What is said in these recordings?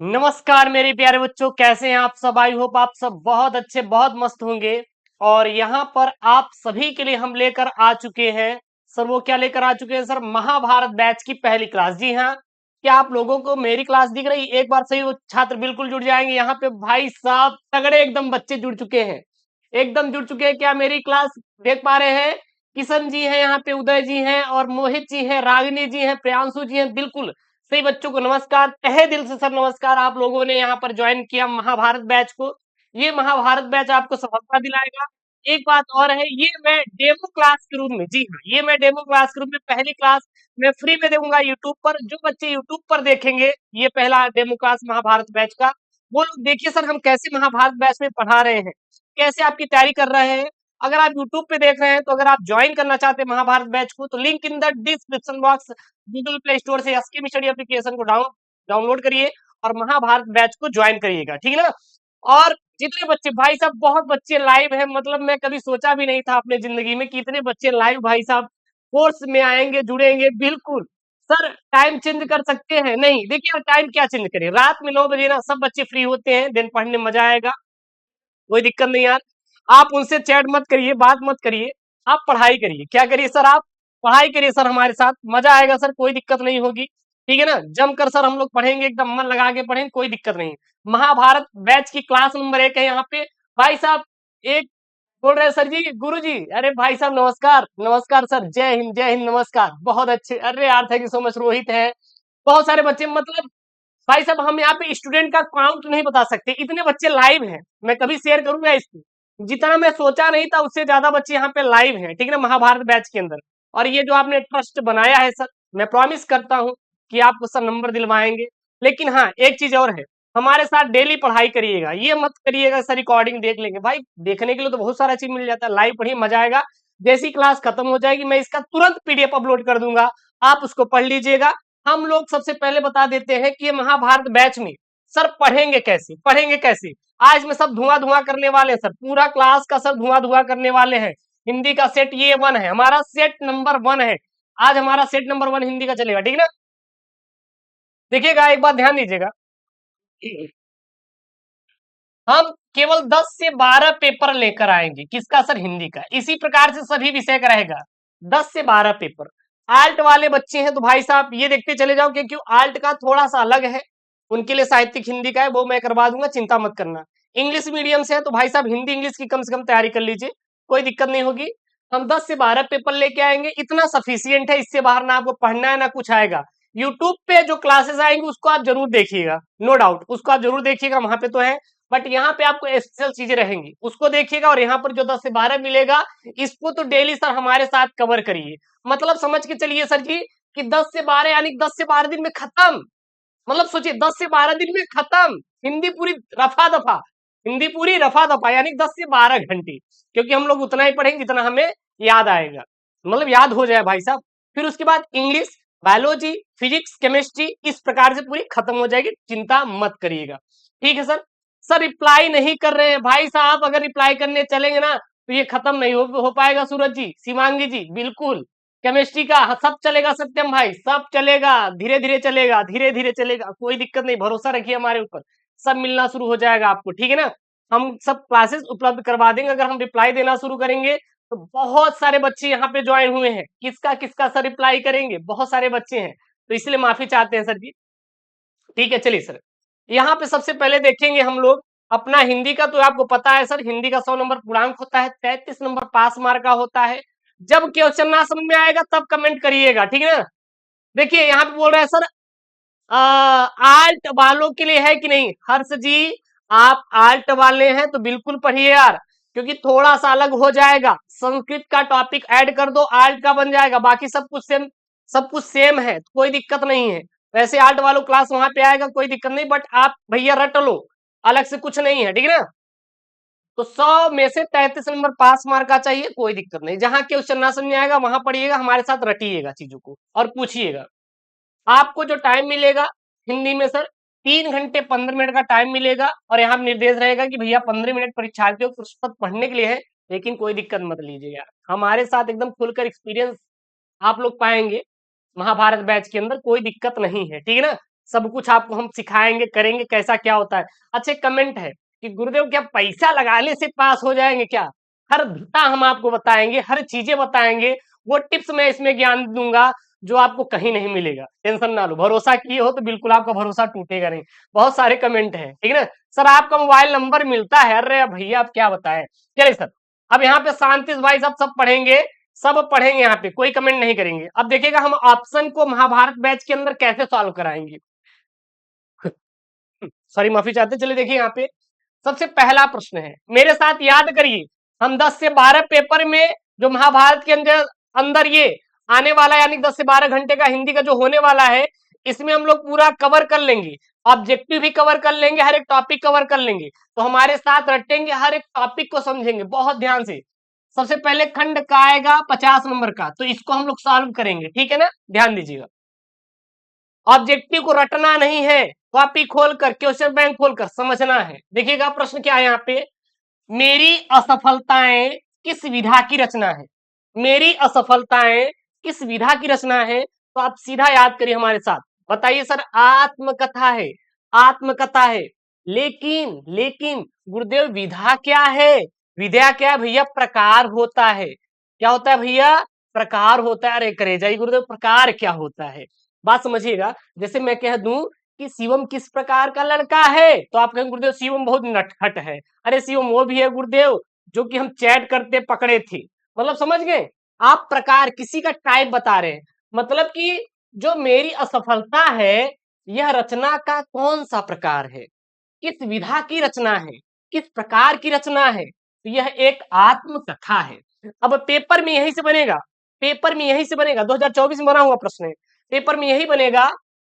नमस्कार मेरे प्यारे बच्चों, कैसे हैं आप सब। आई होप आप सब बहुत अच्छे बहुत मस्त होंगे। और यहाँ पर आप सभी के लिए हम लेकर आ चुके हैं सर। वो क्या लेकर आ चुके हैं सर? महाभारत बैच की पहली क्लास। जी हाँ, क्या आप लोगों को मेरी क्लास दिख रही? एक बार सही वो छात्र बिल्कुल जुड़ जाएंगे। यहाँ पे भाई साहब तगड़े एकदम बच्चे जुड़ चुके हैं, एकदम जुड़ चुके हैं। क्या मेरी क्लास देख पा रहे हैं? किशन जी हैं, यहाँ पे उदय जी हैं और मोहित जी हैं, रागिनी जी हैं, प्रियांशु जी हैं। बिल्कुल सही बच्चों को नमस्कार, तहे दिल से सर नमस्कार। आप लोगों ने यहाँ पर ज्वाइन किया महाभारत बैच को। ये महाभारत बैच आपको सफलता दिलाएगा। एक बात और है, ये मैं डेमो क्लास के रूप में, जी हाँ, ये मैं डेमो क्लास के रूप में पहली क्लास मैं फ्री में दूंगा यूट्यूब पर। जो बच्चे यूट्यूब पर देखेंगे ये पहला डेमो क्लास महाभारत बैच का, वो लोग देखिए सर हम कैसे महाभारत बैच में पढ़ा रहे हैं, कैसे आपकी तैयारी कर रहे हैं। अगर आप यूट्यूब पे देख रहे हैं तो अगर आप ज्वाइन करना चाहते हैं महाभारत बैच को, तो link in the description box, Google Play Store से एसके स्टडी एप्लीकेशन को डाउनलोड करिए और महाभारत बैच को ज्वाइन करिएगा, ठीक है ना। और जितने बच्चे भाई साहब, बहुत बच्चे लाइव हैं, मतलब मैं कभी सोचा भी नहीं था अपने जिंदगी में कि इतने बच्चे लाइव भाई साहब कोर्स में आएंगे, जुड़ेंगे। बिल्कुल सर, टाइम चेंज कर सकते हैं? नहीं, देखिए टाइम क्या चेंज करें, रात में 9 बजे ना सब बच्चे फ्री होते हैं, दिन पढ़ने में मजा आएगा, कोई दिक्कत नहीं यार। आप उनसे चैट मत करिए, बात मत करिए, आप पढ़ाई करिए। क्या करिए सर? आप पढ़ाई करिए सर, हमारे साथ मजा आएगा सर, कोई दिक्कत नहीं होगी, ठीक है ना। जमकर सर हम लोग पढ़ेंगे, एकदम मन लगा के पढ़ेंगे, कोई दिक्कत नहीं। महाभारत बैच की क्लास नंबर 1 है यहाँ पे। भाई साहब एक बोल रहे हैं सर जी, गुरु जी, अरे भाई साहब नमस्कार, नमस्कार सर, जय हिंद जय हिंद, नमस्कार, बहुत अच्छे। अरे यार thank you so much. Rohit है, बहुत सारे बच्चे, मतलब भाई साहब हम यहाँ पे स्टूडेंट का काउंट नहीं बता सकते, इतने बच्चे लाइव हैं। मैं कभी शेयर करूंगा इसको, जितना मैं सोचा नहीं था उससे ज्यादा बच्चे यहाँ पे लाइव हैं, ठीक है ना, महाभारत बैच के अंदर। और ये जो आपने ट्रस्ट बनाया है सर, मैं प्रॉमिस करता हूँ कि आपको सर नंबर दिलवाएंगे। लेकिन हाँ, एक चीज और है, हमारे साथ डेली पढ़ाई करिएगा। ये मत करिएगा सर रिकॉर्डिंग देख लेंगे, भाई देखने के लिए तो बहुत सारा चीज मिल जाता है, लाइव पढ़िए, मजा आएगा। जैसी क्लास खत्म हो जाएगी मैं इसका तुरंत पीडीएफ अपलोड कर दूंगा, आप उसको पढ़ लीजिएगा। हम लोग सबसे पहले बता देते हैं कि ये महाभारत बैच में सर पढ़ेंगे कैसे, पढ़ेंगे कैसे। आज में सब धुआं धुआं करने वाले हैं सर, पूरा क्लास का सब धुआं धुआं करने वाले हैं। हिंदी का सेट ये 1 है, हमारा सेट नंबर 1 है। आज हमारा सेट नंबर 1 हिंदी का चलेगा, ठीक है ना। देखिएगा, एक बात ध्यान दीजिएगा, हम केवल 10 से 12 पेपर लेकर आएंगे। किसका सर? हिंदी का। इसी प्रकार से सभी विषय का रहेगा, 10 से 12 पेपर। आल्ट वाले बच्चे हैं तो भाई साहब ये देखते चले जाओ, क्योंकि आल्ट का थोड़ा सा अलग है, उनके लिए साहित्यिक हिंदी का है, वो मैं करवा दूंगा, चिंता मत करना। इंग्लिश मीडियम से है तो भाई साहब हिंदी इंग्लिश की कम से कम तैयारी कर लीजिए, कोई दिक्कत नहीं होगी। हम 10 से 12 पेपर लेके आएंगे, इतना सफिशियंट है, इससे बाहर ना आपको पढ़ना है ना कुछ आएगा। यूट्यूब पे जो क्लासेस आएंगी उसको आप जरूर देखिएगा, नो डाउट उसको आप जरूर देखिएगा, वहां पे तो है। बट यहाँ पे आपको स्पेशल चीजें रहेंगी, उसको देखिएगा। और यहाँ पर जो 10 से 12 मिलेगा, इसको तो डेली सर हमारे साथ कवर करिए। मतलब समझ के चलिए सर जी कि 10 से 12 यानी 10 से 12 दिन में खत्म। मतलब सोचिए 10 से 12 दिन में खत्म, हिंदी पूरी रफा दफा, हिंदी पूरी रफा दफा, यानी 10 से 12 घंटे, क्योंकि हम लोग उतना ही पढ़ेंगे जितना हमें याद आएगा, मतलब याद हो जाए भाई साहब। फिर उसके बाद इंग्लिश, बायोलॉजी, फिजिक्स, केमिस्ट्री, इस प्रकार से पूरी खत्म हो जाएगी, चिंता मत करिएगा, ठीक है सर। सर रिप्लाई नहीं कर रहे हैं भाई साहब, अगर रिप्लाई करने चलेंगे ना तो ये खत्म नहीं हो पाएगा। सूरज जी, शिवांगी जी, बिल्कुल केमिस्ट्री का सब चलेगा, सत्यम भाई सब चलेगा, धीरे धीरे चलेगा, धीरे धीरे चलेगा, कोई दिक्कत नहीं, भरोसा रखिए हमारे ऊपर, सब मिलना शुरू हो जाएगा आपको, ठीक है ना। हम सब क्लासेस उपलब्ध करवा देंगे। अगर हम रिप्लाई देना शुरू करेंगे तो बहुत सारे बच्चे यहाँ पे ज्वाइन हुए हैं, किसका किसका सर रिप्लाई करेंगे, बहुत सारे बच्चे हैं, तो इसलिए माफी चाहते हैं सर जी, ठीक है। चलिए सर, यहाँ पे सबसे पहले देखेंगे हम लोग अपना हिंदी का। तो आपको पता है सर, हिंदी का 100 नंबर पूर्णांक होता है, 33 नंबर पास मार्क का होता है। जब क्वेश्चन ना समझ में आएगा तब कमेंट करिएगा, ठीक है ना। देखिए यहाँ पे बोल रहे हैं सर आल्ट वालों के लिए है कि नहीं? हर्ष जी, आप आल्ट वाले हैं तो बिल्कुल पढ़िए यार, क्योंकि थोड़ा सा अलग हो जाएगा। संस्कृत का टॉपिक ऐड कर दो, आल्ट का बन जाएगा, बाकी सब कुछ सेम, सब कुछ सेम है, कोई दिक्कत नहीं है। वैसे आल्ट वालों क्लास वहां पे आएगा, कोई दिक्कत नहीं, बट आप भैया रट लो, अलग से कुछ नहीं है, ठीक है ना। तो 100 में से 33 नंबर पास मार्क का चाहिए, कोई दिक्कत नहीं, जहां क्वेश्चन ना समझ में आएगा वहां पढ़िएगा, हमारे साथ रटिएगा चीजों को और पूछिएगा। आपको जो टाइम मिलेगा हिंदी में सर, 3 घंटे 15 मिनट का टाइम मिलेगा, और यहाँ निर्देश रहेगा कि भैया 15 मिनट परीक्षार्थियों को प्रश्न पत्र पढ़ने के लिए है, लेकिन कोई दिक्कत मत लीजिए यार, हमारे साथ एकदम खुलकर एक्सपीरियंस आप लोग पाएंगे महाभारत बैच के अंदर, कोई दिक्कत नहीं है, ठीक है ना। सब कुछ आपको हम सिखाएंगे, करेंगे कैसा क्या होता है। अच्छा कमेंट है कि गुरुदेव क्या पैसा लगाने से पास हो जाएंगे क्या? हर घंटा हम आपको बताएंगे, हर चीजें बताएंगे, वो टिप्स मैं इसमें ज्ञान दूंगा जो आपको कहीं नहीं मिलेगा। टेंशन ना लो, भरोसा किए हो तो बिल्कुल आपका भरोसा टूटेगा नहीं। बहुत सारे कमेंट हैं, ठीक है ना सर, आपका मोबाइल नंबर मिलता है? अरे भैया आप क्या बताएं। चलिए सर, अब यहाँ पे शांति भाई साहब सब पढ़ेंगे, सब पढ़ेंगे, यहाँ पे कोई कमेंट नहीं करेंगे। अब देखिएगा हम ऑप्शन को महाभारत बैच के अंदर कैसे सॉल्व कराएंगे। सॉरी माफी चाहते, चलिए देखिए यहाँ पे सबसे पहला प्रश्न है, मेरे साथ याद करिए। हम 10 से 12 पेपर में जो महाभारत के अंदर अंदर ये आने वाला, यानी 10 से 12 घंटे का हिंदी का जो होने वाला है, इसमें हम लोग पूरा कवर कर लेंगे, ऑब्जेक्टिव भी कवर कर लेंगे, हर एक टॉपिक कवर कर लेंगे। तो हमारे साथ रटेंगे, हर एक टॉपिक को समझेंगे बहुत ध्यान से। सबसे पहले खंड का आएगा 50 नंबर का, तो इसको हम लोग सॉल्व करेंगे, ठीक है ना, ध्यान दीजिएगा। ऑब्जेक्टिव को रटना नहीं है, कॉपी खोलकर, क्वेश्चन बैंक खोलकर समझना है। देखिएगा प्रश्न क्या है यहाँ पे, मेरी असफलताएं किस विधा की रचना है? मेरी असफलताएं किस विधा की रचना है? तो आप सीधा याद करिए हमारे साथ, बताइए सर आत्मकथा है, आत्मकथा है। लेकिन लेकिन गुरुदेव विधा क्या है? विधा क्या है भैया? प्रकार होता है। क्या होता है भैया? प्रकार होता है। अरे करे जाइए गुरुदेव, प्रकार क्या होता है? बात समझिएगा, जैसे मैं कह दूं कि शिवम किस प्रकार का लड़का है, तो आप कहेंगे गुरुदेव शिवम बहुत नटखट है। अरे शिवम वो भी है गुरुदेव जो कि हम चैट करते पकड़े थे। मतलब समझ गए आप, प्रकार किसी का टाइप बता रहे हैं। मतलब कि जो मेरी असफलता है, यह रचना का कौन सा प्रकार है, किस विधा की रचना है, किस प्रकार की रचना है, तो यह एक आत्मकथा है। अब पेपर में यही से बनेगा, पेपर में यही से बनेगा, 2024 में बना हुआ प्रश्न है, पेपर में यही बनेगा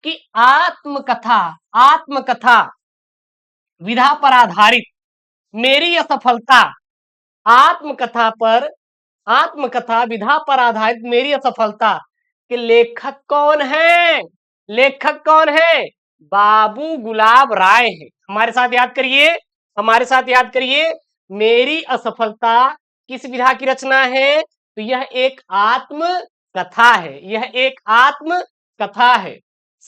कि आत्मकथा, आत्मकथा विधा पर आधारित मेरी असफलता, आत्मकथा पर, आत्मकथा विधा पर आधारित मेरी असफलता के लेखक कौन है? लेखक कौन है? बाबू गुलाब राय है। हमारे साथ याद करिए, हमारे साथ याद करिए, मेरी असफलता किस विधा की रचना है? तो यह एक आत्म कथा है, यह एक आत्म कथा है।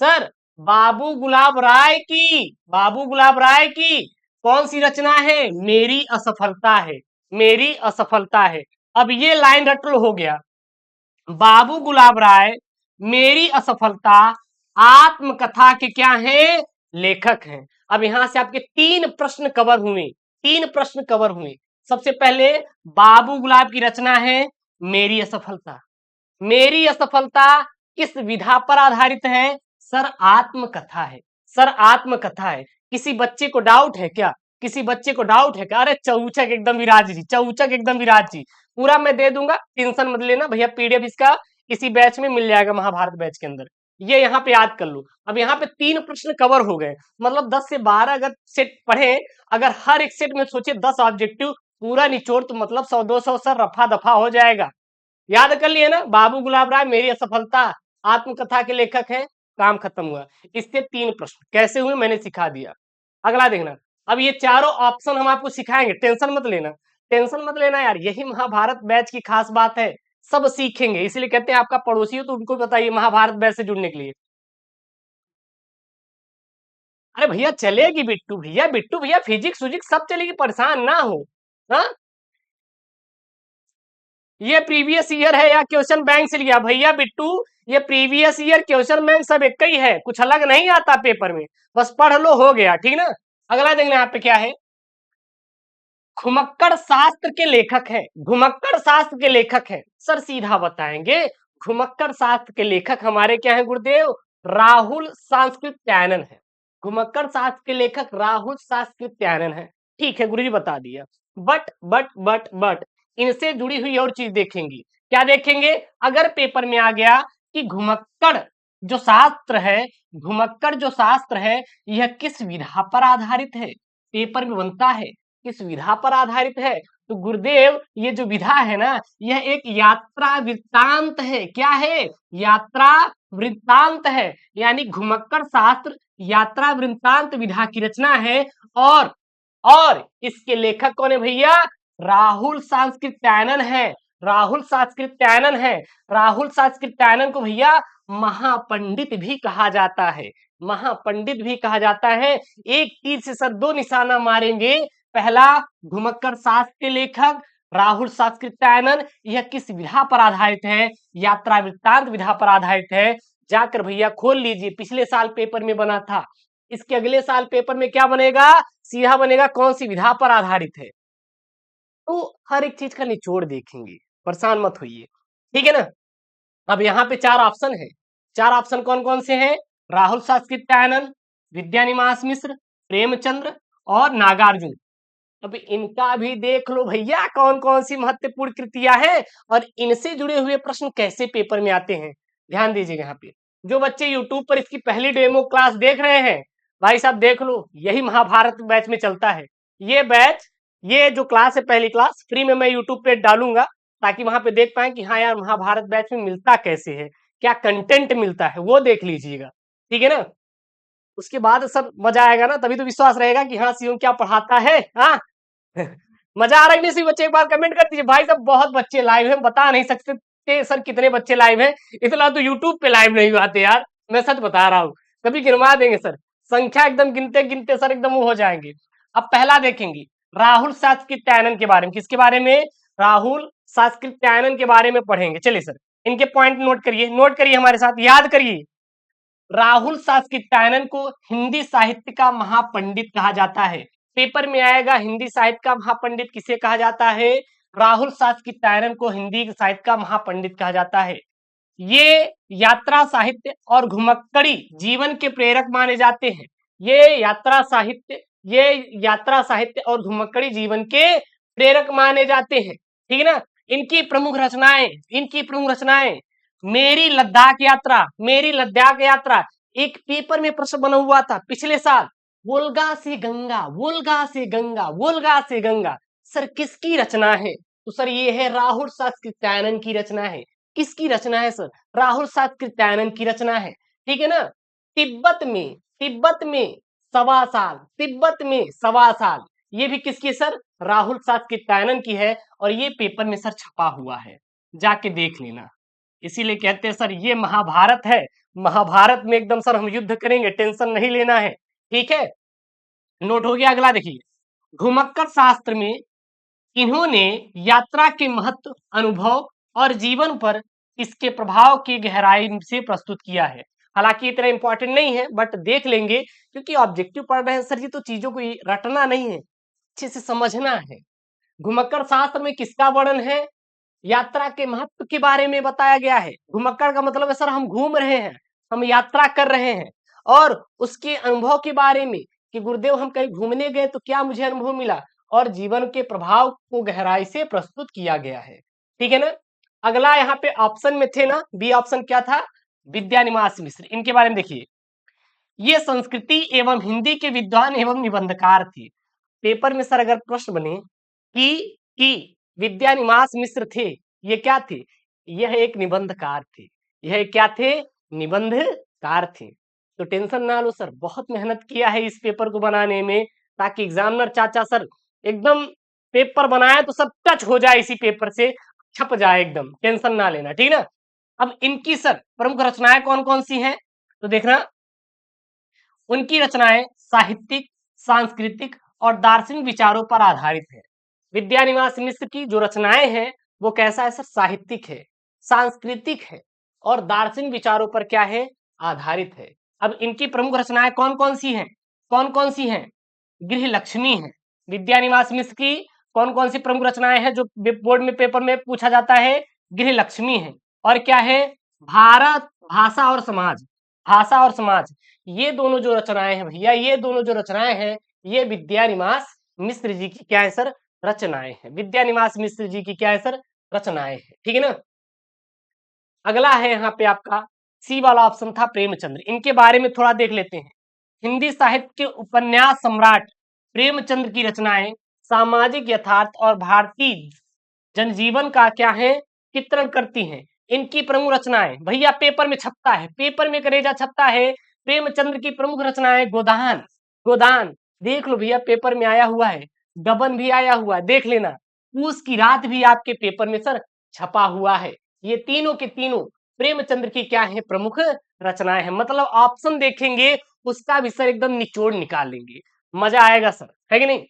सर बाबू गुलाब राय की, बाबू गुलाब राय की कौन सी रचना है? मेरी असफलता है, मेरी असफलता है। अब ये लाइन रट लो, हो गया, बाबू गुलाब राय मेरी असफलता आत्मकथा के क्या हैं? लेखक हैं। अब यहां से आपके 3 प्रश्न कवर हुए, 3 प्रश्न कवर हुए। सबसे पहले बाबू गुलाब की रचना है मेरी असफलता, मेरी असफलता किस विधा पर आधारित है? सर आत्मकथा है, सर आत्मकथा है। किसी बच्चे को डाउट है क्या? किसी बच्चे को डाउट है क्या? अरे चौचक एकदम विराज जी, चौचक एकदम विराज जी, पूरा मैं दे दूंगा, टेंशन मत लेना भैया, पीडीएफ इसका इसी बैच में मिल जाएगा, महाभारत बैच के अंदर। ये यहाँ पे याद कर लो। अब यहाँ पे 3 प्रश्न कवर हो गए, मतलब 10 से 12 अगर सेट पढ़े, अगर हर एक सेट में सोचे 10 ऑब्जेक्टिव पूरा निचोड़, तो मतलब 100-200 सर रफा दफा हो जाएगा। याद कर लिए ना, बाबू गुलाब राय मेरी असफलता आत्मकथा के लेखक हैं, काम खत्म हुआ। इससे 3 प्रश्न कैसे हुए मैंने सिखा दिया। अगला देखना, अब ये चारों ऑप्शन हम आपको सिखाएंगे, टेंशन मत लेना, टेंशन मत लेना यार, यही महाभारत बैच की खास बात है, सब सीखेंगे, इसलिए कहते हैं आपका पड़ोसी हो तो उनको बताइए महाभारत बैच से जुड़ने के लिए। अरे भैया चलेगी बिट्टू भैया, बिट्टू भैया फिजिक्स विजिक्स सब चलेगी, परेशान ना हो। हाँ ये प्रीवियस ईयर है या क्वेश्चन बैंक से लिया? भैया बिट्टू ये प्रीवियस ईयर क्वेश्चन बैंक सब एक ही है, कुछ अलग नहीं आता पेपर में, बस पढ़ लो हो गया, ठीक ना। अगला देखना यहाँ पे क्या है, घुमक्कड़ शास्त्र के लेखक है, घुमक्कड़ शास्त्र के लेखक है। सर सीधा बताएंगे, घुमक्कड़ शास्त्र के लेखक हमारे क्या है गुरुदेव? राहुल सांस्कृत्यायनन है। घुमक्कड़ शास्त्र के लेखक राहुल सांस्कृत्यायनन है, ठीक है गुरुजी बता दिया। बट इनसे जुड़ी हुई और चीज देखेंगी, क्या देखेंगे? अगर पेपर में आ गया कि घुमक्कड़ जो शास्त्र है, घुमक्कड़ जो शास्त्र है यह किस विधा पर आधारित है, पेपर में बनता है किस विधा पर आधारित है, तो गुरुदेव ये जो विधा है ना, यह एक यात्रा वृत्तांत है। क्या है? यात्रा वृत्तांत है, यानी घुमक्कड़ शास्त्र यात्रा वृत्तांत विधा की रचना है। और इसके लेखक कौन है भैया? राहुल सांस्कृत्यायनन है। राहुल सांस्कृत्यायन है। राहुल सांस्कृत्यायन को भैया महापंडित भी कहा जाता है, महापंडित भी कहा जाता है। एक तीर से सर दो निशाना मारेंगे। पहला, घुमक्कड़ शास्त्र के लेखक राहुल सांस्कृत्यायन, यह किस विधा पर आधारित है? यात्रा वृत्तांत विधा पर आधारित है। जाकर भैया खोल लीजिए, पिछले साल पेपर में बना था। इसके अगले साल पेपर में क्या बनेगा? सीधा बनेगा कौन सी विधा पर आधारित है। तो हर एक चीज का निचोड़ देखेंगे, परेशान मत होइए, ठीक है ना। अब यहाँ पे चार ऑप्शन है। चार ऑप्शन कौन कौन से हैं? राहुल सांस्कृत्यायन, विद्यानिवास मिश्र, प्रेमचंद्र और नागार्जुन। अब इनका भी देख लो भैया कौन कौन सी महत्वपूर्ण कृतियां हैं और इनसे जुड़े हुए प्रश्न कैसे पेपर में आते हैं। ध्यान दीजिएगा यहाँ पे। जो बच्चे यूट्यूब पर इसकी पहली डेमो क्लास देख रहे हैं, भाई साहब देख लो, यही महाभारत बैच में चलता है। ये बैच, ये जो क्लास है पहली क्लास, फ्री में मैं यूट्यूब पे डालूंगा ताकि वहां पे देख पाए कि हाँ यार महाभारत बैच में मिलता कैसे है, क्या कंटेंट मिलता है, वो देख लीजिएगा, ठीक है ना। उसके बाद सब मजा आएगा ना, तभी तो विश्वास रहेगा कि हाँ सीएम क्या पढ़ाता है। हाँ मजा आ रहा है नहीं? सभी बच्चे एक बार कमेंट कर दीजिए। भाई साहब बहुत बच्चे लाइव हैं, बता नहीं सकते सर कितने बच्चे लाइव हैं, इतना तो यूट्यूब पे लाइव नहीं आते यार, मैं सच बता रहा हूँ। कभी गिनवा देंगे सर, संख्या एकदम गिनते गिनते सर एकदम वो हो जाएंगे। अब पहला देखेंगे राहुल सांस्कृत्यायन के बारे में। किसके बारे में? राहुल सांस्कृत्यायन के बारे में पढ़ेंगे। चलिए सर, इनके पॉइंट नोट करिए, नोट करिए हमारे साथ, याद करिए। राहुल सांस्कृत्यायन को हिंदी साहित्य का महापंडित कहा जाता है। पेपर में आएगा हिंदी साहित्य का महापंडित किसे कहा जाता है? राहुल सांस्कृत्यायन को हिंदी साहित्य का महापंडित कहा जाता है। ये यात्रा साहित्य और घुमक्कड़ी जीवन के प्रेरक माने जाते हैं। ये यात्रा साहित्य और घुमक्कड़ी जीवन के प्रेरक माने जाते हैं, ठीक है ना। इनकी प्रमुख रचनाएं मेरी लद्दाख यात्रा, एक पेपर में प्रश्न बना हुआ था पिछले साल। वोल्गा से गंगा, वोल्गा से गंगा, वोल्गा से गंगा, सर किसकी रचना है? तो सर ये है राहुल सांस्कृत्यायन की रचना है। किसकी रचना है सर? राहुल सांस्कृत्यायन की रचना है, ठीक है ना। तिब्बत में सवा साल, ये भी किसकी है सर? राहुल सांस्कृत्यायन की है। और ये पेपर में सर छपा हुआ है, जाके देख लेना। इसीलिए कहते हैं सर ये महाभारत है, महाभारत में एकदम सर हम युद्ध करेंगे, टेंशन नहीं लेना है, ठीक है। नोट हो गया। अगला देखिए, घुमक्कड़ शास्त्र में इन्होंने यात्रा के महत्व, अनुभव और जीवन पर इसके प्रभाव की गहराई से प्रस्तुत किया है। हालांकि इतना इंपॉर्टेंट नहीं है, बट देख लेंगे क्योंकि ऑब्जेक्टिव पढ़ रहे हैं सर जी, तो चीजों को रटना नहीं है, अच्छे से समझना है। घुमक्कड़ शास्त्र में किसका वर्णन है? यात्रा के महत्व के बारे में बताया गया है। घुमक्कड़ का मतलब है सर हम घूम रहे हैं, हम यात्रा कर रहे हैं, और उसके अनुभव के बारे में कि गुरुदेव हम कहीं घूमने गए तो क्या मुझे अनुभव मिला, और जीवन के प्रभाव को गहराई से प्रस्तुत किया गया है, ठीक है ना। अगला यहाँ पे ऑप्शन में थे ना, बी ऑप्शन क्या था? विद्यानिवास मिश्र। इनके बारे में देखिए, ये संस्कृति एवं हिंदी के विद्वान एवं निबंधकार थे। पेपर में सर अगर प्रश्न बने कि विद्यानिवास मिश्र थे, ये क्या थे? यह एक निबंधकार थे। यह क्या थे? निबंधकार थे। तो टेंशन ना लो सर, बहुत मेहनत किया है इस पेपर को बनाने में, ताकि एग्जामिनर चाचा सर एकदम पेपर बनाए तो सब टच हो जाए, इसी पेपर से छप जाए एकदम, टेंशन ना लेना, ठीक है ना। अब इनकी सर प्रमुख रचनाएं कौन कौन सी हैं? तो देखना, उनकी रचनाएं साहित्यिक, सांस्कृतिक और दार्शनिक विचारों पर आधारित है। विद्यानिवास मिश्र की जो रचनाएं हैं वो कैसा है सर? साहित्यिक है, सांस्कृतिक है और दार्शनिक विचारों पर क्या है? आधारित है। अब इनकी प्रमुख रचनाएं कौन कौन सी हैं? कौन कौन सी हैं? गृह लक्ष्मी है। विद्यानिवास मिश्र की कौन कौन सी प्रमुख रचनाएं हैं जो बोर्ड में पेपर में पूछा जाता है? गृह लक्ष्मी है। और क्या है? भारत, भाषा और समाज, भाषा और समाज, ये दोनों जो रचनाएं हैं भैया, ये दोनों जो रचनाएं हैं, ये विद्यानिवास मिश्र जी की क्या है सर? रचनाएं हैं। विद्यानिवास मिश्र जी की क्या है सर? रचनाएं हैं, ठीक है ना। अगला है यहाँ पे आपका सी वाला ऑप्शन था प्रेमचंद्र। इनके बारे में थोड़ा देख लेते हैं। हिंदी साहित्य के उपन्यास सम्राट प्रेमचंद्र की रचनाएं सामाजिक यथार्थ और भारतीय जनजीवन का क्या है? चित्रण करती हैं। इनकी प्रमुख रचनाएं भैया पेपर में छपता है, पेपर में करेजा छपता है। प्रेमचंद्र की प्रमुख रचनाएं गोदान, गोदान देख लो भैया पेपर में आया हुआ है, गबन भी आया हुआ है, देख लेना। पूस की रात भी आपके पेपर में सर छपा हुआ है। ये तीनों के तीनों प्रेमचंद्र की क्या है, प्रमुख रचनाएं हैं। मतलब ऑप्शन देखेंगे उसका भी सर एकदम निचोड़ निकालेंगे, मजा आएगा सर, है कि नहीं।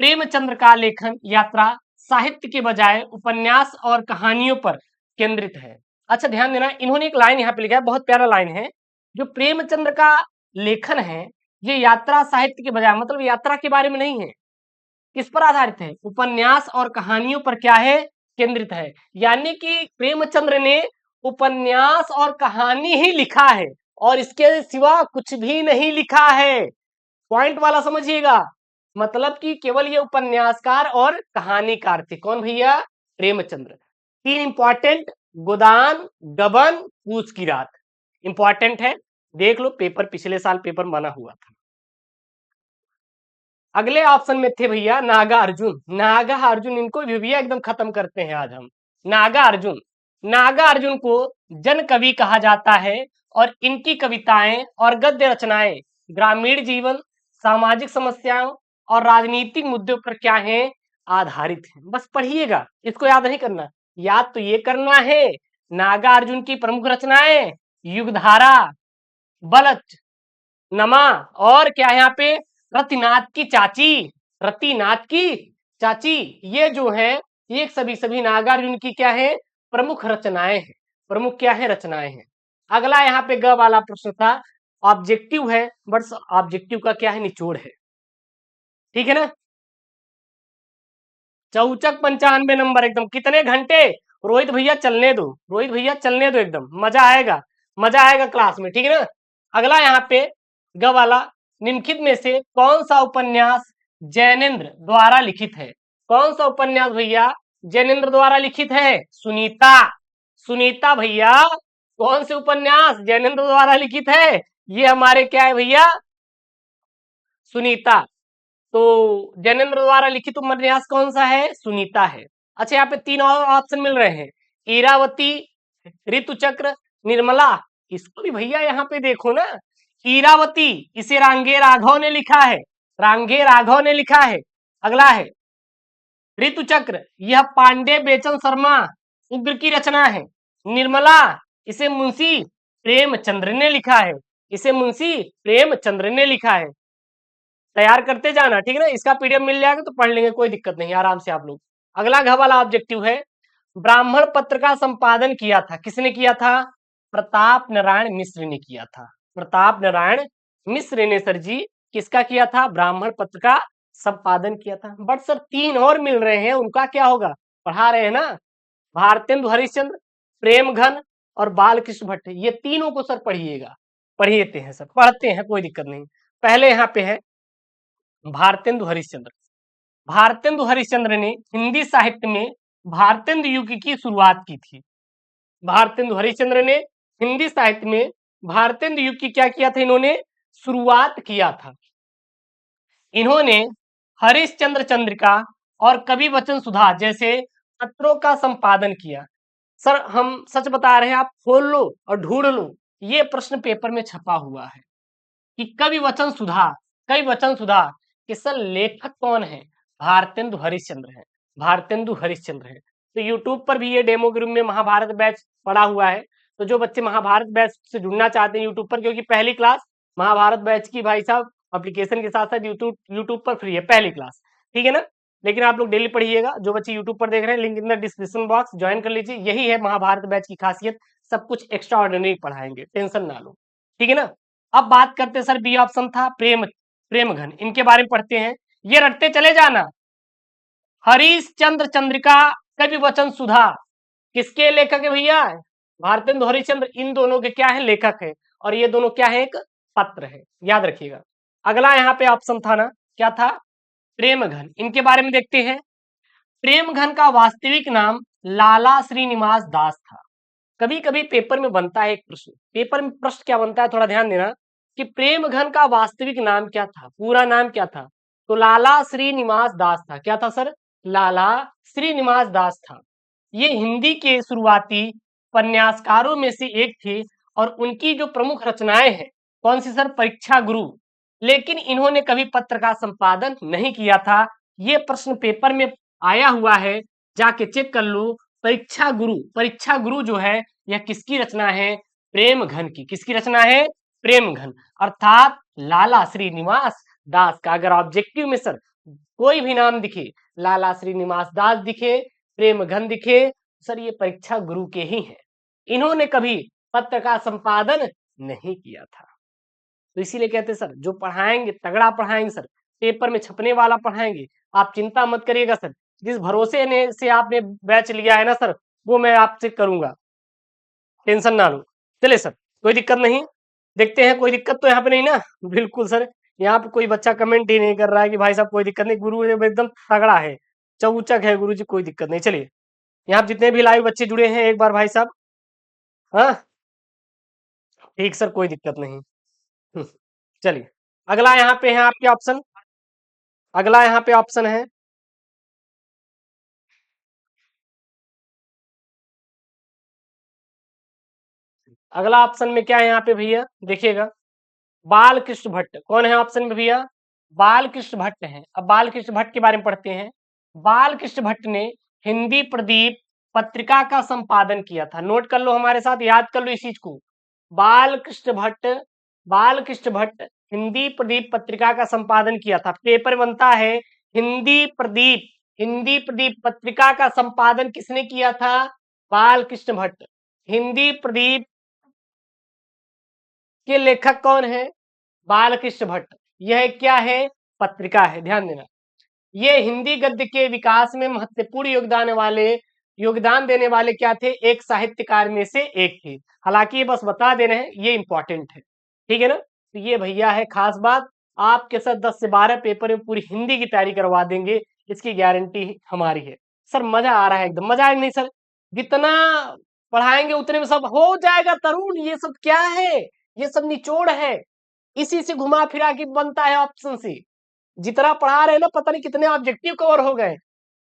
प्रेमचंद्र का लेखन यात्रा साहित्य के बजाय उपन्यास और कहानियों पर केंद्रित है। अच्छा ध्यान देना, इन्होंने एक लाइन यहाँ पे लिखा है, बहुत प्यारा लाइन है, जो प्रेमचंद्र का लेखन है ये यात्रा साहित्य के बजाय, मतलब यात्रा के बारे में नहीं है, किस पर आधारित है, उपन्यास और कहानियों पर क्या है, केंद्रित है। यानी कि प्रेमचंद्र ने उपन्यास और कहानी ही लिखा है और इसके सिवा कुछ भी नहीं लिखा है। पॉइंट वाला समझिएगा, मतलब कि केवल ये उपन्यासकार और कहानीकार थे। कौन भैया, प्रेमचंद्र। तीन इंपॉर्टेंट, गोदान, गबन, पूस की रात, इंपॉर्टेंट है, देख लो, पेपर पिछले साल पेपर माना हुआ था। अगले ऑप्शन में थे भैया नागा अर्जुन। नागा अर्जुन, इनको भी भैया एकदम खत्म करते हैं आज हम। नागा अर्जुन, नागा अर्जुन को जन कवि कहा जाता है और इनकी कविताएं और गद्य रचनाएं ग्रामीण जीवन, सामाजिक समस्याओं और राजनीतिक मुद्दों पर क्या है, आधारित है। बस पढ़िएगा, इसको याद नहीं करना, याद तो ये करना है, नागा अर्जुन की प्रमुख रचनाएं युगधारा, बलच, नमा, और क्या है यहाँ पे, रतिनाथ की चाची, रतिनाथ की चाची, ये जो है ये सभी सभी नागार्जुन की क्या है, प्रमुख रचनाएं हैं, प्रमुख क्या है, रचनाएं हैं। अगला यहाँ पे ग वाला प्रश्न था, ऑब्जेक्टिव है, बट ऑब्जेक्टिव का क्या है, निचोड़ है, ठीक है ना। चौचक 95 नंबर, एकदम कितने घंटे, रोहित भैया चलने दो, रोहित भैया चलने दो, एकदम मजा आएगा, मजा आएगा क्लास में, ठीक है ना। अगला यहाँ पे ग वाला, निम्नलिखित में से कौन सा उपन्यास जैनेन्द्र द्वारा लिखित है। कौन सा उपन्यास भैया जैनेन्द्र द्वारा लिखित है, सुनीता। सुनीता भैया, कौन से उपन्यास जैनेन्द्र द्वारा लिखित है, ये हमारे क्या है भैया, सुनीता। तो जैनेन्द्र द्वारा लिखित उपन्यास कौन सा है, सुनीता है। अच्छा यहाँ पे तीन और ऑप्शन मिल रहे हैं, इरावती, ऋतुचक्र, निर्मला। इसको भी भैया यहाँ पे देखो ना, इरावती इसे रांगे राघव ने लिखा है, रांगे राघव ने लिखा है। अगला है ऋतुचक्र, यह पांडे बेचन शर्मा उग्र की रचना है। निर्मला, इसे मुंशी प्रेमचंद्र ने लिखा है, इसे मुंशी प्रेमचंद्र ने लिखा है। तैयार करते जाना, ठीक है ना, इसका पीडीएफ मिल जाएगा तो पढ़ लेंगे, कोई दिक्कत नहीं, आराम से आप लोग। अगला घ वाला ऑब्जेक्टिव है, ब्राह्मण पत्र का संपादन किया था, किसने किया था, प्रताप नारायण मिश्र ने किया था। प्रताप नारायण मिश्र ने सर जी किसका किया था, ब्राह्मण पत्र का संपादन किया था। बट सर तीन और मिल रहे हैं, उनका क्या होगा, पढ़ा रहे हैं ना, भारतेंदु हरिश्चंद्र, प्रेमघन और बालकृष्ण भट्ट, ये तीनों को सर पढ़िएगा, पढ़िएते हैं सर, पढ़ते हैं, कोई दिक्कत नहीं। पहले यहाँ पे है भारतेंदु हरिश्चंद्र। भारतेंदु हरिश्चंद्र ने हिंदी साहित्य में भारतेंदु युग की शुरुआत की थी। भारतेंदु हरिश्चंद्र ने हिंदी साहित्य में भारतेंदु युग की क्या किया था, इन्होंने शुरुआत किया था। इन्होंने हरिश्चंद्र चंद्रिका और कवि वचन सुधा जैसे पत्रों का संपादन किया। सर हम सच बता रहे हैं, आप खोल लो और ढूंढ लो, ये प्रश्न पेपर में छपा हुआ है कि कवि वचन सुधा, कवि वचन सुधा कि सर लेखक कौन है, भारतेंदु हरिश्चंद्र है, भारतेंदु हरिश्चंद्र है। तो यूट्यूब पर भी ये डेमो ग्रुप में महाभारत बैच पड़ा हुआ है, तो जो बच्चे महाभारत बैच से जुड़ना चाहते हैं यूट्यूब पर, क्योंकि पहली क्लास महाभारत बैच की भाई साहब एप्लीकेशन के साथ साथ यूट्यूब पर फ्री है, पहली क्लास, ठीक है ना। लेकिन आप लोग डेली पढ़िएगा, जो बच्चे यूट्यूब पर देख रहे हैं link in the description box, join कर लीजिए, यही है महाभारत बैच की खासियत, सब कुछ एक्स्ट्रा ऑर्डिनरी पढ़ाएंगे, टेंशन ना लो, ठीक है ना। अब बात करते हैं सर, बी ऑप्शन था प्रेमघन, इनके बारे में पढ़ते हैं, ये रटते चले जाना। हरिश्चंद्र चंद्रिका, कवि वचन सुधा, किसके लेखक है भैया, भारतेंदु हरिश्चंद्र, इन दोनों के क्या है, लेखक है, और ये दोनों क्या है, एक पत्र है, याद रखिएगा। अगला यहाँ पे ऑप्शन था ना, क्या था, प्रेमघन, इनके बारे में देखते हैं। प्रेमघन का वास्तविक नाम लाला श्रीनिवास दास था। कभी कभी पेपर में बनता है एक प्रश्न, पेपर में प्रश्न क्या बनता है, थोड़ा ध्यान देना कि प्रेमघन का वास्तविक नाम क्या था, पूरा नाम क्या था, तो लाला श्रीनिवास दास था। क्या था सर, लाला श्रीनिवास दास था। ये हिंदी के शुरुआती उपन्यासकारों में से एक थे और उनकी जो प्रमुख रचनाएं हैं, कौन सी सर, परीक्षा गुरु। लेकिन इन्होंने कभी पत्र का संपादन नहीं किया था, ये प्रश्न पेपर में आया हुआ है, जाके चेक कर लो, परीक्षा गुरु जो है यह किसकी रचना है? प्रेम घन की। किसकी रचना है? प्रेम घन, अर्थात लाला श्रीनिवास दास का। अगर ऑब्जेक्टिव में सर कोई भी नाम दिखे, लाला श्रीनिवास दास दिखे, प्रेम घन दिखे, सर ये परीक्षा गुरु के ही हैं। इन्होंने कभी पत्र का संपादन नहीं किया था। तो इसीलिए कहते सर जो पढ़ाएंगे तगड़ा पढ़ाएंगे सर, पेपर में छपने वाला पढ़ाएंगे। आप चिंता मत करिएगा सर, जिस भरोसे ने से आपने बैच लिया है ना सर, वो मैं आपसे करूंगा, टेंशन ना लो। चले सर, कोई दिक्कत नहीं। देखते हैं, कोई दिक्कत तो यहाँ पे नहीं ना? बिल्कुल सर, यहाँ पे कोई बच्चा कमेंट ही नहीं कर रहा है कि भाई साहब कोई दिक्कत नहीं, गुरु एकदम तगड़ा है, चौचक है गुरु जी, कोई दिक्कत नहीं। चलिए, यहाँ जितने भी लाइव बच्चे जुड़े हैं एक बार भाई साहब, हाँ ठीक सर, कोई दिक्कत नहीं। चलिए, अगला यहाँ पे है आपके ऑप्शन, अगला यहाँ पे ऑप्शन है, अगला ऑप्शन में क्या है यहाँ पे भैया, देखिएगा, बाल कृष्ण भट्ट। कौन है ऑप्शन में भैया? बाल कृष्ण भट्ट है। अब बाल कृष्ण भट्ट के बारे में पढ़ते हैं। बाल कृष्ण भट्ट ने हिंदी प्रदीप पत्रिका का संपादन किया था। नोट कर लो हमारे साथ, याद कर लो इस चीज को। बाल कृष्ण भट्ट, बाल कृष्ण भट्ट हिंदी प्रदीप पत्रिका का संपादन किया था। पेपर बनता है हिंदी प्रदीप, हिंदी प्रदीप पत्रिका का संपादन किसने किया था? बाल कृष्ण भट्ट। हिंदी प्रदीप के लेखक कौन है? बालकृष्ण भट्ट। यह क्या है? पत्रिका है, ध्यान देना। ये हिंदी गद्य के विकास में महत्वपूर्ण योगदान देने वाले क्या थे? एक साहित्यकार में से एक थे। हालांकि ये बस बता दे रहे हैं, ये इंपॉर्टेंट है, ठीक है ना? तो ये भैया है खास बात, आपके साथ 10 से 12 पेपर में पूरी हिंदी की तैयारी करवा देंगे, इसकी गारंटी हमारी है। सर मजा आ रहा है, एकदम मजा आएगा नहीं सर? जितना पढ़ाएंगे उतने में सब हो जाएगा तरुण। ये सब क्या है? ये सब निचोड़ है, इसी से घुमा फिरा के बनता है ऑप्शन से। जितना पढ़ा रहे हैं ना, पता नहीं कितने ऑब्जेक्टिव कवर हो गए।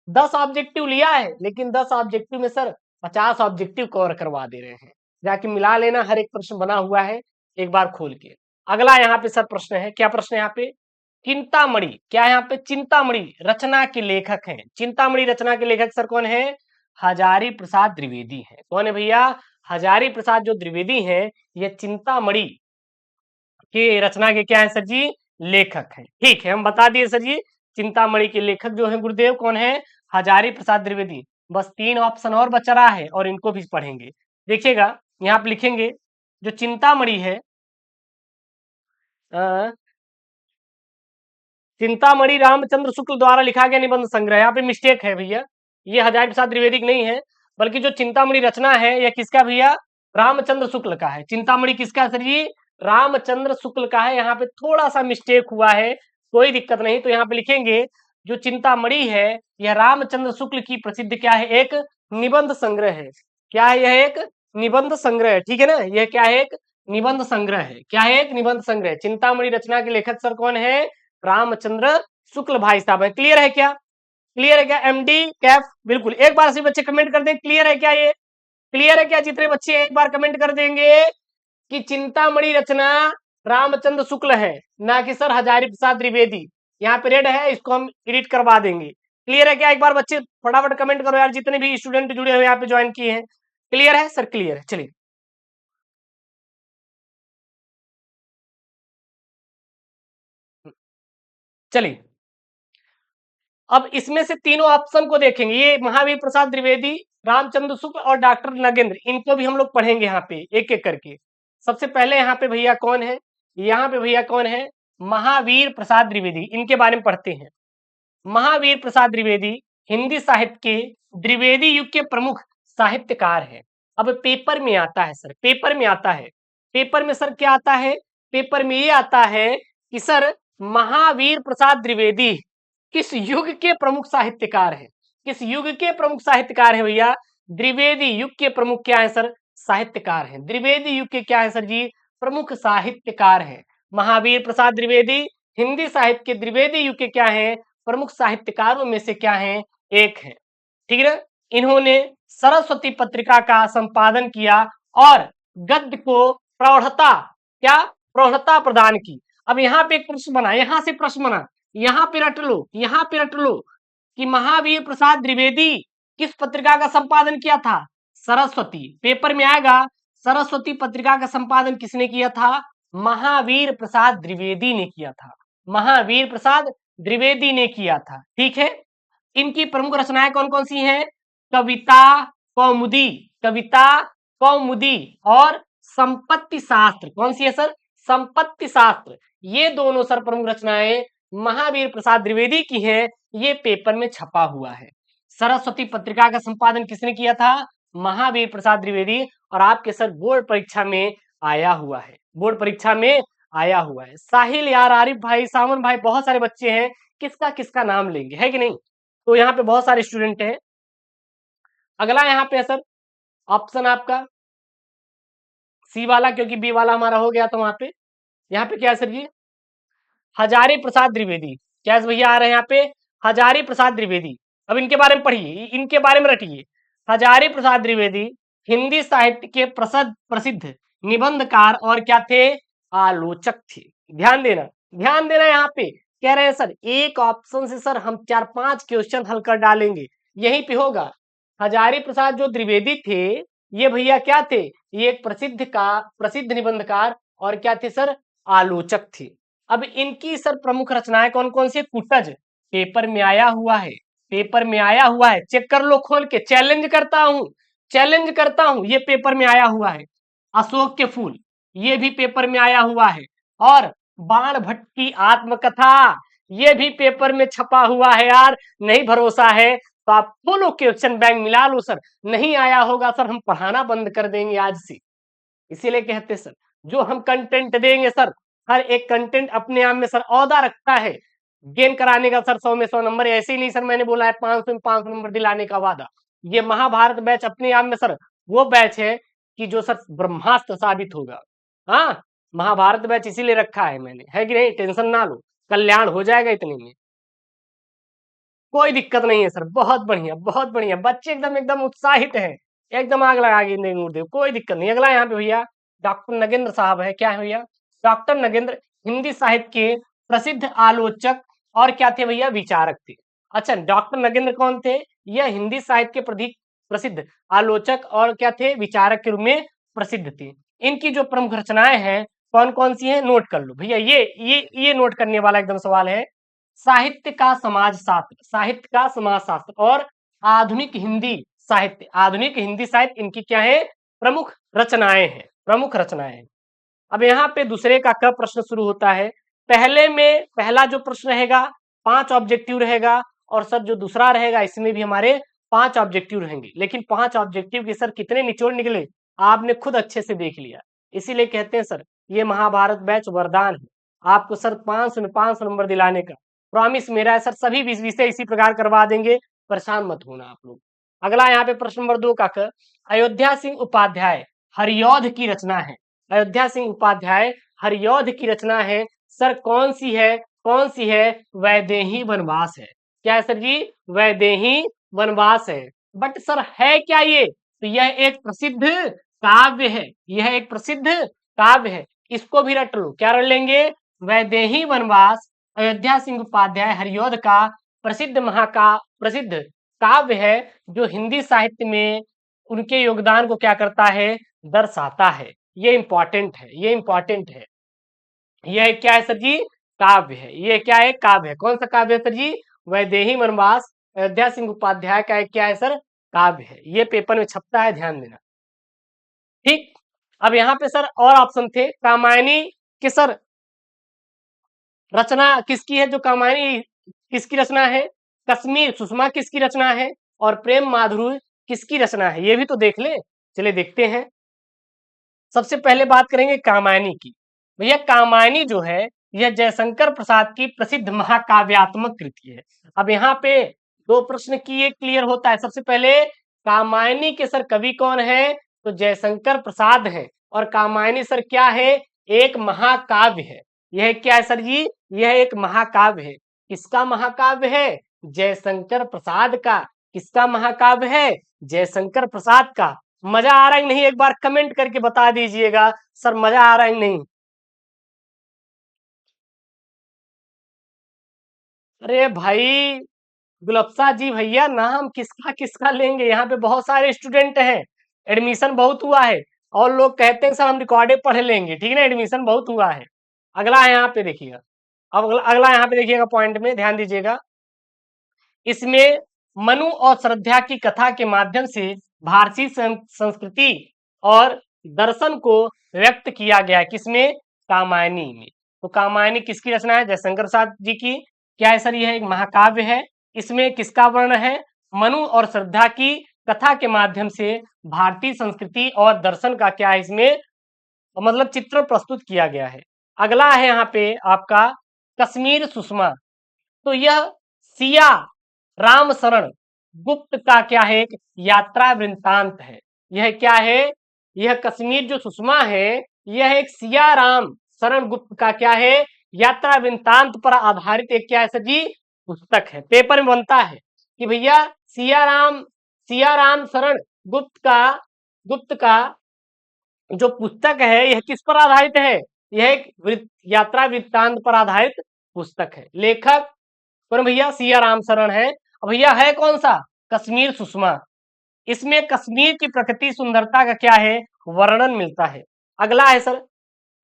10 ऑब्जेक्टिव लिया है, लेकिन 10 ऑब्जेक्टिव में सर 50 ऑब्जेक्टिव कवर करवा दे रहे हैं। जाके मिला लेना, हर एक प्रश्न बना हुआ है, एक बार खोल के। अगला यहाँ पे सर प्रश्न है, क्या प्रश्न है यहाँ पे? चिंतामणि, क्या है यहाँ पे? चिंतामणि रचना के लेखक हैं। चिंतामणि रचना के लेखक सर कौन है? हजारी प्रसाद द्विवेदी है। कौन है भैया? हजारी प्रसाद जो द्विवेदी हैं, ये चिंतामणि के रचना के क्या है सर जी? लेखक हैं। ठीक है, हम बता दिए सर जी, चिंतामणि के लेखक जो है गुरुदेव कौन है? हजारी प्रसाद द्विवेदी। बस 3 ऑप्शन और बच रहा है, और इनको भी पढ़ेंगे। देखिएगा, यहाँ पे लिखेंगे जो चिंतामणि है, चिंतामणि रामचंद्र शुक्ल द्वारा लिखा गया निबंध संग्रह। यहाँ पे मिस्टेक है भैया, ये हजारी प्रसाद द्विवेदी नहीं है, बल्कि जो चिंतामणि रचना है यह किसका भैया? रामचंद्र शुक्ल का है। चिंतामणि किसका सर जी? रामचंद्र शुक्ल का है। यहाँ पे थोड़ा सा मिस्टेक हुआ है, कोई दिक्कत नहीं। तो यहाँ पे लिखेंगे जो चिंतामणि है यह रामचंद्र शुक्ल की प्रसिद्ध क्या है? एक निबंध संग्रह है। क्या है? यह एक निबंध संग्रह है, ठीक है ना? यह क्या है? एक निबंध संग्रह है। क्या है? एक निबंध संग्रह। चिंतामणि रचना के लेखक सर कौन है? रामचंद्र शुक्ल भाई साहब है। क्लियर है क्या? क्लियर है क्या? एमडी कैफ, बिल्कुल। एक बार से बच्चे कमेंट कर दें, क्लियर है क्या? ये क्लियर है क्या? जितने बच्चे एक बार कमेंट कर देंगे कि चिंतामणि रचना रामचंद्र शुक्ल है, ना कि सर हजारी प्रसाद द्विवेदी। यहाँ पे रेड है, इसको हम एडिट करवा देंगे। क्लियर है क्या? एक बार बच्चे फटाफट कमेंट करो यार, जितने भी स्टूडेंट जुड़े हुए यहाँ पे ज्वाइन किए हैं। क्लियर है सर? क्लियर है। चलिए, चलिए अब इसमें से तीनों ऑप्शन को देखेंगे। ये महावीर प्रसाद द्विवेदी, रामचंद्र शुक्ल और डॉक्टर नगेंद्र, इनको भी हम लोग पढ़ेंगे यहाँ पे एक एक करके। सबसे पहले यहाँ पे भैया कौन है? यहाँ पे भैया कौन है? महावीर प्रसाद द्विवेदी, इनके बारे में पढ़ते हैं। महावीर प्रसाद द्विवेदी हिंदी साहित्य के द्विवेदी युग के प्रमुख साहित्यकार है। अब पेपर में आता है सर, पेपर में आता है, पेपर में सर क्या आता है? पेपर में ये आता है कि सर महावीर प्रसाद द्विवेदी किस युग के प्रमुख साहित्यकार है? किस युग के प्रमुख साहित्यकार है भैया? द्विवेदी युग के प्रमुख क्या है सर? साहित्यकार हैं। द्विवेदी युग के क्या है सर जी? प्रमुख साहित्यकार हैं। महावीर प्रसाद द्विवेदी हिंदी साहित्य के द्विवेदी युग के क्या है? प्रमुख साहित्यकारों में से क्या है? एक है, ठीक है ना? इन्होंने सरस्वती पत्रिका का संपादन किया और गद्य को प्रौढ़ता, क्या प्रौढ़ता प्रदान की। अब यहाँ पे एक प्रश्न बना, यहां से प्रश्न बना, यहाँ पे रट लो, यहाँ पे रट लो कि महावीर प्रसाद द्विवेदी किस पत्रिका का संपादन किया था? सरस्वती। पेपर में आएगा सरस्वती पत्रिका का संपादन किसने किया था? महावीर प्रसाद द्विवेदी ने किया था। महावीर प्रसाद द्विवेदी ने किया था। ठीक है, इनकी प्रमुख रचनाएं कौन कौन सी हैं? कविता कौमुदी, कविता कौमुदी और संपत्ति शास्त्र। कौन सी है सर? संपत्ति शास्त्र। ये दोनों सर प्रमुख रचनाएं महावीर प्रसाद द्विवेदी की हैं। ये पेपर में छपा हुआ है। सरस्वती पत्रिका का संपादन किसने किया था? महावीर प्रसाद द्विवेदी। और आपके सर बोर्ड परीक्षा में आया हुआ है, बोर्ड परीक्षा में आया हुआ है। साहिल यार, आरिफ भाई, सावन भाई, बहुत सारे बच्चे हैं, किसका किसका नाम लेंगे, है कि नहीं? तो यहाँ पे बहुत सारे स्टूडेंट हैं। अगला यहाँ पे है सर ऑप्शन आपका सी वाला, क्योंकि बी वाला हमारा हो गया। तो वहां पे यहाँ पे क्या है सर जी? हजारी प्रसाद द्विवेदी। क्या भैया आ रहे हैं यहाँ पे? हजारी प्रसाद द्विवेदी। अब इनके बारे में पढ़िए, इनके बारे में रटिए। हजारी प्रसाद द्विवेदी हिंदी साहित्य के प्रसिद्ध निबंधकार और क्या थे? आलोचक थे। ध्यान देना, ध्यान देना। यहाँ पे कह रहे हैं सर एक ऑप्शन से सर हम 4-5 क्वेश्चन हल कर डालेंगे, यहीं पे होगा। हजारी प्रसाद जो द्विवेदी थे, ये भैया क्या थे? ये एक प्रसिद्ध निबंधकार और क्या थे सर? आलोचक थे। अब इनकी सर प्रमुख रचनाएं कौन कौन सी? कुटज। पेपर में आया हुआ है, पेपर में आया हुआ है, चेक कर लो खोल के। चैलेंज करता हूं, चैलेंज करता हूं, ये पेपर में आया हुआ है। अशोक के फूल, ये भी पेपर में आया हुआ है। और बाण भट्ट की आत्मकथा, ये भी पेपर में छपा हुआ है। यार नहीं भरोसा है तो आप फुल क्वेश्चन बैंक मिला लो सर। नहीं आया होगा सर, हम पढ़ाना बंद कर देंगे आज से। इसीलिए कहते सर जो हम कंटेंट देंगे सर, हर एक कंटेंट अपने आप में सर औदा रखता है गेन कराने का सर 100 में 100 नंबर। ऐसे ही नहीं सर मैंने बोला है 500 में 500 नंबर दिलाने का वादा। ये महाभारत बैच अपने आप में सर वो बैच है कि जो सर ब्रह्मास्त्र साबित होगा। हाँ, महाभारत बैच इसीलिए रखा है मैंने, है कि नहीं? टेंशन ना लो, कल्याण हो जाएगा इतने में, कोई दिक्कत नहीं है सर। बहुत बढ़िया, बहुत बढ़िया, बच्चे एकदम एकदम उत्साहित हैं, एकदम आग लगा के गुरुदेव, कोई दिक्कत नहीं। अगला यहाँ पे भैया डॉक्टर नगेंद्र साहब है। क्या है भैया? डॉक्टर नगेंद्र हिंदी साहित्य के प्रसिद्ध आलोचक और क्या थे भैया? विचारक थे। अच्छा, डॉक्टर नगेंद्र कौन थे? यह हिंदी साहित्य के प्रसिद्ध आलोचक और क्या थे? विचारक के रूप में प्रसिद्ध थे। इनकी जो प्रमुख रचनाएं हैं कौन कौन सी हैं? नोट कर लो भैया, ये नोट करने वाला एकदम सवाल है। साहित्य का समाजशास्त्र, साहित्य का समाजशास्त्र और आधुनिक हिंदी साहित्य, आधुनिक हिंदी साहित्य इनकी क्या है? प्रमुख रचनाएं हैं, प्रमुख रचनाएं हैं। अब यहाँ पे दूसरे का कब प्रश्न शुरू होता है? पहले में पहला जो प्रश्न रहेगा 5 ऑब्जेक्टिव रहेगा, और सर जो दूसरा रहेगा इसमें भी हमारे 5 ऑब्जेक्टिव रहेंगे। लेकिन 5 ऑब्जेक्टिव के सर कितने निचोड़ निकले आपने खुद अच्छे से देख लिया। इसीलिए कहते हैं सर ये महाभारत बैच वरदान है, आपको सर 500 में 500 नंबर दिलाने का प्रॉमिस मेरा है सर। सभी विषय इसी प्रकार करवा देंगे, परेशान मत होना आप लोग। अगला यहाँ पे प्रश्न नंबर 2 का अयोध्या सिंह उपाध्याय हरिऔध की रचना है। अयोध्या सिंह उपाध्याय हरिऔध की रचना है सर, कौन सी है? कौन सी है? वैदेही वनवास है। क्या है सर जी? वैदेही वनवास है। बट सर है क्या ये? तो यह एक प्रसिद्ध काव्य है, यह एक प्रसिद्ध काव्य है। इसको भी रट लो। क्या रट लेंगे? वैदेही वनवास अयोध्या सिंह उपाध्याय हरिऔध का प्रसिद्ध काव्य है, जो हिंदी साहित्य में उनके योगदान को क्या करता है? दर्शाता है। ये इंपॉर्टेंट है, ये इंपॉर्टेंट है। यह क्या है सर जी? काव्य है। ये क्या है? काव्य है। कौन सा काव्य है सर जी? वैदेही वनवास अयोध्या सिंह उपाध्याय का क्या है सर? काव्य है। ये पेपर में छपता है, ध्यान देना। ठीक, अब यहाँ पे सर और ऑप्शन थे। कामायनी के सर रचना किसकी है? जो कामायनी किसकी रचना है? कश्मीर सुषमा किसकी रचना है? और प्रेम माधुरी किसकी रचना है? ये भी तो देख ले। चलिए देखते हैं। सबसे पहले बात करेंगे कामायनी की। भैया कामायनी जो है यह जयशंकर प्रसाद की प्रसिद्ध महाकाव्यात्मक कृति है। अब यहाँ पे 2 प्रश्न की एक क्लियर होता है। सबसे पहले कामायनी के सर कवि कौन है? तो जयशंकर प्रसाद है। और कामायनी सर क्या है? एक महाकाव्य है। यह क्या है सर जी? यह एक महाकाव्य है। किसका महाकाव्य है? जयशंकर प्रसाद का। किसका महाकाव्य है? जयशंकर प्रसाद का। मजा आ रहा है नहीं? एक बार कमेंट करके बता दीजिएगा सर मजा आ रहा है नहीं। अरे भाई गुलफ्सा जी भैया नाम किसका किसका लेंगे, यहाँ पे बहुत सारे स्टूडेंट हैं, एडमिशन बहुत हुआ है और लोग कहते हैं सर हम रिकॉर्डेड पढ़ लेंगे, ठीक है ना, एडमिशन बहुत हुआ है। अगला है यहाँ पे देखिएगा, अब अगला यहाँ पे देखिएगा, पॉइंट में ध्यान दीजिएगा। इसमें मनु और श्रद्धा की कथा के माध्यम से भारतीय संस्कृति और दर्शन को व्यक्त किया गया है। किसमें? कामायनी में। तो कामायनी किसकी रचना है? जयशंकर प्रसाद जी की। क्या है सर? यह एक महाकाव्य है। इसमें किसका वर्ण है? मनु और श्रद्धा की कथा के माध्यम से भारतीय संस्कृति और दर्शन का क्या है इसमें मतलब चित्र प्रस्तुत किया गया है। अगला है यहाँ पे आपका कश्मीर सुषमा। तो यह सिया राम शरण गुप्त का क्या है? एक यात्रा वृंतांत है। यह क्या है? यह कश्मीर जो सुषमा है, यह एक सिया राम शरण गुप्त का क्या है? यात्रा वृंतांत पर आधारित एक क्या है सर जी? पुस्तक है। पेपर में बनता है कि भैया सिया राम शरण गुप्त का जो पुस्तक है यह किस पर आधारित है? यह एक यात्रा वृत्तांत पर आधारित पुस्तक है। लेखक कौन भैया? सिया राम शरण है। भैया है कौन सा? कश्मीर सुषमा। इसमें कश्मीर की प्रकृति सुंदरता का क्या है? वर्णन मिलता है। अगला है सर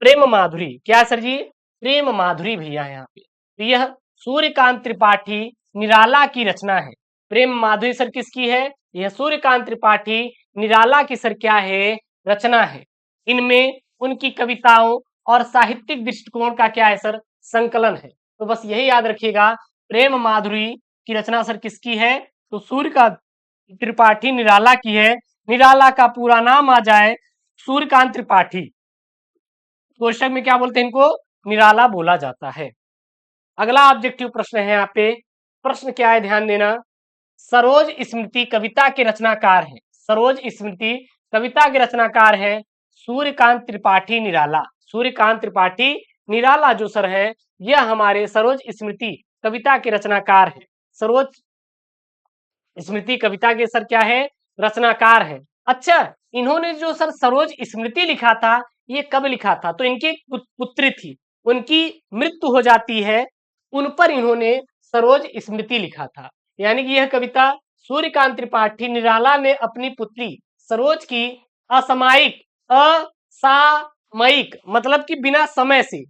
प्रेम माधुरी। क्या है सर जी? प्रेम माधुरी भैया यहाँ पे। तो यह सूर्यकांत त्रिपाठी निराला की रचना है। प्रेम माधुरी सर किसकी है? यह सूर्यकांत त्रिपाठी निराला की सर क्या है? रचना है। इनमें उनकी कविताओं और साहित्यिक दृष्टिकोण का क्या है सर? संकलन है। तो बस यही याद रखिएगा, प्रेम माधुरी की रचना सर किसकी है? तो सूर्यकांत त्रिपाठी निराला की है। निराला का पूरा नाम आ जाए सूर्यकांत त्रिपाठी, कोष्टक में क्या बोलते हैं इनको? निराला बोला जाता है। अगला ऑब्जेक्टिव प्रश्न है यहाँ पे। प्रश्न क्या है ध्यान देना। सरोज स्मृति कविता के रचनाकार है। सरोज स्मृति कविता के रचनाकार है सूर्यकांत त्रिपाठी निराला। सूर्यकांत त्रिपाठी निराला जो सर है यह हमारे सरोज स्मृति कविता के रचनाकार है। सरोज स्मृति कविता के सर क्या है? रचनाकार है। अच्छा, इन्होंने जो सर सरोज स्मृति लिखा था ये कब लिखा था? तो इनकी पुत्री थी, उनकी मृत्यु हो जाती है, उन पर इन्होंने सरोज स्मृति लिखा था। यानी कि यह कविता सूर्यकांत त्रिपाठी निराला ने अपनी पुत्री सरोज की असामयिक मतलब कि बिना समय से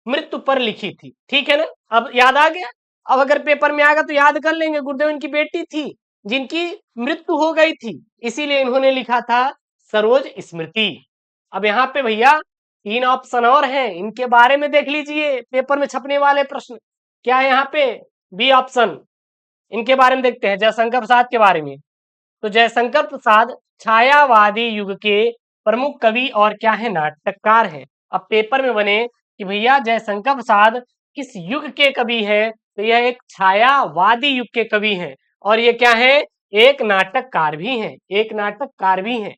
मृत्यु पर लिखी थी। ठीक है ना? अब याद आ गया। अब अगर पेपर में आएगा तो याद कर लेंगे। गुरुदेव इनकी बेटी थी जिनकी मृत्यु हो गई थी, इसीलिए इन्होंने लिखा था सरोज स्मृति। अब यहाँ पे भैया 3 ऑप्शन और हैं, इनके बारे में देख लीजिए, पेपर में छपने वाले प्रश्न। क्या है यहाँ पे? B option. इनके बारे में देखते हैं, जयशंकर प्रसाद के बारे में। तो जयशंकर प्रसाद छायावादी युग के प्रमुख कवि और क्या है? नाटककार है। अब पेपर में बने कि भैया जयशंकर प्रसाद किस युग के कवि है? तो यह एक छायावादी युग के कवि हैं और ये क्या है? एक नाटककार भी हैं। एक नाटककार भी हैं।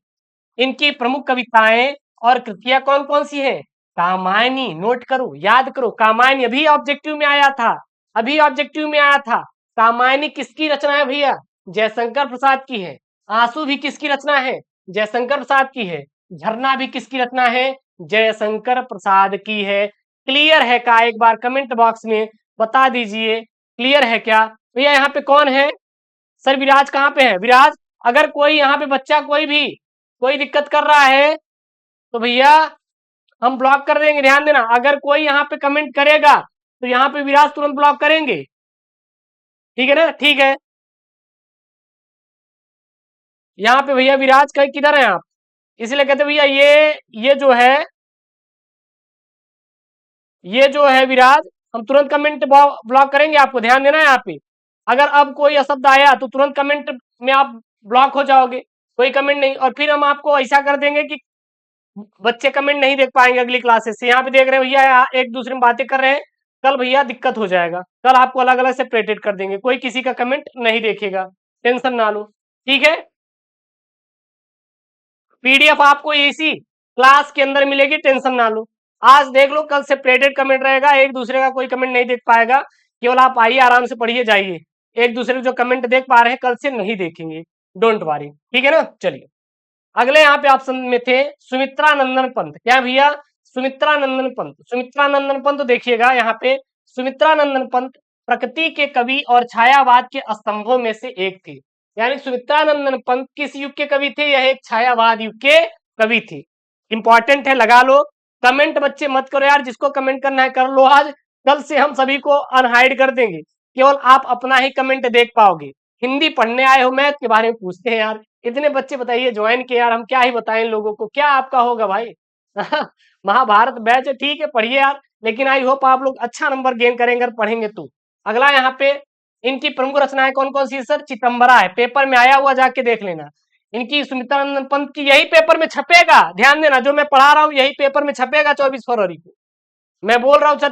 इनकी प्रमुख कविताएं और कृतियां कौन कौन सी है? कामायनी। नोट करो, याद करो, कामायनी अभी ऑब्जेक्टिव में आया था, अभी ऑब्जेक्टिव में आया था। कामायनी किसकी रचना है भैया? जयशंकर प्रसाद की है। आंसू भी किसकी रचना है? जयशंकर प्रसाद की है। झरना भी किसकी रचना है? जयशंकर प्रसाद की है। क्लियर है का? एक बार कमेंट बॉक्स में बता दीजिए क्लियर है क्या भैया। यहाँ पे कौन है सर? विराज कहाँ पे है? विराज, अगर कोई यहाँ पे बच्चा कोई दिक्कत कर रहा है तो भैया हम ब्लॉक कर देंगे। ध्यान देना, अगर कोई यहाँ पे कमेंट करेगा तो यहाँ पे विराज तुरंत ब्लॉक करेंगे। ठीक है ना? ठीक है। यहाँ पे भैया विराज का किधर है आप? इसलिए कहते भैया ये जो है विराज, हम तुरंत कमेंट ब्लॉक करेंगे आपको। ध्यान देना है यहाँ पे। अगर अब कोई अशब्द आया तो तुरंत कमेंट में आप ब्लॉक हो जाओगे। कोई कमेंट नहीं, और फिर हम आपको ऐसा कर देंगे कि बच्चे कमेंट नहीं देख पाएंगे अगली क्लासेस से। यहाँ पे देख रहे हैं भैया एक दूसरे में बातें कर रहे हैं, कल भैया दिक्कत हो जाएगा। कल आपको अलग अलग सेपरेटेड कर देंगे, कोई किसी का कमेंट नहीं देखेगा, टेंशन ना लो। ठीक है? पीडीएफ आपको इसी क्लास के अंदर मिलेगी, टेंशन ना लो। आज देख लो, कल सेपरेटेड कमेंट रहेगा, एक दूसरे का कोई कमेंट नहीं देख पाएगा। केवल आप आइए, आराम से पढ़िए जाइए। एक दूसरे जो कमेंट देख पा रहे हैं कल से नहीं देखेंगे, डोंट वरी। ठीक है ना? चलिए अगले यहाँ पे ऑप्शन में थे सुमित्रा नंदन पंत। क्या भैया? सुमित्रा नंदन पंत। सुमित्रा नंदन पंत देखिएगा यहाँ पे, सुमित्रा नंदन पंत प्रकृति के कवि और छायावाद के स्तंभों में से एक थे। यानी सुमित्रानंदन पंत किस युग के कवि थे? यह एक छायावाद युग के कवि थे। इंपॉर्टेंट है, लगा लो। कमेंट बच्चे मत करो यार, जिसको कमेंट करना है कर लो आज, कल से हम सभी को अनहाइड कर देंगे, केवल आप अपना ही कमेंट देख पाओगे। हिंदी पढ़ने आए हो, मैथ के बारे में पूछते हैं यार, इतने बच्चे बताइए ज्वाइन के, यार हम क्या ही बताएं लोगों को, क्या आपका होगा भाई। महाभारत बैच है, ठीक है पढ़िए यार, लेकिन आई होप आप लोग अच्छा नंबर गेन करेंगे अगर पढ़ेंगे तो। अगला यहाँ पे इनकी प्रमुख रचनाएं कौन कौन सी है सर? चितंबरा है, पेपर में आया हुआ, जाके देख लेना। इनकी सुमित्रानंदन पंत की यही पेपर में छपेगा, ध्यान देना, जो मैं पढ़ा रहा हूँ यही पेपर में छपेगा 24 फरवरी को। मैं बोल रहा हूँ सर,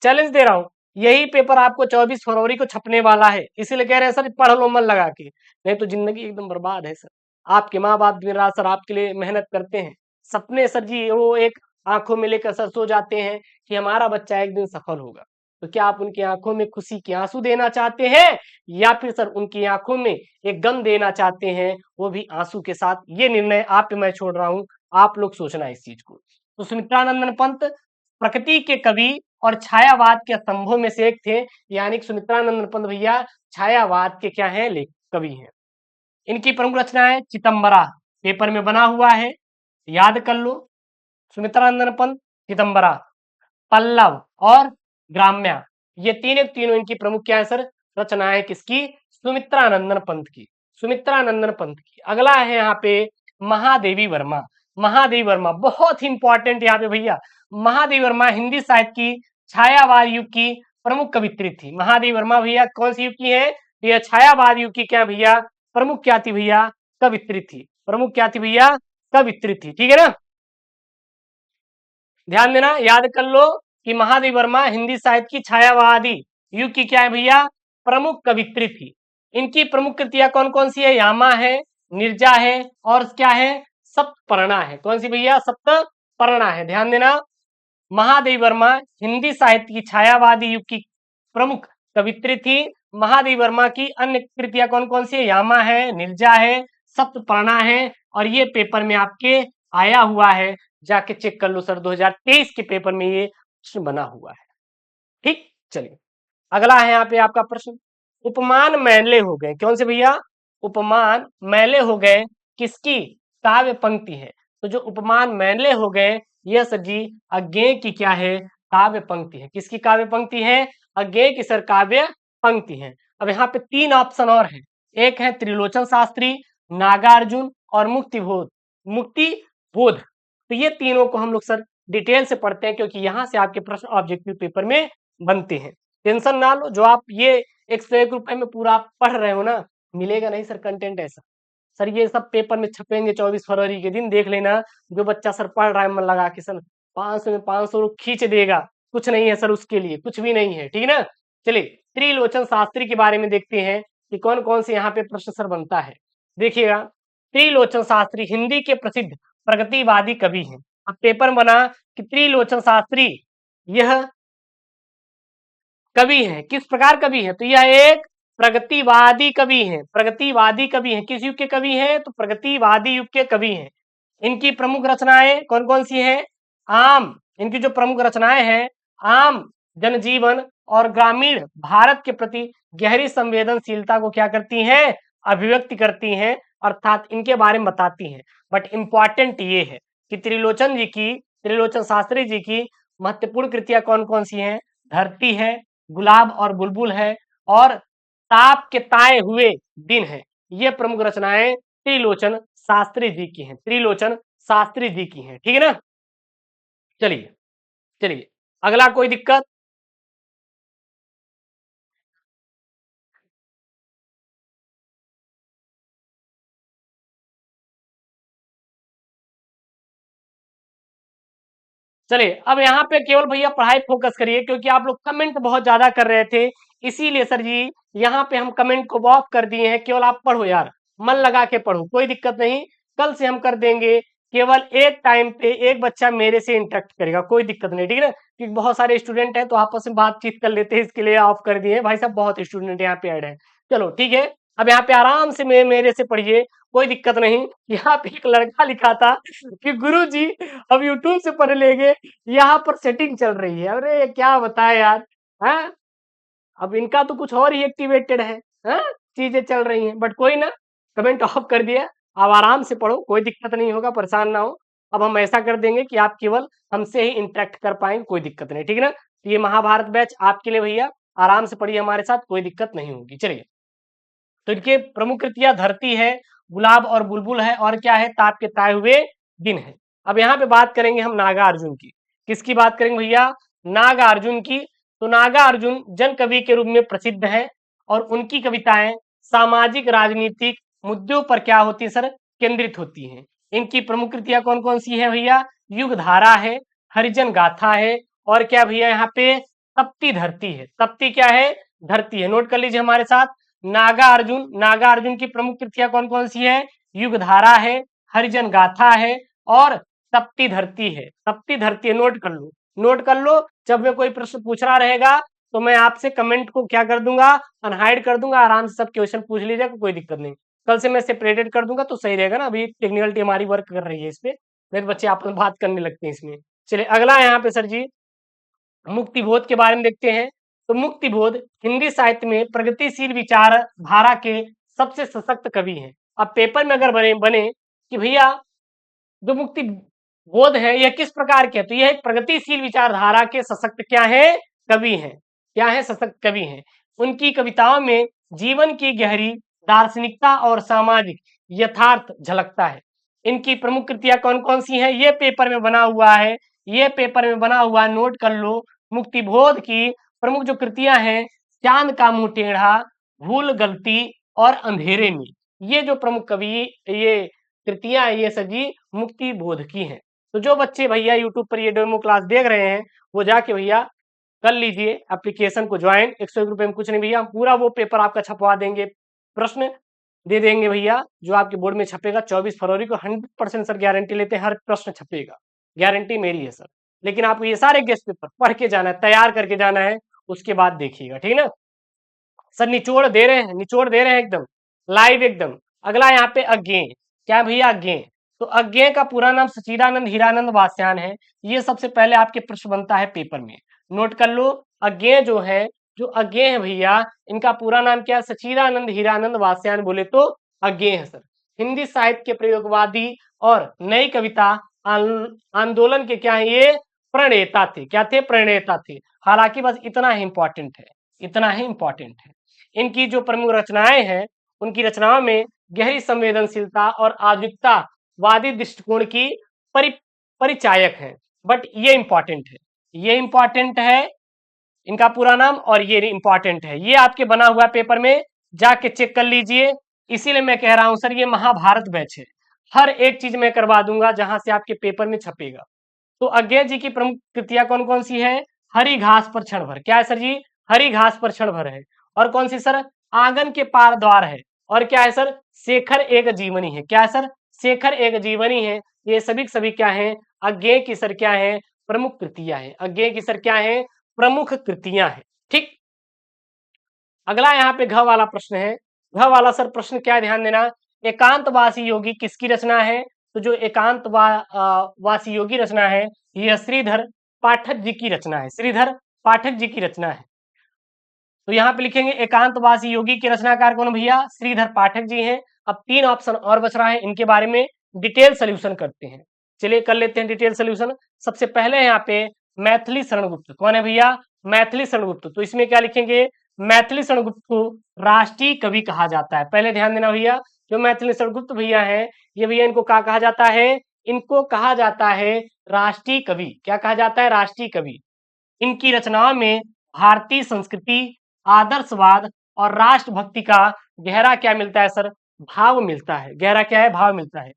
चैलेंज दे रहा हूँ, यही पेपर आपको 24 फरवरी को छपने वाला है, इसीलिए कह रहे हैं सर पढ़ लो मन लगा के, नहीं तो जिंदगी एकदम बर्बाद है सर। आपके माँ बाप दिन रात सर आपके लिए मेहनत करते हैं, सपने सर जी वो एक आंखों में लेकर सर सो जाते हैं कि हमारा बच्चा एक दिन सफल होगा। तो क्या आप उनकी आंखों में खुशी के आंसू देना चाहते हैं, या फिर सर उनकी आंखों में एक गम देना चाहते हैं, वो भी आंसू के साथ? ये निर्णय आप पे मैं छोड़ रहा हूँ, आप लोग सोचना इस चीज को। तो सुमित्रानंदन पंत प्रकृति के कवि और छायावाद के स्तंभों में से एक थे, यानी सुमित्रानंदन पंत भैया छायावाद के क्या है? कवि हैं। इनकी प्रमुख रचना है चितंबरा, पेपर में बना हुआ है, याद कर लो। सुमित्रानंदन पंत, चितंबरा, पल्लव और ग्राम्या, ये तीनों इनकी प्रमुख क्या है सर? रचनाएं किसकी? सुमित्रानंदन पंत की, सुमित्रानंदन पंत की। अगला है यहाँ पे महादेवी वर्मा। महादेवी वर्मा बहुत ही इंपॉर्टेंट यहाँ पे भैया। महादेवी वर्मा हिंदी साहित्य की छायावाद युग की प्रमुख कवित्री थी। महादेवी वर्मा भैया कौन सी युग की है? यह छायावाद युग की क्या भैया? प्रमुख क्या थी भैया? कवित्री थी। प्रमुख क्या थी भैया? कवित्री थी, ठीक है ना। ध्यान देना, याद कर लो कि महादेवी वर्मा हिंदी साहित्य की छायावादी युग की क्या है भैया? प्रमुख कवित्री थी। इनकी प्रमुख कृतियां कौन कौन सी है? यामा है, निर्जा है, और क्या है? सप्तपर्णा है। कौन सी भैया? सप्तपर्णा है। ध्यान देना, महादेवी वर्मा हिंदी साहित्य की छायावादी युग की प्रमुख कवित्री थी। महादेवी वर्मा की अन्य कृतियां कौन कौन सी है? यामा है, निर्जा है, सप्तपर्णा है, और ये पेपर में आपके आया हुआ है, जाके चेक कर लो सर, 2023 के पेपर में ये प्रश्न बना हुआ है। ठीक, चलिए अगला है यहाँ पे आपका प्रश्न, उपमान मैले हो गए। कौन से भैया? उपमान मैले हो गए किसकी काव्य पंक्ति है? तो जो उपमान मैले हो गए, यह सर जी अज्ञेय की क्या है? काव्य पंक्ति है। किसकी काव्य पंक्ति है? अज्ञेय की सर काव्य पंक्ति है। अब यहाँ पे तीन ऑप्शन और है, एक है त्रिलोचन शास्त्री, नागार्जुन और मुक्ति बोध। तो ये तीनों को हम लोग सर डिटेल से पढ़ते हैं, क्योंकि यहाँ से आपके प्रश्न ऑब्जेक्टिव पेपर में बनते हैं। टेंशन ना लो, जो आप ये 101 रुपए में पूरा पढ़ रहे हो ना, मिलेगा नहीं सर कंटेंट ऐसा। सर ये सब पेपर में छपेंगे 24 फरवरी के दिन, देख लेना। जो बच्चा सर पढ़ रहा है मन लगा के, सर 500 में 500 खींच देगा, कुछ नहीं है सर उसके लिए, कुछ भी नहीं है, ठीक है ना। चलिए त्रिलोचन शास्त्री के बारे में देखते हैं कि कौन कौन से यहाँ पे प्रश्न सर बनता है। देखिएगा, त्रिलोचन शास्त्री हिंदी के प्रसिद्ध प्रगतिवादी कवि हैं। अब पेपर बना कि त्रिलोचन शास्त्री यह कवि है, किस प्रकार कवि है? तो यह एक प्रगतिवादी कवि है। प्रगतिवादी कवि है, किस युग के कवि है? तो प्रगतिवादी युग के कवि हैं। इनकी प्रमुख रचनाएं कौन कौन सी हैं? आम, इनकी जो प्रमुख रचनाएं हैं, आम जनजीवन और ग्रामीण भारत के प्रति गहरी संवेदनशीलता को क्या करती हैं? अभिव्यक्ति करती हैं, अर्थात इनके बारे में बताती हैं। बट इंपॉर्टेंट ये है कि त्रिलोचन शास्त्री जी की महत्वपूर्ण कृतियां कौन कौन सी हैं? धरती है, गुलाब और बुलबुल है, और ताप के ताए हुए दिन है। ये प्रमुख रचनाएं त्रिलोचन शास्त्री जी की हैं, त्रिलोचन शास्त्री जी की हैं, ठीक है ना। चलिए चलिए अगला, कोई दिक्कत? चलिए अब यहाँ पे केवल भैया पढ़ाई फोकस करिए, क्योंकि आप लोग कमेंट बहुत ज्यादा कर रहे थे, इसीलिए सर जी यहाँ पे हम कमेंट को ऑफ कर दिए हैं। केवल आप पढ़ो यार, मन लगा के पढ़ो, कोई दिक्कत नहीं। कल से हम कर देंगे, केवल एक टाइम पे एक बच्चा मेरे से इंटरेक्ट करेगा, कोई दिक्कत नहीं, ठीक है ना। क्योंकि बहुत सारे स्टूडेंट हैं तो आपस में बातचीत कर लेते हैं, इसके लिए ऑफ कर दिए भाई साहब, बहुत स्टूडेंट यहाँ पे ऐड है। चलो ठीक है, अब यहाँ पे आराम से मेरे से पढ़िए, कोई दिक्कत नहीं। यहाँ पे एक लड़का लिखा था कि गुरुजी अब यूट्यूब से पढ़ लेंगे, यहाँ पर सेटिंग चल रही है। अरे क्या बताए यार, है अब इनका तो कुछ और ही एक्टिवेटेड है, हाँ चीजें चल रही हैं, बट कोई ना, कमेंट ऑफ कर दिया। अब आराम से पढ़ो, कोई दिक्कत नहीं होगा, परेशान ना हो। अब हम ऐसा कर देंगे कि आप केवल हमसे ही इंटरेक्ट कर पाएंगे, कोई दिक्कत नहीं, ठीक है ना। तो ये महाभारत बैच आपके लिए भैया, आराम से पढ़िए हमारे साथ, कोई दिक्कत नहीं होगी। चलिए, तो इनके प्रमुख कृतियां धरती है, गुलाब और बुलबुल है, और क्या है, ताप के ताए हुए दिन है। अब यहाँ पे बात करेंगे हम नागार्जुन की। किसकी बात करेंगे भैया, नागार्जुन की। तो नागार्जुन जन कवि के रूप में प्रसिद्ध है, और उनकी कविताएं सामाजिक राजनीतिक मुद्दों पर क्या होती है सर, केंद्रित होती हैं। इनकी प्रमुख कृतियां कौन कौन सी है भैया, युग धारा है, हरिजन गाथा है, और क्या भैया यहाँ पे तप्ती धरती है। तप्ती क्या है, धरती है, नोट कर लीजिए हमारे साथ। नागार्जुन की प्रमुख कृतियां कौन कौन सी है, युग धारा है, हरिजन गाथा है, और तप्ती धरती है। तप्ती धरती है, नोट कर लो, नोट कर लो। जब मैं कोई प्रश्न पूछ रहा रहेगा तो मैं आपसे कमेंट को क्या कर दूंगा, अनहाइड कर दूंगा, आराम से सब क्वेश्चन पूछ लीजिएगा, कोई दिक्कत नहीं। कल से मैं सेपरेटेड कर दूंगा तो सही रहेगा ना, अभी टेक्निकल टीम हमारी वर्क कर रही है इस पे, मेरे बच्चे आपस में बात करने लगते हैं इसमें। चलिए अगला यहाँ पे सर जी, मुक्तिबोध के बारे में देखते हैं। तो मुक्तिबोध हिंदी साहित्य में प्रगतिशील विचारधारा के सबसे सशक्त कवि हैं। अब पेपर में अगर बने बने कि भैया जो मुक्ति बोध है यह किस प्रकार के, तो यह एक प्रगतिशील विचारधारा के सशक्त क्या है, कवि हैं। क्या है, सशक्त कवि हैं। उनकी कविताओं में जीवन की गहरी दार्शनिकता और सामाजिक यथार्थ झलकता है। इनकी प्रमुख कृतियां कौन कौन सी हैं, ये पेपर में बना हुआ है, ये पेपर में बना हुआ, नोट कर लो। मुक्तिबोध की प्रमुख जो कृतियां हैं, चांद का मुंह टेढ़ा, भूल गलती, और अंधेरे में, ये जो प्रमुख कवि, ये कृतियां ये सजी मुक्ति बोध की हैं। तो जो बच्चे भैया यूट्यूब पर ये डेमो क्लास देख रहे हैं, वो जाके भैया कर लीजिए एप्लीकेशन को ज्वाइन। 101 रुपए में कुछ नहीं भैया, हम पूरा वो पेपर आपका छपवा देंगे, प्रश्न दे देंगे भैया, जो आपके बोर्ड में छपेगा 24 फरवरी को। 100% सर गारंटी लेते हैं, हर प्रश्न छपेगा, गारंटी मेरी है सर। लेकिन आपको ये सारे गेस्ट पेपर पढ़ के जाना है, तैयार करके जाना है, उसके बाद देखिएगा, ठीक है ना। सर निचोड़ दे रहे हैं, निचोड़ दे रहे हैं एकदम लाइव एकदम। अगला यहाँ पे अज्ञेय, क्या भैया अज्ञेय, तो अज्ञेय का पूरा नाम सच्चिदानंद हीरानंद वासयान है। ये सबसे पहले आपके प्रश्न बनता है पेपर में, नोट कर लो। अज्ञेय जो है, जो अज्ञेय है भैया, इनका पूरा नाम क्या है, सच्चिदानंद हीरानंद वासयान बोले तो अज्ञेय है सर। हिंदी साहित्य के प्रयोगवादी और नई कविता आंदोलन के क्या है, ये प्रणेता थे। क्या थे, प्रणेता थे। हालांकि बस इतना ही इंपॉर्टेंट है, इतना ही इंपॉर्टेंट है। इनकी जो प्रमुख रचनाएं हैं, उनकी रचनाओं में गहरी संवेदनशीलता और आधुनिकतावादी दृष्टिकोण की परिचायक है। बट ये इंपॉर्टेंट है, ये इंपॉर्टेंट है, इनका पूरा नाम, और ये इंपॉर्टेंट है, ये आपके बना हुआ पेपर में जाके चेक कर लीजिए। इसीलिए मैं कह रहा हूं सर, ये महाभारत बैच है, हर एक चीज मैं करवा दूंगा जहां से आपके पेपर में छपेगा। तो अज्ञेय जी की प्रमुख कृतियां कौन कौन सी है, हरी घास पर क्षण भर, क्या है सर जी, हरी घास पर क्षण भर है। और कौन सी सर, आंगन के पार द्वार है। और क्या है सर, शेखर एक जीवनी है। क्या है सर, शेखर एक जीवनी है। ये सभी क्या है, अज्ञेय की सर क्या है, प्रमुख कृतियां है। अज्ञेय की सर क्या है, प्रमुख कृतियां है। ठीक, अगला यहाँ पे घ वाला प्रश्न है। घ वाला सर प्रश्न क्या है, ध्यान देना। एकांतवासी योगी किसकी रचना है, तो जो वासी योगी रचना है, यह श्रीधर पाठक जी की रचना है। श्रीधर पाठक जी की रचना है। तो यहाँ पे लिखेंगे एकांतवासी योगी के रचनाकार कौन भैया, श्रीधर पाठक जी हैं। अब 3 ऑप्शन और बच रहा है, इनके बारे में डिटेल सोल्यूशन करते हैं। चलिए कर लेते हैं डिटेल सोल्यूशन। सबसे पहले यहाँ पे मैथिली शरण गुप्त, कौन है भैया, मैथिली शरण गुप्त। तो इसमें क्या लिखेंगे, मैथिली शरण गुप्त को राष्ट्रीय कवि कहा जाता है। पहले ध्यान देना भैया, जो मैथिली शरण गुप्त भैया है, ये भैया इनको क्या कहा जाता है, इनको कहा जाता है राष्ट्रीय कवि। क्या कहा जाता है, राष्ट्रीय कवि। इनकी रचनाओं में भारतीय संस्कृति, आदर्शवाद और राष्ट्रभक्ति का गहरा क्या मिलता है सर, भाव मिलता है। गहरा क्या है, भाव मिलता है।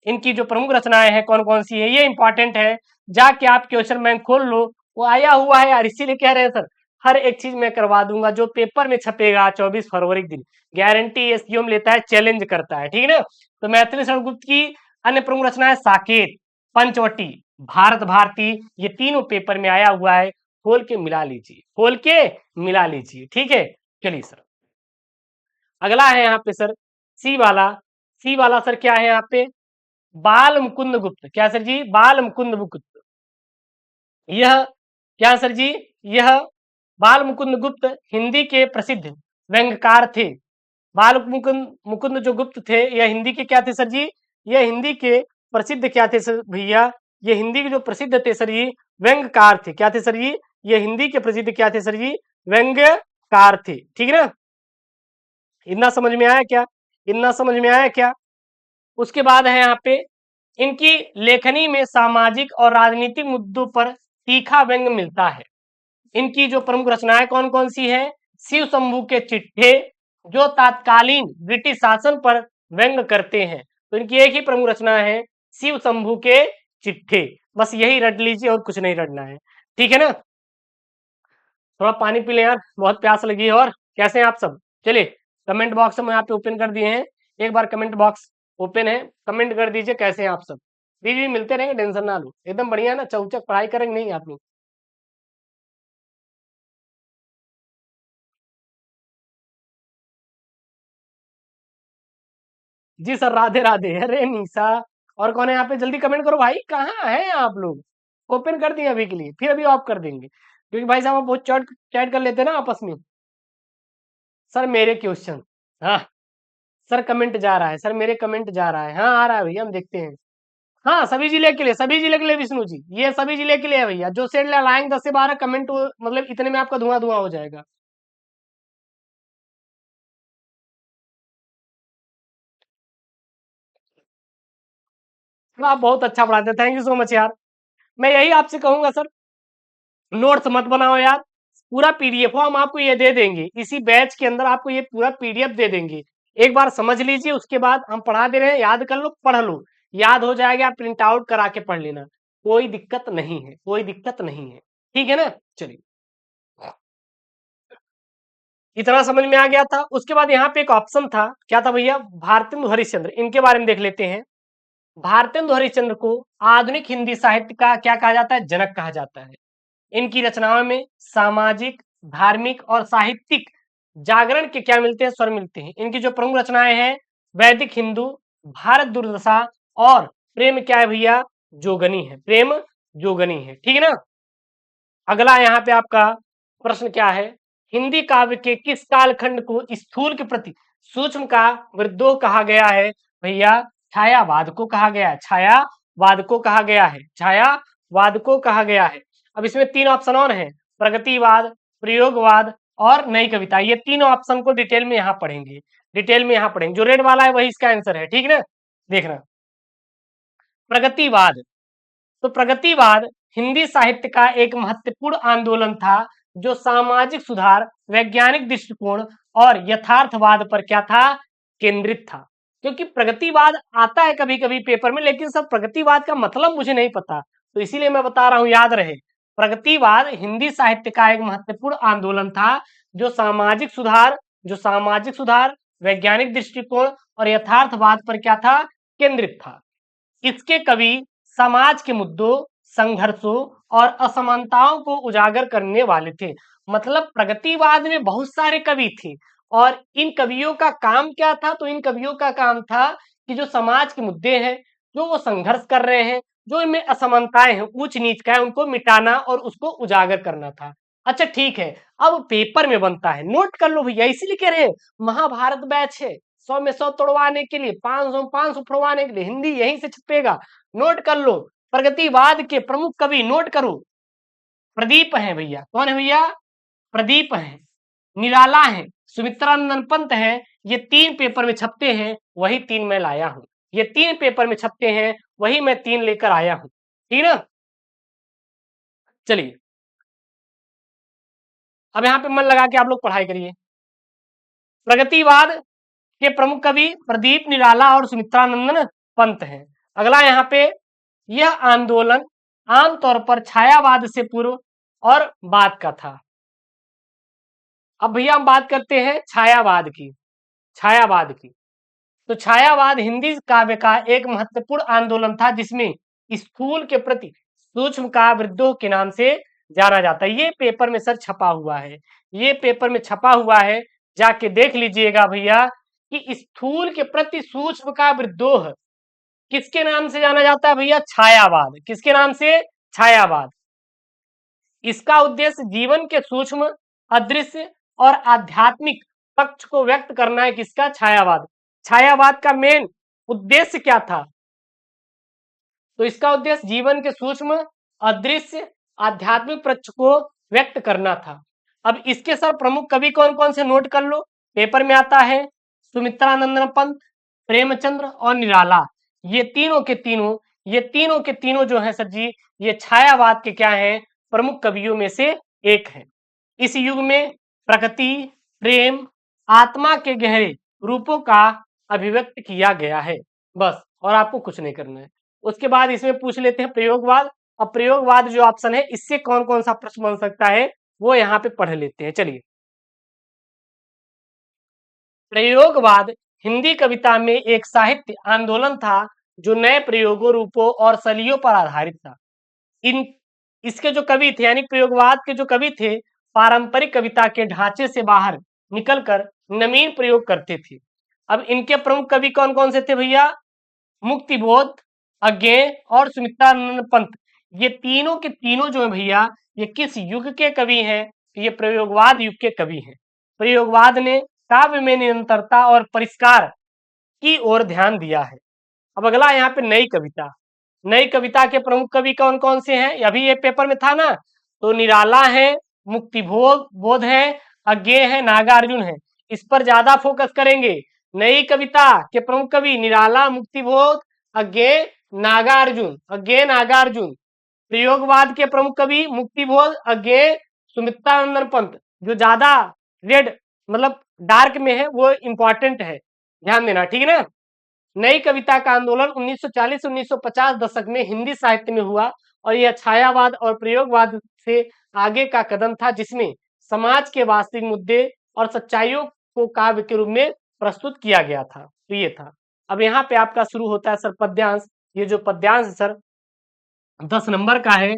इनकी जो प्रमुख रचनाएं हैं कौन कौन सी है, ये इंपॉर्टेंट है, जाके आप क्वेश्चन बैंक खोल लो, वो आया हुआ है यार, इसीलिए कह रहे हैं सर, हर एक चीज मैं करवा दूंगा जो पेपर में छपेगा 24 फरवरी के दिन, गारंटी। एसडीओम लेता है, चैलेंज करता है, ठीक है ना। तो मैथिली शरण गुप्त की अन्य प्रमुख रचनाएं साकेत, पंचवटी, भारत भारती, ये तीनों पेपर में आया हुआ है। खोल के मिला लीजिए, खोल के मिला लीजिए, ठीक है। चलिए सर, अगला है यहाँ पे सर सी वाला। सी वाला सर क्या है यहाँ पे, बाल मुकुंद गुप्त। क्या सर जी, बाल मुकुंद गुप्त। यह क्या सर जी, यह बाल मुकुंद गुप्त हिंदी के प्रसिद्ध व्यंग्यकार थे। बाल मुकुंद मुकुंद जो गुप्त थे यह हिंदी के क्या थे सर जी? यह हिंदी के प्रसिद्ध क्या थे सर भैया? ये हिंदी के जो प्रसिद्ध थे सर जी व्यंग्यकार थे। क्या थे सर जी? ये हिंदी के प्रसिद्ध क्या थे सर जी? व्यंग्यकार थे। ठीक है ना? इतना समझ में आया क्या? इतना समझ में आया क्या? उसके बाद है यहाँ पे इनकी लेखनी में सामाजिक और राजनीतिक मुद्दों पर तीखा व्यंग्य मिलता है। इनकी जो प्रमुख रचनाएं कौन कौन सी हैं? शिव शंभू के चिट्ठे जो तत्कालीन ब्रिटिश शासन पर व्यंग्य करते हैं। तो इनकी एक ही प्रमुख रचना है शिव शंभू के चिट्ठे। बस यही रट लीजिए और कुछ नहीं रटना है। ठीक है ना? थोड़ा पानी पी ले यार, बहुत प्यास लगी है। और कैसे हैं आप सब? चलिए कमेंट बॉक्स हम यहाँ पे ओपन कर दिए हैं। एक बार कमेंट बॉक्स ओपन है, कमेंट कर दीजिए कैसे हैं आप सब। दीदी मिलते रहेंगे, टेंशन ना लो, एकदम बढ़िया ना, चौचक पढ़ाई करेंगे नहीं आप लोग? जी सर, राधे राधे। अरे निशा और कौन है यहाँ पे? जल्दी कमेंट करो भाई, कहाँ हैं आप लोग? ओपन कर दिए अभी के लिए, फिर अभी ऑफ कर देंगे क्योंकि भाई साहब आप बहुत चैट चैट कर लेते हैं ना आपस में। सर मेरे क्वेश्चन, हाँ सर कमेंट जा रहा है, सर मेरे कमेंट जा रहा है, हाँ आ रहा है भैया, हम देखते हैं। हाँ सभी जिले के लिए, सभी जिले के लिए विष्णु जी, ये सभी जिले के लिए है भैया। जो सेट लाएंगे 10 से 12 कमेंट, मतलब इतने में आपका धुआं धुआं हो जाएगा। आप बहुत अच्छा पढ़ाते हैं, थैंक यू सो मच यार। मैं यही आपसे कहूंगा सर, नोट्स मत बनाओ यार, पूरा पीडीएफ हम आपको ये दे देंगे, इसी बैच के अंदर आपको ये पूरा पीडीएफ दे देंगे। एक बार समझ लीजिए, उसके बाद हम पढ़ा दे रहे हैं, याद कर लो, पढ़ लो, याद हो जाएगा, आप प्रिंट आउट करा के पढ़ लेना, कोई दिक्कत नहीं है, कोई दिक्कत नहीं है। ठीक है ना? चलिए, इतना समझ में आ गया था। उसके बाद यहाँ पे एक ऑप्शन था, क्या था भैया? भारतेंदु हरिश्चंद्र, इनके बारे में देख लेते हैं। भारतेंदु हरिश्चंद्र को आधुनिक हिंदी साहित्य का क्या कहा जाता है? जनक कहा जाता है। इनकी रचनाओं में सामाजिक, धार्मिक और साहित्यिक जागरण के क्या मिलते हैं? स्वर मिलते हैं। इनकी जो प्रमुख रचनाएं हैं, वैदिक हिंदू, भारत दुर्दशा और प्रेम क्या है भैया? जोगनी है, प्रेम जोगनी है। ठीक है ना? अगला यहाँ पे आपका प्रश्न क्या है? हिंदी काव्य के किस कालखंड को स्थूल के प्रति सूक्ष्म का विद्रोह कहा गया है? भैया छायावाद को कहा गया है, छायावाद को कहा गया है, छायावाद को कहा गया है। अब इसमें 3 ऑप्शन और हैं, प्रगतिवाद, प्रयोगवाद और नई कविता। ये तीनों ऑप्शन को डिटेल में यहाँ पढ़ेंगे, डिटेल में यहाँ पढ़ेंगे। जो रेड वाला है वही इसका आंसर है। ठीक है ना? देखना, प्रगतिवाद। तो प्रगतिवाद हिंदी साहित्य का एक महत्वपूर्ण आंदोलन था जो सामाजिक सुधार, वैज्ञानिक दृष्टिकोण और यथार्थवाद पर क्या था? केंद्रित था। क्योंकि प्रगतिवाद आता है कभी कभी पेपर में, लेकिन सब प्रगतिवाद का मतलब मुझे नहीं पता, तो इसीलिए मैं बता रहा हूं, याद रहे। प्रगतिवाद हिंदी साहित्य का एक महत्वपूर्ण आंदोलन था जो सामाजिक सुधार, वैज्ञानिक दृष्टिकोण और यथार्थवाद पर क्या था? केंद्रित था। इसके कवि समाज के मुद्दों, संघर्षों और असमानताओं को उजागर करने वाले थे। मतलब प्रगतिवाद में बहुत सारे कवि थे और इन कवियों का काम क्या था? तो इन कवियों का काम था कि जो समाज के मुद्दे हैं, जो वो संघर्ष कर रहे हैं, जो इनमें असमानताएं हैं, ऊंच नीच का है, उनको मिटाना और उसको उजागर करना था। अच्छा ठीक है, अब पेपर में बनता है, नोट कर लो भैया, इसीलिए कह रहे हैं महाभारत बैच है, 100 में 100 तोड़वाने के लिए, 500 में 500 फोड़वाने के लिए, हिंदी यहीं से छपेगा। नोट कर लो, प्रगतिवाद के प्रमुख कवि नोट करो, प्रदीप हैं भैया। कौन है भैया? प्रदीप हैं, निराला हैं, सुमित्रानंदन पंत हैं। ये 3 पेपर में छपते हैं, वही 3 मैं लाया हूं। ये 3 पेपर में छपते हैं, वही मैं 3 लेकर आया हूं। ठीक है ना? चलिए, अब यहाँ पे मन लगा के आप लोग पढ़ाई करिए। प्रगतिवाद के प्रमुख कवि प्रदीप, निराला और सुमित्रानंदन पंत हैं। अगला यहाँ पे, यह आंदोलन आमतौर पर छायावाद से पूर्व और बाद का था। अब भैया हम बात करते हैं छायावाद की, छायावाद की। तो छायावाद हिंदी काव्य का एक महत्वपूर्ण आंदोलन था जिसमें स्थूल के प्रति सूक्ष्म का विद्रोह के नाम से जाना जाता है। ये पेपर में सर छपा हुआ है, ये पेपर में छपा हुआ है, जाके देख लीजिएगा भैया कि स्थूल के प्रति सूक्ष्म का विद्रोह किसके नाम से जाना जाता है भैया? छायावाद। किसके नाम से? छायावाद। इसका उद्देश्य जीवन के सूक्ष्म अदृश्य और आध्यात्मिक पक्ष को व्यक्त करना है किसका? छायावाद। छायावाद का मेन उद्देश्य क्या था? तो इसका उद्देश्य जीवन के सूक्ष्म, अदृश्य, आध्यात्मिक पक्ष को व्यक्त करना था। अब इसके सर प्रमुख कवि कौन कौन से नोट कर लो, पेपर में आता है। सुमित्रानंद पंत, प्रेमचंद्र और निराला, ये तीनों के तीनों जो है सर जी, ये छायावाद के क्या है? प्रमुख कवियों में से एक है। इस युग में प्रकृति, प्रेम, आत्मा के गहरे रूपों का अभिव्यक्त किया गया है, बस, और आपको कुछ नहीं करना है। उसके बाद इसमें पूछ लेते हैं प्रयोगवाद। अब प्रयोगवाद जो ऑप्शन है, इससे कौन कौन सा प्रश्न बन सकता है वो यहाँ पे पढ़ लेते हैं। चलिए, प्रयोगवाद हिंदी कविता में एक साहित्य आंदोलन था जो नए प्रयोगों, रूपों और शैलियों पर आधारित था। इन इसके जो कवि थे, यानी प्रयोगवाद के जो कवि थे, पारंपरिक कविता के ढांचे से बाहर निकलकर नवीन प्रयोग करते थे। अब इनके प्रमुख कवि कौन कौन से थे भैया? मुक्तिबोध, अज्ञेय और सुमित्रानंद पंत। ये तीनों के तीनों जो है भैया, ये किस युग के कवि हैं? ये प्रयोगवाद युग के कवि हैं। प्रयोगवाद ने काव्य में निरंतरता और परिष्कार की ओर ध्यान दिया है। अब अगला यहाँ पे नई कविता। नई कविता के प्रमुख कवि कौन कौन से हैं? अभी ये पेपर में था ना, तो निराला है, मुक्तिबोध बोध है, अज्ञेय है, नागार्जुन है। इस पर ज्यादा फोकस करेंगे। नई कविता के प्रमुख कवि निराला, मुक्तिबोध, अज्ञेय, नागार्जुन। प्रयोगवाद के प्रमुख कवि मुक्तिबोध, अज्ञेय, सुमित्रानंद पंत। जो ज्यादा रेड मतलब डार्क में है वो इंपॉर्टेंट है, ध्यान देना, ठीक है ना। नई कविता का आंदोलन 1940-1950 दशक में हिंदी साहित्य में हुआ और यह छायावाद और प्रयोगवाद से आगे का कदम था, जिसमें समाज के वास्तविक मुद्दे और सच्चाइयों को काव्य के रूप में प्रस्तुत किया गया था। तो ये था। अब यहाँ पे आपका शुरू होता है सर पद्यांश। ये जो पद्यांश सर 10 नंबर का है,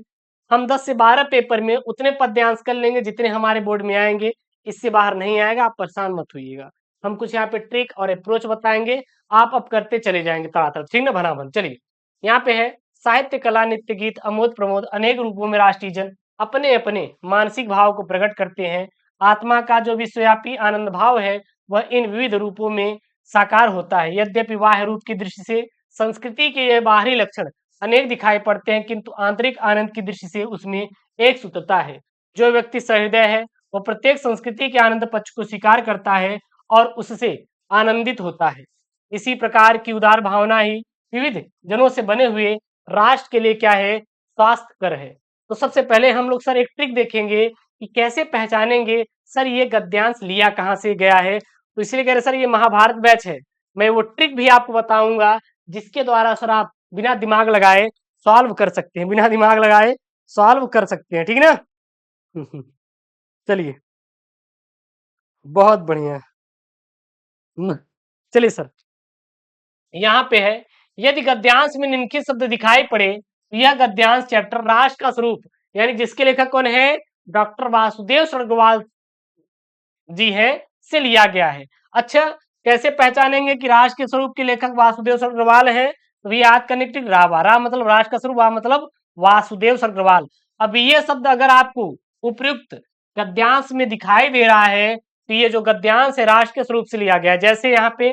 हम 10 से 12 पेपर में उतने पद्यांश कर लेंगे जितने हमारे बोर्ड में आएंगे, इससे बाहर नहीं आएगा, आप परेशान मत होइएगा। हम कुछ यहाँ पे ट्रिक और अप्रोच बताएंगे, आप अब करते चले जाएंगे तड़ातड़, ठीक ना, भनाभन। चलिए, यहाँ पे है साहित्य, कला, नृत्य, गीत, अमोद प्रमोद अनेक रूपों में राष्ट्रीय जन अपने अपने मानसिक भाव को प्रकट करते हैं। आत्मा का जो विश्वव्यापी आनंद भाव है वह इन विविध रूपों में साकार होता है। यद्यपि बाह्य रूप की दृष्टि से संस्कृति के ये बाहरी लक्षण अनेक दिखाई पड़ते हैं, किंतु आंतरिक आनंद की दृष्टि से उसमें एक सूत्रता है। जो व्यक्ति सहृदय है वह प्रत्येक संस्कृति के आनंद पक्ष को स्वीकार करता है और उससे आनंदित होता है। इसी प्रकार की उदार भावना ही विविध जनों से बने हुए राष्ट्र के लिए क्या है? स्वास्थ्यकर है। तो सबसे पहले हम लोग सर एक ट्रिक देखेंगे कि कैसे पहचानेंगे सर ये गद्यांश लिया कहाँ से गया है। तो इसलिए कह रहे सर ये महाभारत बैच है, मैं वो ट्रिक भी आपको बताऊंगा जिसके द्वारा सर आप बिना दिमाग लगाए सॉल्व कर सकते हैं, बिना दिमाग लगाए सॉल्व कर सकते हैं, ठीक ना। चलिए, बहुत बढ़िया। चलिए सर, यहाँ पे है, यदि गद्यांश में निम्नलिखित शब्द दिखाई पड़े तो यह गद्यांश चैप्टर राष्ट्र का स्वरूप, यानी जिसके लेखक कौन है? डॉक्टर वासुदेव सर्गवाल जी है, से लिया गया है। अच्छा, कैसे पहचानेंगे कि राष्ट्र के स्वरूप के लेखक वासुदेव सर्गवाल है? तो याद करने के लिए रा मतलब राष्ट्र का स्वरूप, वा मतलब वासुदेव सर्गवाल। अब ये शब्द अगर आपको उपयुक्त गद्यांश में दिखाई दे रहा है तो ये जो गद्यांश है राष्ट्र के स्वरूप से लिया गया है। जैसे यहाँ पे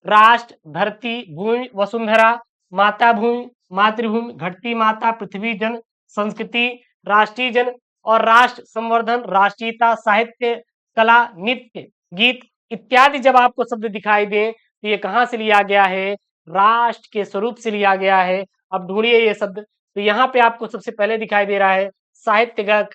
राष्ट्र, धरती, भूमि, वसुंधरा, माता भूमि, मातृभूमि, घटती माता, पृथ्वी, जन, संस्कृति, राष्ट्रीय जन और राष्ट्र, संवर्धन, राष्ट्रीयता, साहित्य, कला, नृत्य, गीत इत्यादि जब आपको शब्द दिखाई दे तो ये कहाँ से लिया गया है? राष्ट्र के स्वरूप से लिया गया है। अब ढूंढिए ये शब्द। तो यहाँ पे आपको सबसे पहले दिखाई दे रहा है साहित्य,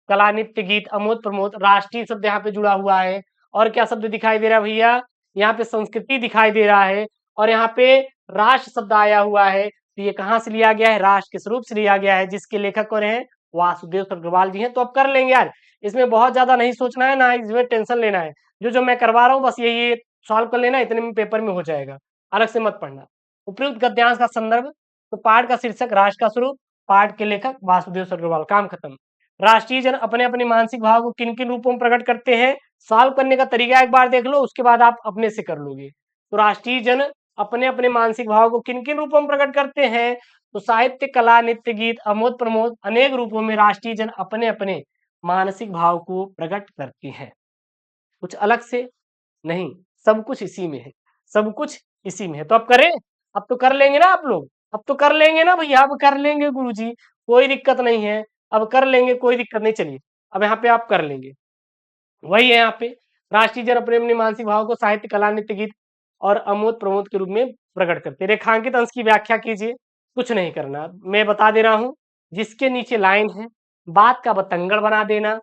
कला, नृत्य, गीत, अमोद प्रमोद, राष्ट्रीय शब्द यहाँ पे जुड़ा हुआ है। और क्या शब्द दिखाई दे रहा है भैया? यहाँ पे संस्कृति दिखाई दे रहा है और यहाँ पे राष्ट्र शब्द आया हुआ है। तो ये कहाँ से लिया गया है? राष्ट्र के स्वरूप से लिया गया है, जिसके लेखक कौन है? वासुदेव सर्गवाल जी हैं। तो अब कर लेंगे यार, इसमें बहुत ज्यादा नहीं सोचना है, ना इसमें टेंशन लेना है। जो मैं करवा रहा हूँ बस ये सॉल्व कर लेना, इतने में पेपर में हो जाएगा, अलग से मत पढ़ना। उपयुक्त गद्यांश का संदर्भ, तो पाठ का शीर्षक राष्ट्र का स्वरूप, पाठ के लेखक वासुदेव सर्गवाल, काम खत्म। राष्ट्रीय जन अपने अपने मानसिक भाव को किन किन रूपों में प्रकट करते हैं? सॉल्व करने का तरीका एक बार देख लो, उसके बाद आप अपने से कर लोगे। तो राष्ट्रीय जन अपने अपने मानसिक भाव को किन किन रूपों में प्रकट करते हैं? तो साहित्य, कला, नृत्य, गीत, अमोद प्रमोद अनेक रूपों में राष्ट्रीय जन अपने अपने मानसिक भाव को प्रकट करती हैं, कुछ अलग से नहीं, सब कुछ इसी में है, सब कुछ इसी में है। तो अब करें? अब तो कर लेंगे ना आप लोग? अब तो कर लेंगे ना भैया? अब कर लेंगे गुरुजी, कोई दिक्कत नहीं है, अब कर लेंगे, कोई दिक्कत नहीं। चलिए, अब यहाँ पे आप कर लेंगे। वही है यहाँ पे, राष्ट्रीय जन अपने अपने मानसिक भाव को साहित्य, कला, नृत्य, गीत और अमोद प्रमोद के रूप में प्रकट करते हैं। रेखांकित अंश की व्याख्या कीजिए। कुछ नहीं करना, मैं बता दे रहा हूँ। जिसके नीचे लाइन है, बात का बतंगड़ बना देना,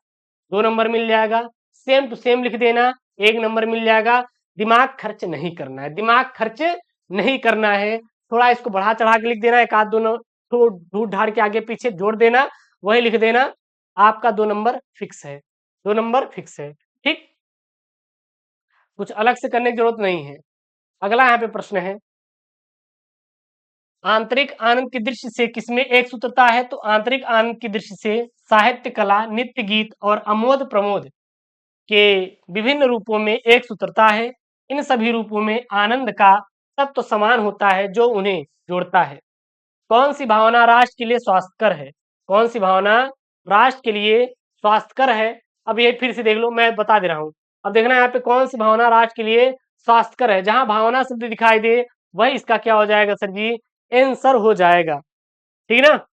2 नंबर मिल जाएगा। सेम टू सेम लिख देना, 1 नंबर मिल जाएगा। दिमाग खर्च नहीं करना है, दिमाग खर्च नहीं करना है। थोड़ा इसको बढ़ा चढ़ा के लिख देना, एक आध दोनों तो ढूंढ ढाड़ के आगे पीछे जोड़ देना, वही लिख देना। आपका 2 नंबर फिक्स है, 2 नंबर फिक्स है। ठीक, कुछ अलग से करने की जरूरत नहीं है। अगला यहाँ पे प्रश्न है, आंतरिक आनंद की दृष्टि से किसमें एक सूत्रता है? तो आंतरिक आनंद की दृष्टि से साहित्य, कला, नृत्य, गीत और अमोद प्रमोद के विभिन्न रूपों में एक सूत्रता है। इन सभी रूपों में आनंद का तत्व समान होता है जो उन्हें जोड़ता है। कौन सी भावना राष्ट्र के लिए स्वास्थ्यकर है? कौन सी भावना राष्ट्र के लिए स्वास्थ्यकर है? अब ये फिर से देख लो, मैं बता दे रहा हूँ। अब देखना यहाँ पे, कौन सी भावना राष्ट्र के लिए स्वास्थ्यकर है? जहां भावना शब्द दिखाई दे वही इसका क्या हो जाएगा सर जी? आंसर हो जाएगा। ठीक ना?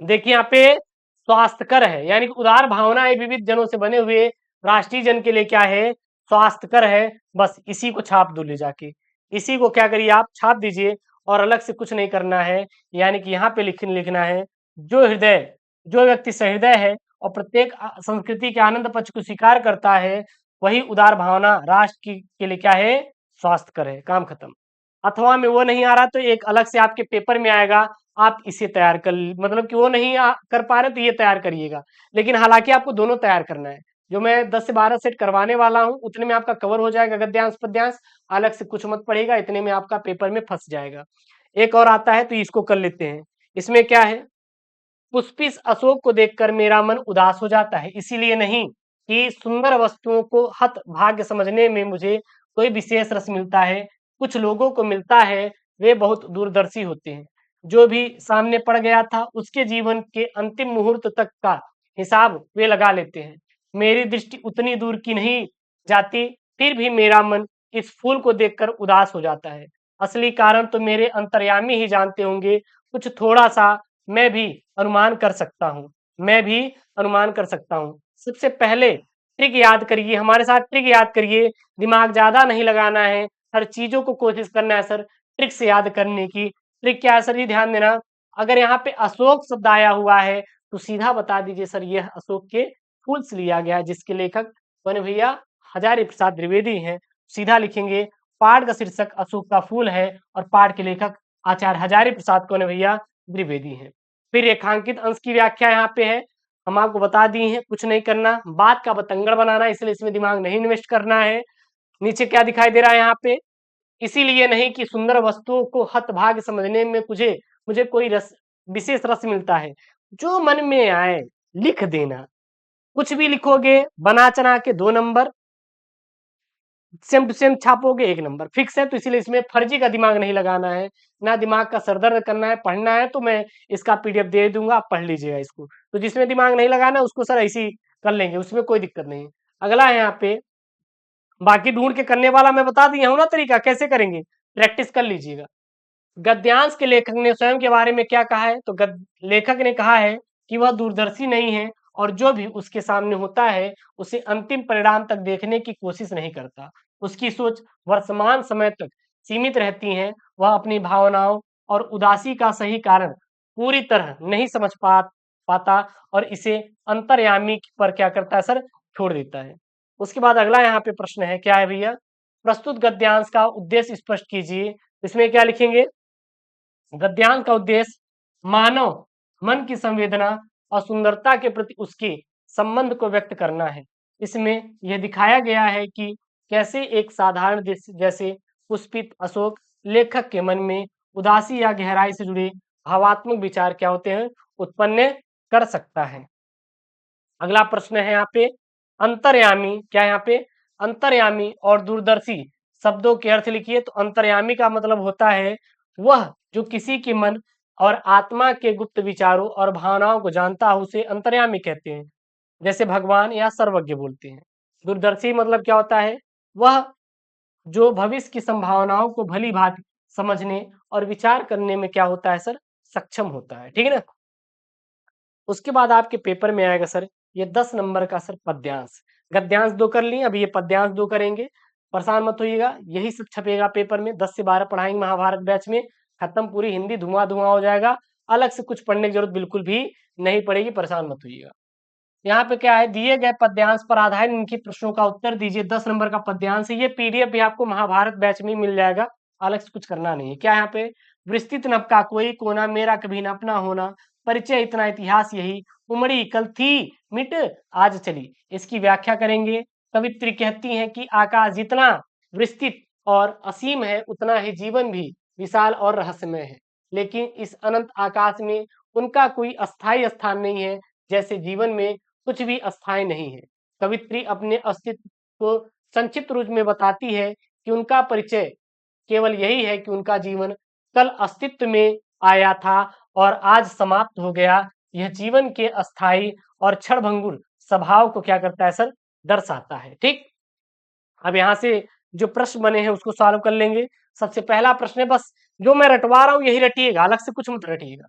देखिए यहाँ पे स्वास्थ्यकर है, यानी कि उदार भावनाएं विविध जनों से बने हुए राष्ट्रीय जन के लिए क्या है? स्वास्थ्यकर है। बस इसी को छाप दो ले जाके, इसी को क्या करिए आप छाप दीजिए, और अलग से कुछ नहीं करना है। यानी कि यहाँ पे लिखना है, जो व्यक्ति सहृदय है और प्रत्येक संस्कृति के आनंद पक्ष को स्वीकार करता है, वही उदार भावना राष्ट्र के लिए क्या है? स्वास्थ्यकर है। काम खत्म। अथवा में वो नहीं आ रहा तो एक अलग से आपके पेपर में आएगा, आप इसे तैयार कर, मतलब कि वो नहीं कर पा रहे तो ये तैयार करिएगा। लेकिन हालांकि आपको दोनों तैयार करना है। जो मैं 10 से 12 सेट करवाने वाला हूं, उतने में आपका कवर हो जाएगा गद्यांश पद्यांश, अलग से कुछ मत पड़ेगा, इतने में आपका पेपर में फंस जाएगा। एक और आता है तो इसको कर लेते हैं। इसमें क्या है? पुष्पित अशोक को देखकर मेरा मन उदास हो जाता है, इसीलिए नहीं कि सुंदर वस्तुओं को हत भाग्य समझने में मुझे कोई विशेष रस मिलता है। कुछ लोगों को मिलता है, वे बहुत दूरदर्शी होते हैं। जो भी सामने पड़ गया था उसके जीवन के अंतिम मुहूर्त तक का हिसाब वे लगा लेते हैं। मेरी दृष्टि उतनी दूर की नहीं जाती, फिर भी मेरा मन इस फूल को देखकर उदास हो जाता है। असली कारण तो मेरे अंतर्यामी ही जानते होंगे। कुछ थोड़ा सा मैं भी अनुमान कर सकता हूँ, मैं भी अनुमान कर सकता हूँ। सबसे पहले ट्रिक याद करिए, हमारे साथ ट्रिक याद करिए। दिमाग ज्यादा नहीं लगाना है, हर चीजों को कोशिश करना है सर ट्रिक से याद करने की। ट्रिक क्या है सर जी? ध्यान देना, अगर यहाँ पे अशोक शब्द आया हुआ है तो सीधा बता दीजिए सर यह अशोक के फूल से लिया गया है, जिसके लेखक कौन है भैया? हजारी प्रसाद द्विवेदी हैं। सीधा लिखेंगे, पाठ का शीर्षक अशोक का फूल है और पाठ के लेखक आचार्य हजारी प्रसाद कौन है भैया? द्विवेदी हैं। फिर रेखांकित अंश की व्याख्या यहाँ पे है, हम आपको बता दी है, कुछ नहीं करना। बात का बतंगड़ बनाना, इसलिए इसमें दिमाग नहीं इन्वेस्ट करना है। नीचे क्या दिखाई दे रहा है यहाँ पे? इसीलिए नहीं कि सुंदर वस्तुओं को हतभाग्य समझने में मुझे मुझे कोई रस, विशेष रस मिलता है। जो मन में आए लिख देना, कुछ भी लिखोगे बना चना के 2 नंबर, सेम टू सेम छापोगे 1 नंबर, फिक्स है। तो इसलिए इसमें फर्जी का दिमाग नहीं लगाना है, ना दिमाग का सरदर्द करना है। पढ़ना है तो मैं इसका पीडीएफ दे दूंगा, आप पढ़ लीजिएगा इसको। तो जिसमें दिमाग नहीं लगाना उसको सर ऐसे ही कर लेंगे, उसमें कोई दिक्कत नहीं है। अगला है यहाँ पे, बाकी ढूंढ के करने वाला मैं बता दिया हूं ना तरीका कैसे करेंगे, प्रैक्टिस कर लीजिएगा। गद्यांश के लेखक ने स्वयं के बारे में क्या कहा है? तो लेखक ने कहा है कि वह दूरदर्शी नहीं है और जो भी उसके सामने होता है उसे अंतिम परिणाम तक देखने की कोशिश नहीं करता। उसकी सोच वर्तमान समय तक सीमित रहती है। वह अपनी भावनाओं और उदासी का सही कारण पूरी तरह नहीं समझ पाता और इसे अंतर्यामी पर क्या करता है सर? छोड़ देता है। उसके बाद अगला यहाँ पे प्रश्न है, क्या है भैया? प्रस्तुत गद्यांश का उद्देश्य स्पष्ट कीजिए। इसमें क्या लिखेंगे? गद्यांश का उद्देश्य मानव मन की संवेदना और सुंदरता के प्रति उसके संबंध को व्यक्त करना है। इसमें यह दिखाया गया है कि कैसे एक साधारण दृश्य जैसे पुष्पित अशोक लेखक के मन में उदासी या गहराई से जुड़े भावात्मक विचार क्या होते हैं? उत्पन्न कर सकता है। अगला प्रश्न है यहाँ पे, अंतर्यामी, क्या यहाँ पे? अंतर्यामी और दूरदर्शी शब्दों के अर्थ लिखिए। तो अंतर्यामी का मतलब होता है वह जो किसी के मन और आत्मा के गुप्त विचारों और भावनाओं को जानता हो, उसे अंतर्यामी कहते हैं। जैसे भगवान या सर्वज्ञ बोलते हैं। दूरदर्शी मतलब क्या होता है? वह जो भविष्य की संभावनाओं को भली भांति समझने और विचार करने में क्या होता है सर? सक्षम होता है। ठीक है ना? उसके बाद आपके पेपर में आएगा सर ये 10 नंबर का सर पद्यांश। गद्यांश 2 कर लिए, अभी ये पद्यांश 2 करेंगे। परेशान मत होइएगा, यही सब छपेगा पेपर में। 10 से 12 पढ़ाएंगे महाभारत बैच में, खत्म पूरी हिंदी, धुआं-धुआं हो जाएगा। अलग से कुछ पढ़ने की जरूरत बिल्कुल भी नहीं पड़ेगी, परेशान मत होइएगा। यहाँ पे क्या है, दिए गए पद्यांश पर आधारित इनके प्रश्नों का उत्तर दीजिए। 10 नंबर का पद्यांश है, ये पीडीएफ भी आपको महाभारत बैच में मिल जाएगा, अलग से कुछ करना नहीं है। क्या यहाँ पे? विस्तृत नभ का कोई कोना, मेरा कभी न अपना होना, परिचय इतना इतिहास यही, उमड़ी कल थी मिट आज चली। इसकी व्याख्या करेंगे। कवित्री कहती हैं कि आकाश जितना विस्तृत और असीम है, उतना ही जीवन भी विशाल और रहस्यमय है, लेकिन इस अनंत आकाश में उनका कोई अस्थायी स्थान नहीं है, जैसे जीवन में कुछ भी अस्थायी नहीं है। कवित्री अपने अस्तित्व को संक्षिप्त रूप में बताती है कि उनका परिचय केवल यही है कि उनका जीवन कल अस्तित्व में आया था और आज समाप्त हो गया। यह जीवन के अस्थायी और क्षणभंगुर स्वभाव को क्या करता है सर? दर्शाता है। ठीक, अब यहाँ से जो प्रश्न बने हैं उसको सॉल्व कर लेंगे। सबसे पहला प्रश्न है, बस जो मैं रटवा रहा हूँ यही रटिएगा, अलग से कुछ मत रटिएगा।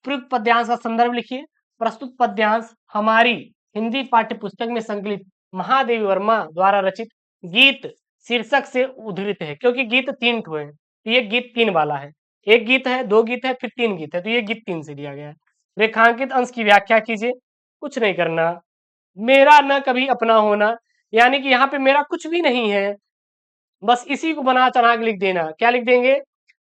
प्रयुक्त पद्यांश का संदर्भ लिखिए। प्रस्तुत पद्यांश हमारी हिंदी पाठ्य पुस्तक में संकलित महादेवी वर्मा द्वारा रचित गीत शीर्षक से उद्धृत है, क्योंकि गीत 3 ठो है, तो ये गीत 3 वाला है। एक गीत है, 2 गीत है, फिर 3 गीत है, तो ये गीत 3 से दिया गया है। रेखांकित अंश की व्याख्या कीजिए। कुछ नहीं करना। मेरा न कभी अपना होना, यानी कि यहाँ पे मेरा कुछ भी नहीं है, बस इसी को बना चढ़ा के लिख देना। क्या लिख देंगे?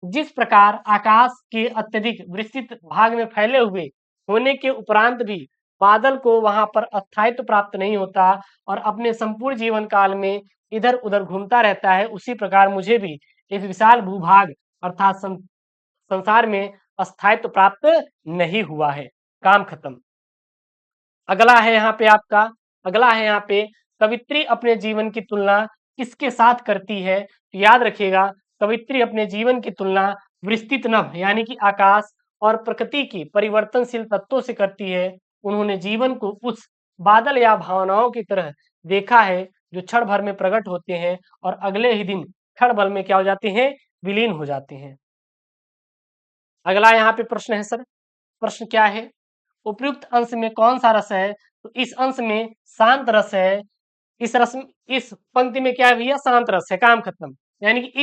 जिस प्रकार आकाश के अत्यधिक विस्तृत भाग में फैले हुए होने के उपरांत भी बादल को वहां पर अस्थायित्व प्राप्त नहीं होता और अपने संपूर्ण जीवन काल में इधर उधर घूमता रहता है, उसी प्रकार मुझे भी इस विशाल भूभाग अर्थात संसार में अस्थायित्व प्राप्त नहीं हुआ है। काम खत्म। अगला है यहाँ पे आपका, अगला है यहाँ पे, कवित्री अपने जीवन की तुलना किसके साथ करती है? तो याद रखिएगा, कवित्री अपने जीवन की तुलना विस्तृत नभ यानी कि आकाश और प्रकृति की परिवर्तनशील तत्वों से करती है। उन्होंने जीवन को उस बादल या भावनाओं की तरह देखा है जो क्षण भर में प्रकट होते हैं और अगले ही दिन क्षण भर में क्या हो जाते हैं? विलीन हो जाते हैं। अगला यहाँ पे प्रश्न है सर, प्रश्न क्या है? उपयुक्त अंश में कौन सा रस है? तो इस अंश में शांत रस है। इस पंक्ति में क्या है भैया? शांत रस है। काम खत्म। यानी कि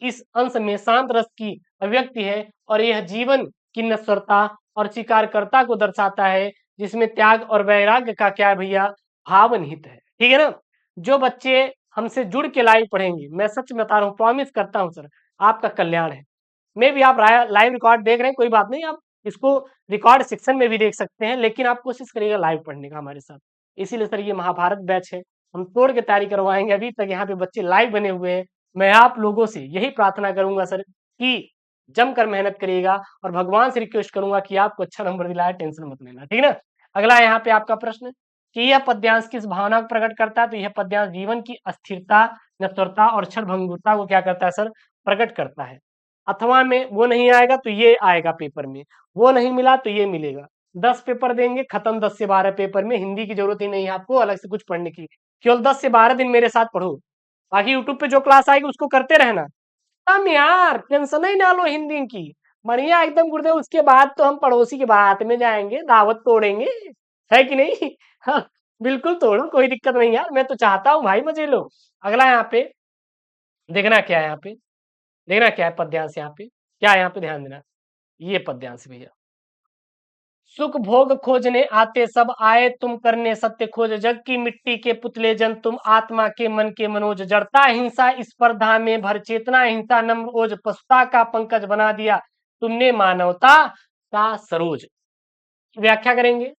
इस अंश में शांत रस की अभिव्यक्ति है और यह जीवन की नश्वरता और शिकारकर्ता को दर्शाता है, जिसमें त्याग और वैराग्य का क्या है भैया? भाव निहित है। ठीक है ना? जो बच्चे हमसे जुड़ के लाइव पढ़ेंगे, मैं सच बता रहा हूँ, प्रॉमिस करता हूँ सर, आपका कल्याण है। मैं भी, आप लाइव रिकॉर्ड देख रहे हैं, कोई बात नहीं, आप इसको रिकॉर्ड सेक्शन में भी देख सकते हैं, लेकिन आप कोशिश करिएगा लाइव पढ़ने का हमारे साथ। इसीलिए सर ये महाभारत बैच है, हम तोड़ के तैयारी करवाएंगे। अभी तक यहाँ पे बच्चे लाइव बने हुए हैं। मैं आप लोगों से यही प्रार्थना करूंगा सर कि जमकर मेहनत करिएगा और भगवान से रिक्वेस्ट करूंगा कि आपको अच्छा नंबर दिलाए, टेंशन मत लेना। ठीक है ना? अगला यहाँ पे आपका प्रश्न कि यह पद्यांश किस भावना को प्रकट करता है? तो यह पद्यांश जीवन की अस्थिरता, नश्वरता और क्षणभंगुरता को क्या करता है सर? प्रकट करता है। अथवा में वो नहीं आएगा तो ये आएगा पेपर में, वो नहीं मिला तो ये मिलेगा। 10 पेपर देंगे, खत्म। 10 से 12 पेपर में हिंदी की जरूरत ही नहीं है आपको अलग से कुछ पढ़ने की। केवल 10 से 12 दिन मेरे साथ पढ़ो, बाकी यूट्यूब पे जो क्लास आएगी उसको करते रहना। हम यार टेंशन ही ना लो हिंदी की, बढ़िया एकदम गुरुदेव। उसके बाद तो हम पड़ोसी के बारात में जाएंगे, दावत तोड़ेंगे, है कि नहीं? हाँ, बिल्कुल तोड़ो, कोई दिक्कत नहीं यार, मैं तो चाहता हूँ भाई मजे लो। अगला यहाँ पे देखना क्या है, यहाँ पे देखना क्या है पद्यांश, यहाँ पे क्या है, यहाँ पे ध्यान देना। ये पद्यांश भैया, सुख भोग खोजने आते सब आए, तुम करने सत्य खोज, जग की मिट्टी के पुतले जन तुम, आत्मा के मन के मनोज, जड़ता हिंसा स्पर्धा में भर चेतना, हिंसा नम्र ओज, पशुता का पंकज बना दिया तुमने मानवता का सरोज। व्याख्या करेंगे।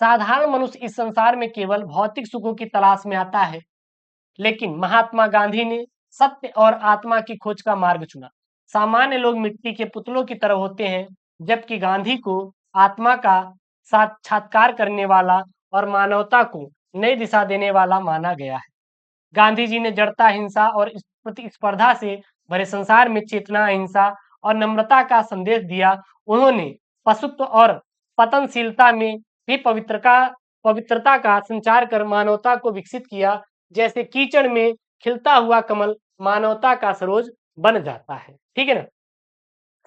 साधारण मनुष्य इस संसार में केवल भौतिक सुखों की तलाश में आता है, लेकिन महात्मा गांधी ने सत्य और आत्मा की खोज का मार्ग चुना। सामान्य लोग मिट्टी के पुतलों की तरह होते हैं, जबकि गांधी को आत्मा का साक्षात्कार करने वाला और मानवता को नई दिशा देने वाला माना गया है। गांधी जी ने जड़ता, हिंसा और प्रतिस्पर्धा से भरे संसार में चेतना, अहिंसा और नम्रता का संदेश दिया। उन्होंने पशुत्व और पतनशीलता में भी पवित्रता पवित्रता का संचार कर मानवता को विकसित किया। जैसे कीचड़ में खिलता हुआ कमल मानवता का सरोज बन जाता है। ठीक है ना।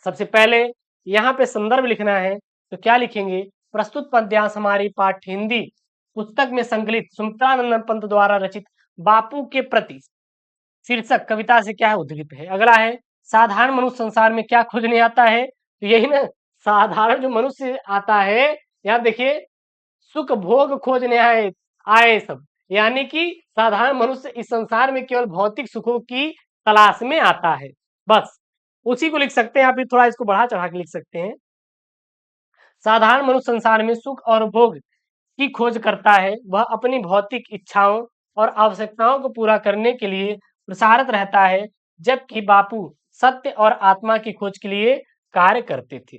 सबसे पहले यहाँ पे संदर्भ लिखना है, तो क्या लिखेंगे? प्रस्तुत पद्यांश हमारी पाठ्य हिंदी पुस्तक में संकलित सुमित्रानंदन पंत द्वारा रचित बापू के प्रति शीर्षक कविता से क्या है? उद्धृत है। अगला है, साधारण मनुष्य संसार में क्या खोजने आता है? तो यही ना, साधारण जो मनुष्य आता है, यहाँ देखिए, सुख भोग खोजने आए आए सब, यानी कि साधारण मनुष्य इस संसार में केवल भौतिक सुखों की तलाश में आता है, बस उसी को लिख सकते हैं। आप भी थोड़ा इसको बढ़ा चढ़ा के लिख सकते हैं। साधारण मनुष्य संसार में सुख और भोग की खोज करता है, वह अपनी भौतिक इच्छाओं और आवश्यकताओं को पूरा करने के लिए प्रसारित रहता है, जबकि बापू सत्य और आत्मा की खोज के लिए कार्य करते थे।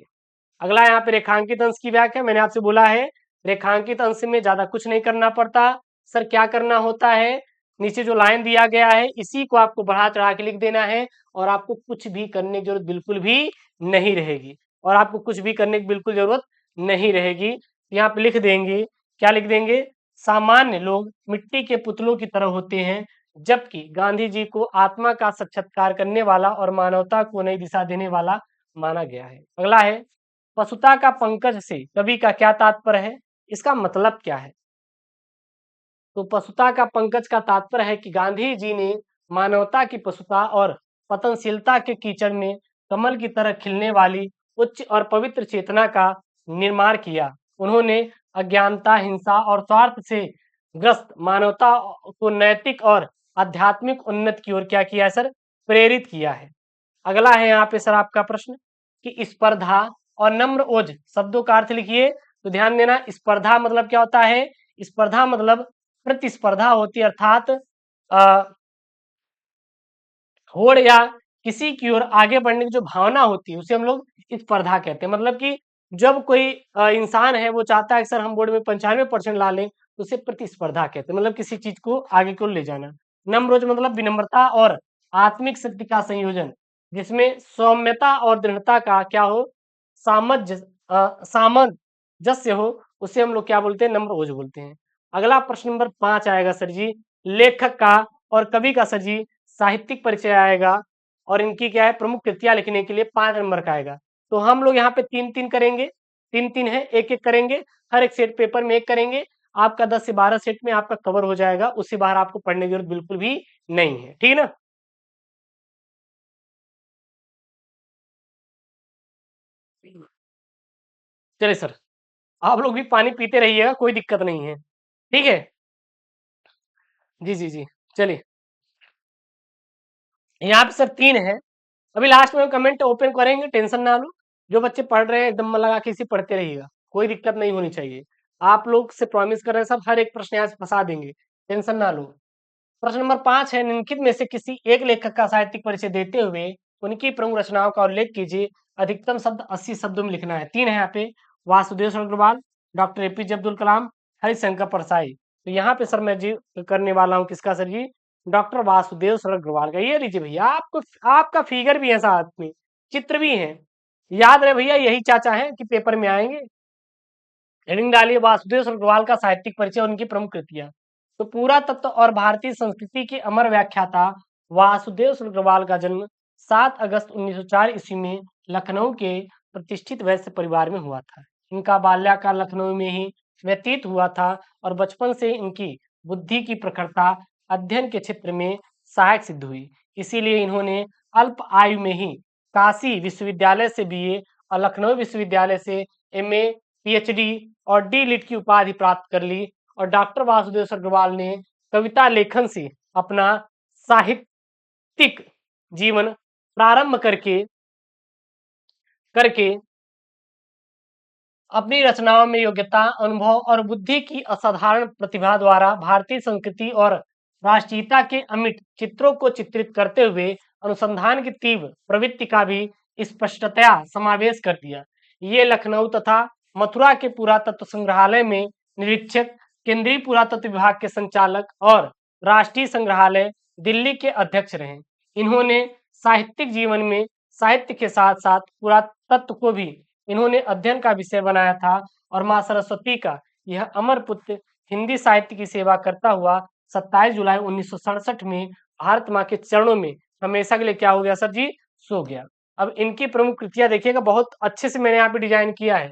अगला यहाँ पे रेखांकित अंश की व्याख्या। मैंने आपसे बोला है रेखांकित अंश में ज्यादा कुछ नहीं करना पड़ता। सर क्या करना होता है? नीचे जो लाइन दिया गया है इसी को आपको बढ़ा चढ़ा के लिख देना है, और आपको कुछ भी करने की जरूरत बिल्कुल भी नहीं रहेगी, और आपको कुछ भी करने की बिल्कुल जरूरत नहीं रहेगी। यहाँ पे लिख देंगे, क्या लिख देंगे? सामान्य लोग मिट्टी के पुतलों की तरह होते हैं, जबकि गांधी जी को आत्मा का साक्षात्कार करने वाला और मानवता को नई दिशा देने वाला माना गया है। अगला है, पशुता का पंकज से कवि का क्या तात्पर्य है? इसका मतलब क्या है? तो पशुता का पंकज का तात्पर्य है कि गांधी जी ने मानवता की पशुता और पतनशीलता के कीचड़ में कमल की तरह खिलने वाली उच्च और पवित्र चेतना का निर्माण किया। उन्होंने अज्ञानता, हिंसा और स्वार्थ से ग्रस्त मानवता को नैतिक और आध्यात्मिक उन्नति की ओर क्या किया है सर? प्रेरित किया है। अगला है यहाँ पे सर आपका प्रश्न कि स्पर्धा और नम्र ओज शब्दों का अर्थ लिखिए। तो ध्यान देना, स्पर्धा मतलब क्या होता है? स्पर्धा मतलब प्रतिस्पर्धा होती है, अर्थात होड़ या किसी की ओर आगे बढ़ने की जो भावना होती है उसे हम लोग स्पर्धा कहते हैं। मतलब कि जब कोई इंसान है वो चाहता है कि सर हम बोर्ड में 95% ला लें, तो उसे प्रतिस्पर्धा कहते हैं, मतलब किसी चीज को आगे को ले जाना। नम्रोज मतलब विनम्रता और आत्मिक शक्ति का संयोजन, जिसमें सौम्यता और दृढ़ता का क्या हो? सामंजस्य हो, उसे हम लोग क्या बोलते हैं? नम्रोज बोलते हैं। अगला प्रश्न नंबर 5 आएगा सर जी, लेखक का और कवि का सर जी साहित्यिक परिचय आएगा, और इनकी क्या है? प्रमुख कृतियां लिखने के लिए 5 नंबर का आएगा। तो हम लोग यहाँ पे 3-3 करेंगे, 3-3 है, एक-एक करेंगे, हर एक सेट पेपर में एक करेंगे। आपका 10 से 12 सेट में आपका कवर हो जाएगा, उससे बाहर आपको पढ़ने की जरूरत बिल्कुल भी नहीं है। ठीक है ना। चलिए सर, आप लोग भी पानी पीते रहिएगा, कोई दिक्कत नहीं है। ठीक है, जी जी जी। चलिए, यहाँ पे सर 3 है। अभी लास्ट में कमेंट ओपन करेंगे, टेंशन ना लो। जो बच्चे पढ़ रहे हैं एकदम मन लगा के इसे पढ़ते रहिएगा, कोई दिक्कत नहीं होनी चाहिए। आप लोग से प्रॉमिस कर रहे हैं, सब हर एक प्रश्न यहाँ से फंसा देंगे, टेंशन ना लो। प्रश्न नंबर 5 है, निम्नलिखित में से किसी एक लेखक का साहित्यिक परिचय देते हुए उनकी प्रमुख रचनाओं का उल्लेख कीजिए। अधिकतम शब्द 80 शब्दों में लिखना है। 3 है यहाँ पे, वासुदेव अग्रवाल, डॉक्टर एपीजे अब्दुल कलाम, हरिशंकर परसाई। तो यहाँ पे सर मैं जी करने वाला हूँ किसका सर जी? डॉक्टर वासुदेव अग्रवाल का। ये लीजिए भैया, आपको आपका फिगर भी है साथ में, चित्र भी है, याद रहे भैया, यही चाचा है कि पेपर में आएंगे। हेडिंग डालिए, वासुदेव अग्रवाल का साहित्यिक परिचय, उनकी प्रमुख कृतियां। तो पूरा तत्व और भारतीय संस्कृति के अमर व्याख्याता वासुदेव अग्रवाल का जन्म 7 अगस्त 1904 ईस्वी में लखनऊ के प्रतिष्ठित वैश्य परिवार में हुआ था। इनका बाल्यकाल लखनऊ में ही व्यतीत हुआ था, और बचपन से इनकी बुद्धि की प्रखरता अध्ययन के क्षेत्र में सहायक सिद्ध हुई। इसीलिए इन्होंने अल्प आयु में ही काशी विश्वविद्यालय से बीए और लखनऊ विश्वविद्यालय से एमए, पीएचडी और डी लिट की उपाधि प्राप्त कर ली। और डॉक्टर वासुदेव अग्रवाल ने कविता लेखन से अपना साहित्यिक जीवन प्रारंभ करके करके अपनी रचनाओं में योग्यता, अनुभव और बुद्धि की असाधारण प्रतिभा द्वारा भारतीय संस्कृति और राष्ट्रीयता के अमिट चित्रों को चित्रित करते हुए अनुसंधान की तीव्र प्रवृत्ति का भी स्पष्टतया समावेश कर दिया। ये लखनऊ तथा मथुरा के पुरातत्व संग्रहालय में निरीक्षक, केंद्रीय पुरातत्व विभाग के संचालक और राष्ट्रीय संग्रहालय दिल्ली के अध्यक्ष रहे। इन्होंने साहित्यिक जीवन में साहित्य के साथ साथ पुरातत्व को भी इन्होंने अध्ययन का विषय बनाया था, और माँ सरस्वती का यह अमर पुत्र हिंदी साहित्य की सेवा करता हुआ 27 जुलाई 1967 में भारत माँ के चरणों में हमेशा के लिए क्या हो गया सर जी, सो गया। अब इनकी प्रमुख कृतियां देखिएगा, बहुत अच्छे से मैंने यहाँ पे डिजाइन किया है।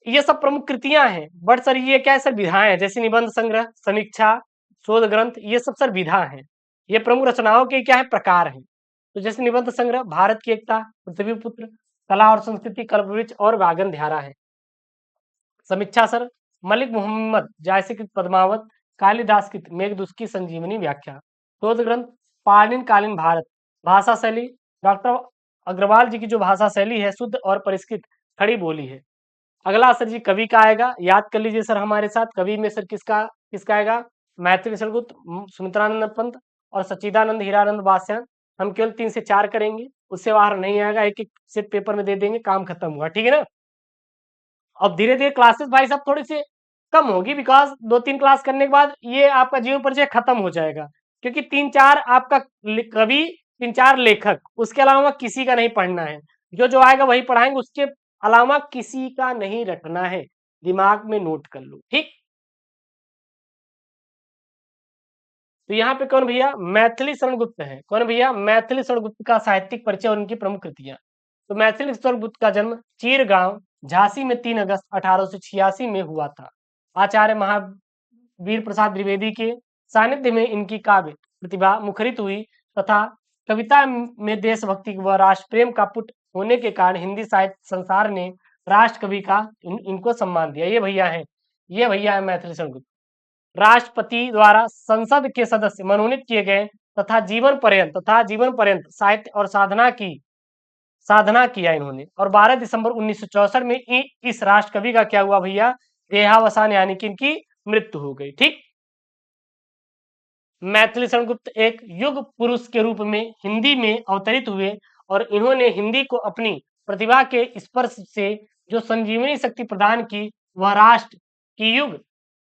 ये सब प्रमुख कृतियां हैं, बट सर ये क्या है सर, विधाएं हैं, जैसे निबंध संग्रह, समीक्षा, शोध ग्रंथ, ये सब सर विधा है। ये प्रमुख रचनाओं के क्या है, प्रकार हैं। तो जैसे निबंध संग्रह भारत की एकता, पृथ्वी पुत्र, कला और संस्कृति, कल्पवृक्ष और वागन धारा है। समीक्षा सर मलिक मोहम्मद जायसी कृत पद्मावत, कालिदास कृत मेघदूत की संजीवनी व्याख्या। शोध ग्रंथ पाणिन कालीन भारत, भाषा शैली डॉक्टर अग्रवाल जी की जो भाषा शैली है शुद्ध और परिष्कृत खड़ी बोली है। अगला सर जी कवि का आएगा, याद कर लीजिए सर हमारे साथ। कवि में सर किसका किसका आएगा, मैथिली शरणगुप्त, सुमित्रानंद पंत और सच्चिदानंद हीरानंद वास्यान। हम केवल 3 से 4 करेंगे, उससे बाहर नहीं आएगा, एक एक सेट पेपर में दे देंगे, काम खत्म हुआ, ठीक है ना। अब धीरे धीरे क्लासेस भाई साहब थोड़ी सी कम होगी, बिकॉज 2-3 क्लास करने के बाद ये आपका जीवन परिचय खत्म हो जाएगा, क्योंकि 3-4 आपका कवि, 3-4 लेखक, उसके अलावा किसी का नहीं पढ़ना है। जो जो आएगा वही पढ़ाएंगे, उसके अलावा किसी का नहीं रटना है, दिमाग में नोट कर लो, ठीक। तो यहाँ पे कौन भैया, मैथिली शरण गुप्त है। कौन भैया, मैथिली शरण गुप्त का साहित्यिक परिचय और उनकी प्रमुख कृतियां। तो मैथिली शरण गुप्त का जन्म चीरगांव झांसी में 3 अगस्त 1886 में हुआ था। आचार्य महावीर प्रसाद द्विवेदी के सानिध्य में इनकी काव्य प्रतिभा मुखरित हुई तथा कविता में देशभक्ति व राष्ट्र प्रेम का पुट होने के कारण हिंदी साहित्य संसार ने राष्ट्र कवि का इनको सम्मान दिया। ये भैया है, ये भैया है मैथिली शरण गुप्त। राष्ट्रपति द्वारा संसद के सदस्य मनोनीत किए गए तथा जीवन पर्यंत साहित्य और साधना किया इन्होंने। और 12 दिसंबर 1964 में इस राष्ट्र कवि का क्या हुआ भैया, देहावसान, यानी कि इनकी मृत्यु हो गई, ठीक। मैथिली शरण गुप्त एक युग पुरुष के रूप में हिंदी में अवतरित हुए और इन्होंने हिंदी को अपनी प्रतिभा के स्पर्श से जो संजीवनी शक्ति प्रदान की, वह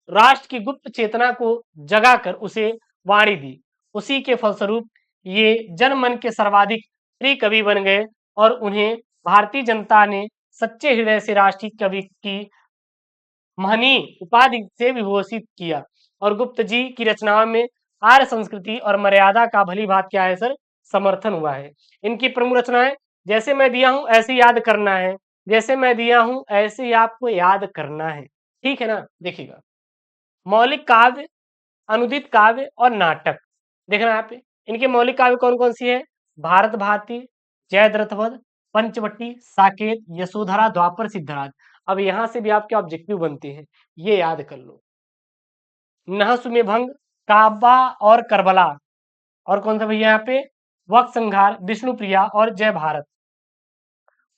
राष्ट्र की गुप्त चेतना को जगाकर उसे वाणी दी। उसी के फलस्वरूप ये जनमन के सर्वाधिक प्रिय कवि बन गए और उन्हें भारतीय जनता ने सच्चे हृदय से राष्ट्रीय कवि की महनीय उपाधि से विभूषित किया। और गुप्त जी की रचनाओं में आर्य संस्कृति और मर्यादा का भली भांति क्या है सर, समर्थन हुआ है। इनकी प्रमुख रचनाएं, जैसे मैं दिया हूं ऐसे याद करना है, जैसे मैं दिया हूं ऐसे ही आपको याद करना है, ठीक है ना। देखिएगा, मौलिक काव्य, अनुदित काव्य और नाटक, देखना यहाँ पे इनके मौलिक काव्य कौन कौन सी है, भारत भारती, जयद्रथवध, पंचवटी, साकेत, यशोधरा, द्वापर, सिद्धराज। अब यहां से भी आपके ऑब्जेक्टिव बनते हैं, ये याद कर लो। नहस में भंग, काबा और करबला, और कौन सा भैया यहाँ पे, वक्त संहार, विष्णुप्रिया और जय भारत।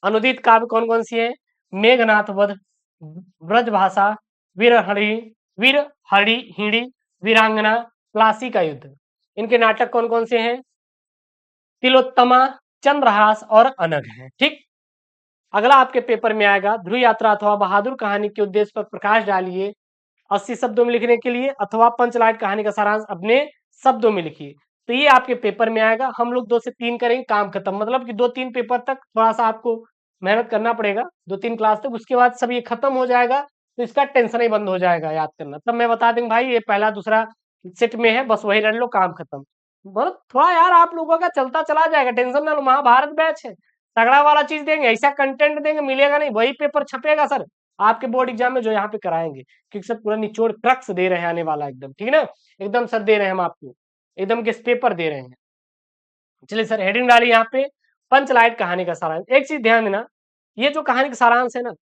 अनुदित काव्य कौन कौन सी है, मेघनाथ वध, ब्रजभाषा, वीरहरि वीरहरि हिड़ी, वीरांगना, प्लासी का युद्ध। इनके नाटक कौन कौन से हैं, तिलोत्तमा, चंद्रहास और अनग है, ठीक। अगला आपके पेपर में आएगा, ध्रुव यात्रा अथवा बहादुर कहानी के उद्देश्य पर प्रकाश डालिए 80 शब्दों में लिखने के लिए, अथवा पंचलाइट कहानी का सारांश अपने शब्दों में लिखिए। तो ये आपके पेपर में आएगा। हम लोग 2 से 3 करेंगे, काम खत्म। मतलब कि 2-3 पेपर तक थोड़ा सा आपको मेहनत करना पड़ेगा, 2-3 क्लास तक, उसके बाद सब ये खत्म हो जाएगा, तो इसका टेंशन ही बंद हो जाएगा याद करना। तब मैं बता देंगे भाई ये पहला दूसरा सेट में है, बस वही रख लो, काम खत्म। बहुत थोड़ा यार आप लोगों का चलता चला जाएगा, टेंशन ना लो, महाभारत बैच है, तगड़ा वाला चीज देंगे, ऐसा कंटेंट देंगे, मिलेगा नहीं, वही पेपर छपेगा सर आपके बोर्ड एग्जाम में जो यहाँ पे कराएंगे, क्योंकि सर पूरा निचोड़ क्रक्स दे रहे हैं आने वाला एकदम, ठीक है ना, एकदम सर दे रहे हैं हम आपको, एकदम के पेपर दे रहे हैं। चलिए सर हेडिंग डाली यहाँ पे, पंचलाइट कहानी का सारांश। एक चीज ध्यान देना, ये जो कहानी का सारांश है ना,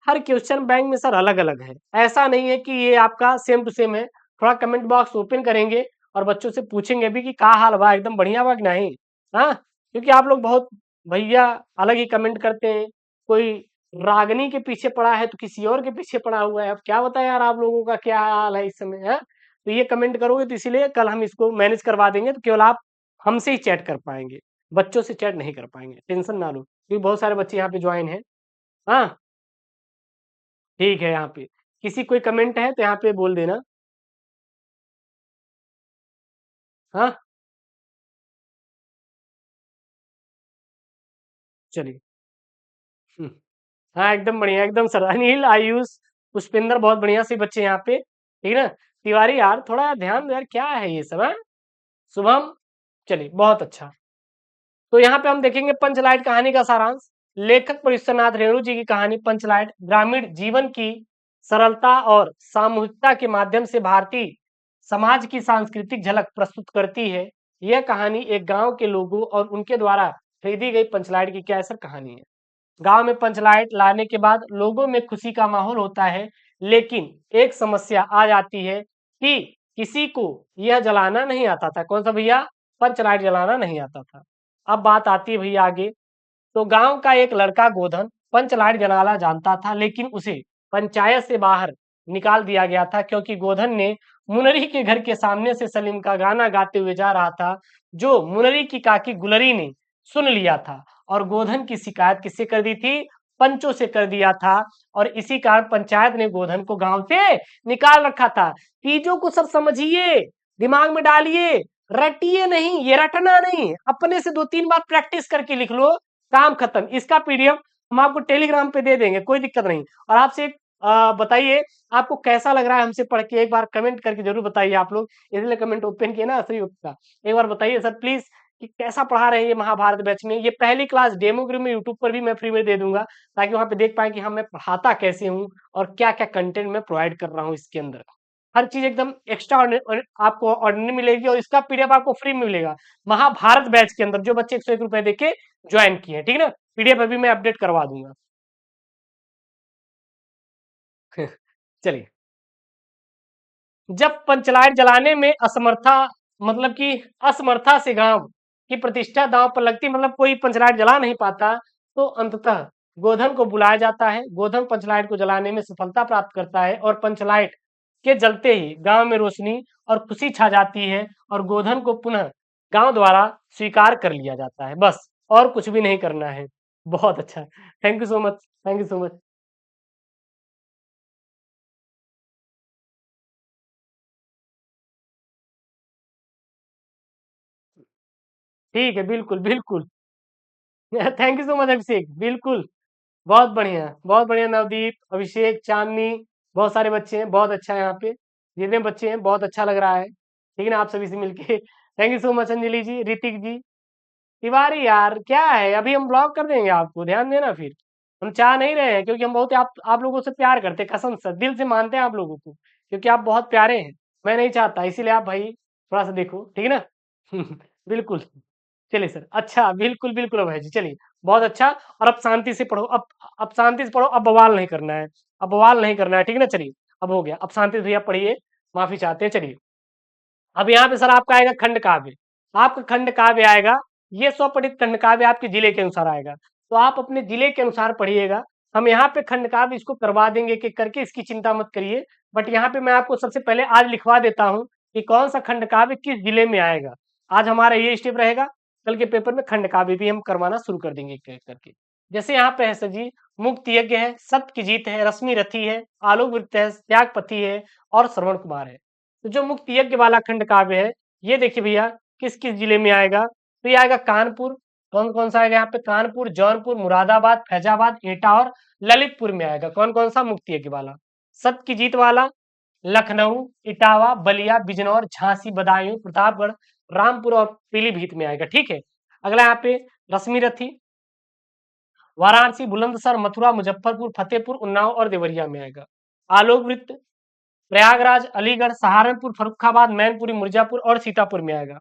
हर क्वेश्चन बैंक में सर अलग अलग है, ऐसा नहीं है कि ये आपका सेम टू सेम है। थोड़ा कमेंट बॉक्स ओपन करेंगे और बच्चों से पूछेंगे भी कि क्या हाल बा, एकदम बढ़िया बा कि नहीं, हाँ, क्योंकि आप लोग बहुत भैया अलग ही कमेंट करते हैं, कोई रागनी के पीछे पड़ा है तो किसी और के पीछे पड़ा हुआ है। अब क्या बताएं यार आप लोगों का क्या हाल है इस समय, है तो ये कमेंट करोगे तो इसीलिए कल हम इसको मैनेज करवा देंगे, तो केवल आप हमसे ही चैट कर पाएंगे, बच्चों से चैट नहीं कर पाएंगे, टेंशन ना लो, क्योंकि बहुत सारे बच्चे यहाँ पे ज्वाइन हैं। हाँ ठीक है, यहाँ पे किसी कोई कमेंट है तो यहाँ पे बोल देना। हाँ चलिए। हाँ एकदम बढ़िया, एकदम सर, अनिल आयुष पुष्पेंद्र बहुत बढ़िया से बच्चे यहाँ पे, ठीक है ना। तिवारी यार थोड़ा ध्यान दो यार, क्या है ये सब है। शुभम, चलिए बहुत अच्छा। तो यहाँ पे हम देखेंगे पंचलाइट कहानी का सारांश। लेखक विश्वनाथ रेणु जी की कहानी पंचलाइट ग्रामीण जीवन की सरलता और सामूहिकता के माध्यम से भारतीय समाज की सांस्कृतिक झलक प्रस्तुत करती है। यह कहानी एक गांव के लोगों और उनके द्वारा खरीदी गई पंचलाइट की क्या सर कहानी है। गांव में पंचलाइट लाने के बाद लोगों में खुशी का माहौल होता है, लेकिन एक समस्या आ जाती है कि किसी को यह जलाना नहीं आता था। कौन सा भैया? पंचलाइट जलाना नहीं आता था। अब बात आती है भैया आगे। तो गांव का एक लड़का गोधन पंचलाइट जलाना जानता था, लेकिन उसे पंचायत से बाहर निकाल दिया गया था क्योंकि गोधन ने मुनरी के घर के सामने से सलीम का गाना गाते हुए जा रहा था, जो मुनरी की काकी गुलरी ने सुन लिया था। और गोधन की शिकायत किससे कर दी थी? पंचों से कर दिया था। और इसी कारण पंचायत ने गोधन को गांव से निकाल रखा था। चीजों को सब समझिए, दिमाग में डालिए, रटिए नहीं, ये रटना नहीं, अपने से 2-3 बार प्रैक्टिस करके लिख लो, काम खत्म। इसका पीडीएफ हम आपको टेलीग्राम पे दे देंगे, कोई दिक्कत नहीं। और आपसे बताइए आपको कैसा लग रहा है हमसे पढ़ के, एक बार कमेंट करके जरूर बताइए आप लोग। इसलिए कमेंट ओपन किया ना सही का। एक बार बताइए सर प्लीज कि कैसा पढ़ा रहे हैं ये महाभारत बैच में। ये पहली क्लास डेमो में यूट्यूब पर भी मैं फ्री में दे दूंगा, ताकि वहां पे देख पाए कि हाँ मैं पढ़ाता कैसे हूँ और क्या क्या कंटेंट मैं प्रोवाइड कर रहा हूँ इसके अंदर। हर चीज एकदम एक्स्ट्रा आपको ऑर्डिनरी मिलेगी, और इसका पीडीएफ आपको फ्री में मिलेगा महाभारत बैच के अंदर, जो बच्चे 101 रुपए देके ज्वाइन किए हैं, ठीक है ना। पीडीएफ अभी मैं अपडेट करवा दूंगा। चलिए, जब पंचलाइट जलाने में असमर्था, मतलब कि असमर्था से गांव की प्रतिष्ठा दांव पर लगती, मतलब कोई पंचलाइट जला नहीं पाता, तो अंततः गोधन को बुलाया जाता है। गोधन पंचलाइट को जलाने में सफलता प्राप्त करता है और पंचलाइट के जलते ही गांव में रोशनी और खुशी छा जाती है, और गोधन को पुनः गांव द्वारा स्वीकार कर लिया जाता है। बस, और कुछ भी नहीं करना है। बहुत अच्छा, thank you so much, thank you so much. ठीक है, बिल्कुल बिल्कुल। थैंक यू सो मच अभिषेक, बिल्कुल। बहुत बढ़िया नवदीप, अभिषेक, चांदनी, बहुत सारे बच्चे हैं, बहुत अच्छा है यहाँ पे। जितने बच्चे हैं बहुत अच्छा लग रहा है, ठीक है ना, आप सभी से मिलके। Thank you so much Anjali ji, Hrithik ji. Tiwari यार क्या है, अभी हम ब्लॉक कर देंगे आपको, ध्यान देना फिर। हम चाह नहीं रहे हैं, क्योंकि हम बहुत आप लोगों से प्यार करते हैं, कसम से दिल से मानते हैं आप लोगों को, क्योंकि आप बहुत प्यारे हैं। मैं नहीं चाहता, इसीलिए आप भाई थोड़ा सा देखो, ठीक है ना। बिल्कुल। चलिए सर, अच्छा, बिल्कुल बिल्कुल अभय जी, चलिए बहुत अच्छा। और अब शांति से पढ़ो, अब शांति से पढ़ो, अब बवाल नहीं करना है, अब बवाल नहीं करना है, ठीक है ना। चलिए, अब हो गया, अब शांति से भैया पढ़िए, माफी चाहते हैं। चलिए, अब यहाँ पे सर आपका आएगा खंड काव्य। आपका खंड काव्य आएगा, ये स्वपठित खंड काव्य आपके जिले के अनुसार आएगा, तो आप अपने जिले के अनुसार पढ़िएगा। हम यहाँ पे खंड काव्य इसको करवा देंगे कि करके, इसकी चिंता मत करिए। बट यहाँ पे मैं आपको सबसे पहले आज लिखवा देता हूँ कि कौन सा खंड काव्य किस जिले में आएगा। आज हमारा ये स्टेप रहेगा, कल के पेपर में खंड काव्य भी हम करवाना शुरू कर देंगे एक एक करके। जैसे यहाँ पे है सर जी, मुक्त यज्ञ है, सत्य की जीत है, रश्मि रथी है, आलोक वृत्त है, त्यागपति है, और श्रवण कुमार है। तो जो मुक्त यज्ञ वाला खंड काव्य है, ये देखिए भैया किस किस जिले में आएगा। तो ये आएगा कानपुर। कौन कौन सा आएगा यहाँ पे? कानपुर, जौनपुर, मुरादाबाद, फैजाबाद, एटा और ललितपुर में आएगा। कौन कौन सा? मुक्त यज्ञ वाला। सत्य की जीत वाला लखनऊ, इटावा, बलिया, बिजनौर, झांसी, बदायूं, प्रतापगढ़, रामपुर और पीलीभीत में आएगा, ठीक है। अगला यहाँ पे रश्मि रथी, वाराणसी, बुलंदशहर, मथुरा, मुजफ्फरपुर, फतेहपुर, उन्नाव और देवरिया में आएगा। आलोक वृत्त प्रयागराज, अलीगढ़, सहारनपुर, फर्रुखाबाद, मैनपुरी, मिर्जापुर और सीतापुर में आएगा।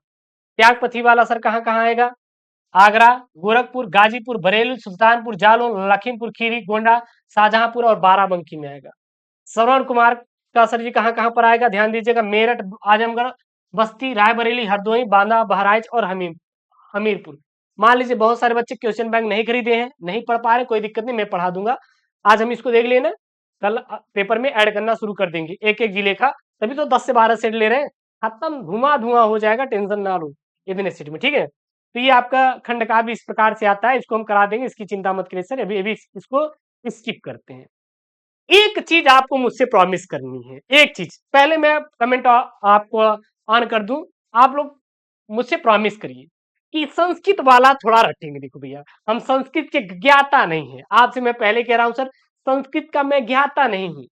त्यागपति वाला सर कहाँ कहाँ आएगा? आगरा, गोरखपुर, गाजीपुर, बरेली, सुल्तानपुर, जालौन, लखीमपुर खीरी, गोंडा, शाहजहांपुर और बाराबंकी में आएगा। श्रवण कुमार का सर जी कहाँ कहाँ पर आएगा? ध्यान दीजिएगा, मेरठ, आजमगढ़, बस्ती, रायबरेली, हरदोई, बांदा, बहराइच और हमीरपुर। मान लीजिए बहुत सारे बच्चे क्वेश्चन बैंक नहीं खरीदे हैं, नहीं पढ़ पा रहे, कोई दिक्कत नहीं, मैं पढ़ा दूंगा। आज हम इसको देख लेना, कल पेपर में ऐड करना शुरू कर देंगे एक एक जिले का। तभी तो 10 से 12 सेट ले रहे हैं, खत्म, धुआं धुआं हो जाएगा, टेंशन ना लो इतने सेट में, ठीक है। तो ये आपका खंड काव्य इस प्रकार से आता है, इसको हम करा देंगे, इसकी चिंता मत करिए सर। अभी अभी इसको स्किप करते हैं। एक चीज आपको मुझसे प्रॉमिस करनी है, एक चीज पहले मैं कमेंट आपको ऑन कर दूं। आप लोग मुझसे प्रॉमिस करिए कि संस्कृत वाला थोड़ा रटेंगे। देखो भैया, हम संस्कृत के ज्ञाता नहीं है, आपसे मैं पहले कह रहा हूं सर, संस्कृत का मैं ज्ञाता नहीं हूं।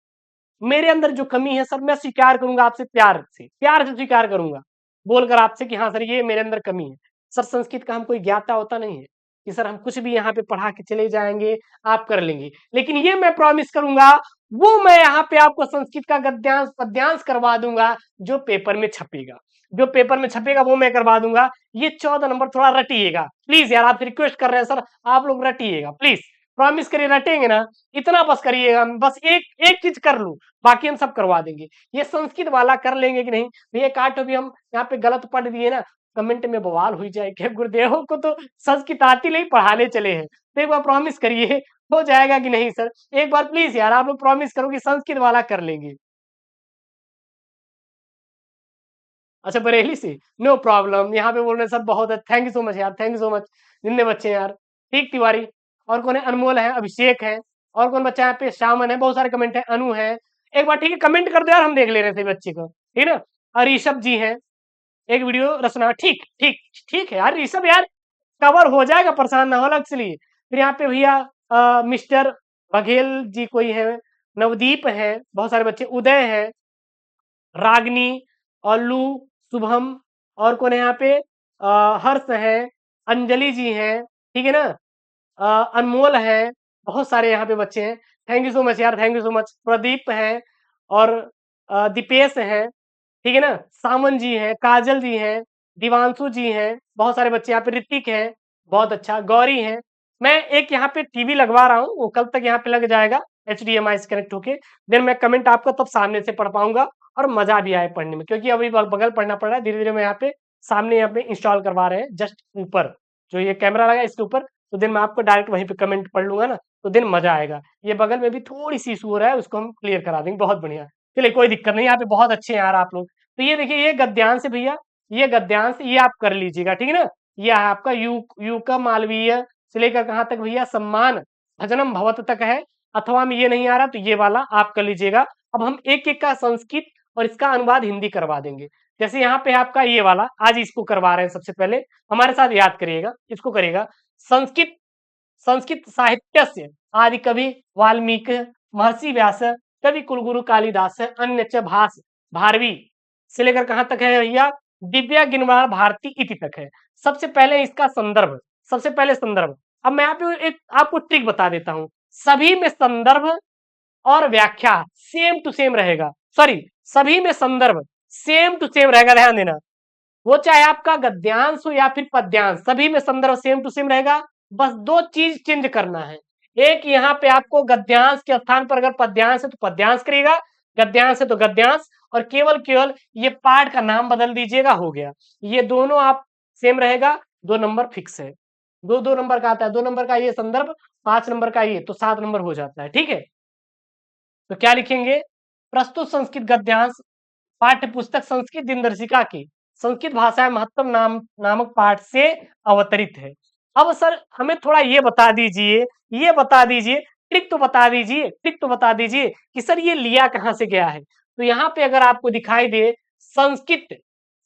मेरे अंदर जो कमी है सर मैं स्वीकार करूंगा आपसे, प्यार से स्वीकार करूंगा, बोलकर आपसे कि हाँ सर ये मेरे अंदर कमी है। सर संस्कृत का हम कोई ज्ञाता होता नहीं है कि सर हम कुछ भी यहाँ पे पढ़ा के चले जाएंगे, आप कर लेंगे, लेकिन ये मैं प्रॉमिस करूंगा, वो मैं यहाँ पे आपको संस्कृत का गद्यांश पद्यांश करवा दूंगा, जो पेपर में छपेगा, जो पेपर में छपेगा वो मैं करवा दूंगा। ये 14 नंबर थोड़ा रटिएगा प्लीज यार, आप रिक्वेस्ट कर रहे हैं सर, आप लोग रटिएगा प्लीज, प्रॉमिस करिए रटेंगे ना, इतना बस करिएगा, बस एक एक चीज कर लूं, बाकी हम सब करवा देंगे। ये संस्कृत वाला कर लेंगे कि नहीं भैया, काटो भी हम यहाँ पे गलत पढ़ दिए ना, कमेंट में बवाल हुई जाए कि गुरुदेव को तो संस्कृत आती नहीं पढ़ाने चले हैं। तो एक बार प्रॉमिस करिए हो जाएगा कि नहीं सर, एक बार प्लीज यार आप लोग प्रॉमिस करो कि संस्कृत वाला कर लेंगे। अच्छा बरेली से, नो प्रॉब्लम, यहाँ पे बोल रहे हैं सर बहुत है, थैंक यू सो मच यार, थैंक यू सो मच, जितने बच्चे हैं यार। ठीक तिवारी, और कौन है, अनमोल है, अभिषेक है, और कौन बच्चा है यहाँ पे, श्यामन है, बहुत सारे कमेंट है, अनु है। एक बार ठीक है कमेंट कर दो यार, हम देख ले रहे थे बच्चे को, ठीक है ना। और ऋषभ जी हैं, एक वीडियो रचना, ठीक ठीक ठीक है यार ऋषभ यार, कवर हो जाएगा, परेशान ना हो अलग से लिए। फिर यहाँ पे भैया मिस्टर बघेल जी कोई है, नवदीप है, बहुत सारे बच्चे, उदय है, रागनी, अल्लू, शुभम, और कौन है यहाँ पे, हर्ष है, अंजलि जी हैं, ठीक है ना, अनमोल है, बहुत सारे यहाँ पे बच्चे हैं। थैंक यू सो मच यार, thank you so much. Pradeep है, और दीपेश है, ठीक है ना, सामन जी है, काजल जी है, दिवांशु जी हैं, बहुत सारे बच्चे यहाँ पे, ऋतिक है, बहुत अच्छा, गौरी है। मैं एक यहाँ पे टीवी लगवा रहा हूँ, वो कल तक यहाँ पे लग जाएगा HDMI से कनेक्ट होके, देन मैं कमेंट आपको तब सामने से पढ़ पाऊंगा और मजा भी आए पढ़ने में, क्योंकि अभी बगल पढ़ना पड़ रहा है, धीरे धीरे मैं यहाँ पे सामने यहाँ पे इंस्टॉल करवा रहे हैं, जस्ट ऊपर जो ये कैमरा लगा है इसके ऊपर, तो दिन मैं आपको डायरेक्ट वहीं पे कमेंट पढ़ लूंगा ना, तो दिन मजा आएगा। ये बगल में भी थोड़ी सी इशू हो रहा है, उसको हम क्लियर करा देंगे, बहुत बढ़िया। चलिए कोई दिक्कत नहीं, यहाँ पे बहुत अच्छे हैं यार आप लोग। तो ये देखिए ये गद्यांश है भैया, ये गद्यांश ये आप कर लीजिएगा, ठीक है ना। ये है आपका यू का मालवीय से लेकर कहाँ तक भैया, सम्मान भजनम भवत तक है, अथवा में ये नहीं आ रहा तो ये वाला आप कर लीजिएगा। अब हम एक एक का संस्कृत और इसका अनुवाद हिंदी करवा देंगे। जैसे यहाँ पे आपका ये वाला, आज इसको करवा रहे हैं, सबसे पहले हमारे साथ याद करिएगा, इसको करिएगा। संस्कृत संस्कृत साहित्य से आदि कवि वाल्मीकि, महर्षि व्यास, कवि कुलगुरु कालिदास, अन्य च भास भारवी से लेकर कहां तक है भैया, दिव्या गिनवार भारती इति तक है। सबसे पहले इसका संदर्भ, सबसे पहले संदर्भ। अब मैं आप एक आपको ट्रिक बता देता हूं, सभी में संदर्भ और व्याख्या सेम टू सेम रहेगा, सॉरी सभी में संदर्भ सेम टू सेम रहेगा, ध्यान देना। वो चाहे आपका गद्यांश हो या फिर पद्यांश, सभी में संदर्भ सेम टू सेम रहेगा। बस दो चीज चेंज करना है, एक यहाँ पे आपको गद्यांश के स्थान पर अगर पद्यांश है तो पद्यांश करिएगा, गद्यांश है तो गद्यांश, और केवल केवल ये पाठ का नाम बदल दीजिएगा, हो गया। ये दोनों आप सेम रहेगा, 2 नंबर फिक्स है, 2 2 नंबर का आता है, 2 नंबर का ये संदर्भ, 5 नंबर का ये, तो 7 नंबर हो जाता है, ठीक है। तो क्या लिखेंगे, प्रस्तुत संस्कृत गद्यांश पाठ्य पुस्तक संस्कृत दिनदर्शिका की संस्कृत भाषा महत्व नामक पाठ से अवतरित है। अब सर हमें थोड़ा ये बता दीजिए, ये बता दीजिए, ट्रिक तो बता दीजिए, ट्रिक तो बता दीजिए कि सर ये लिया कहाँ से गया है। तो यहाँ पे अगर आपको दिखाई दे संस्कृत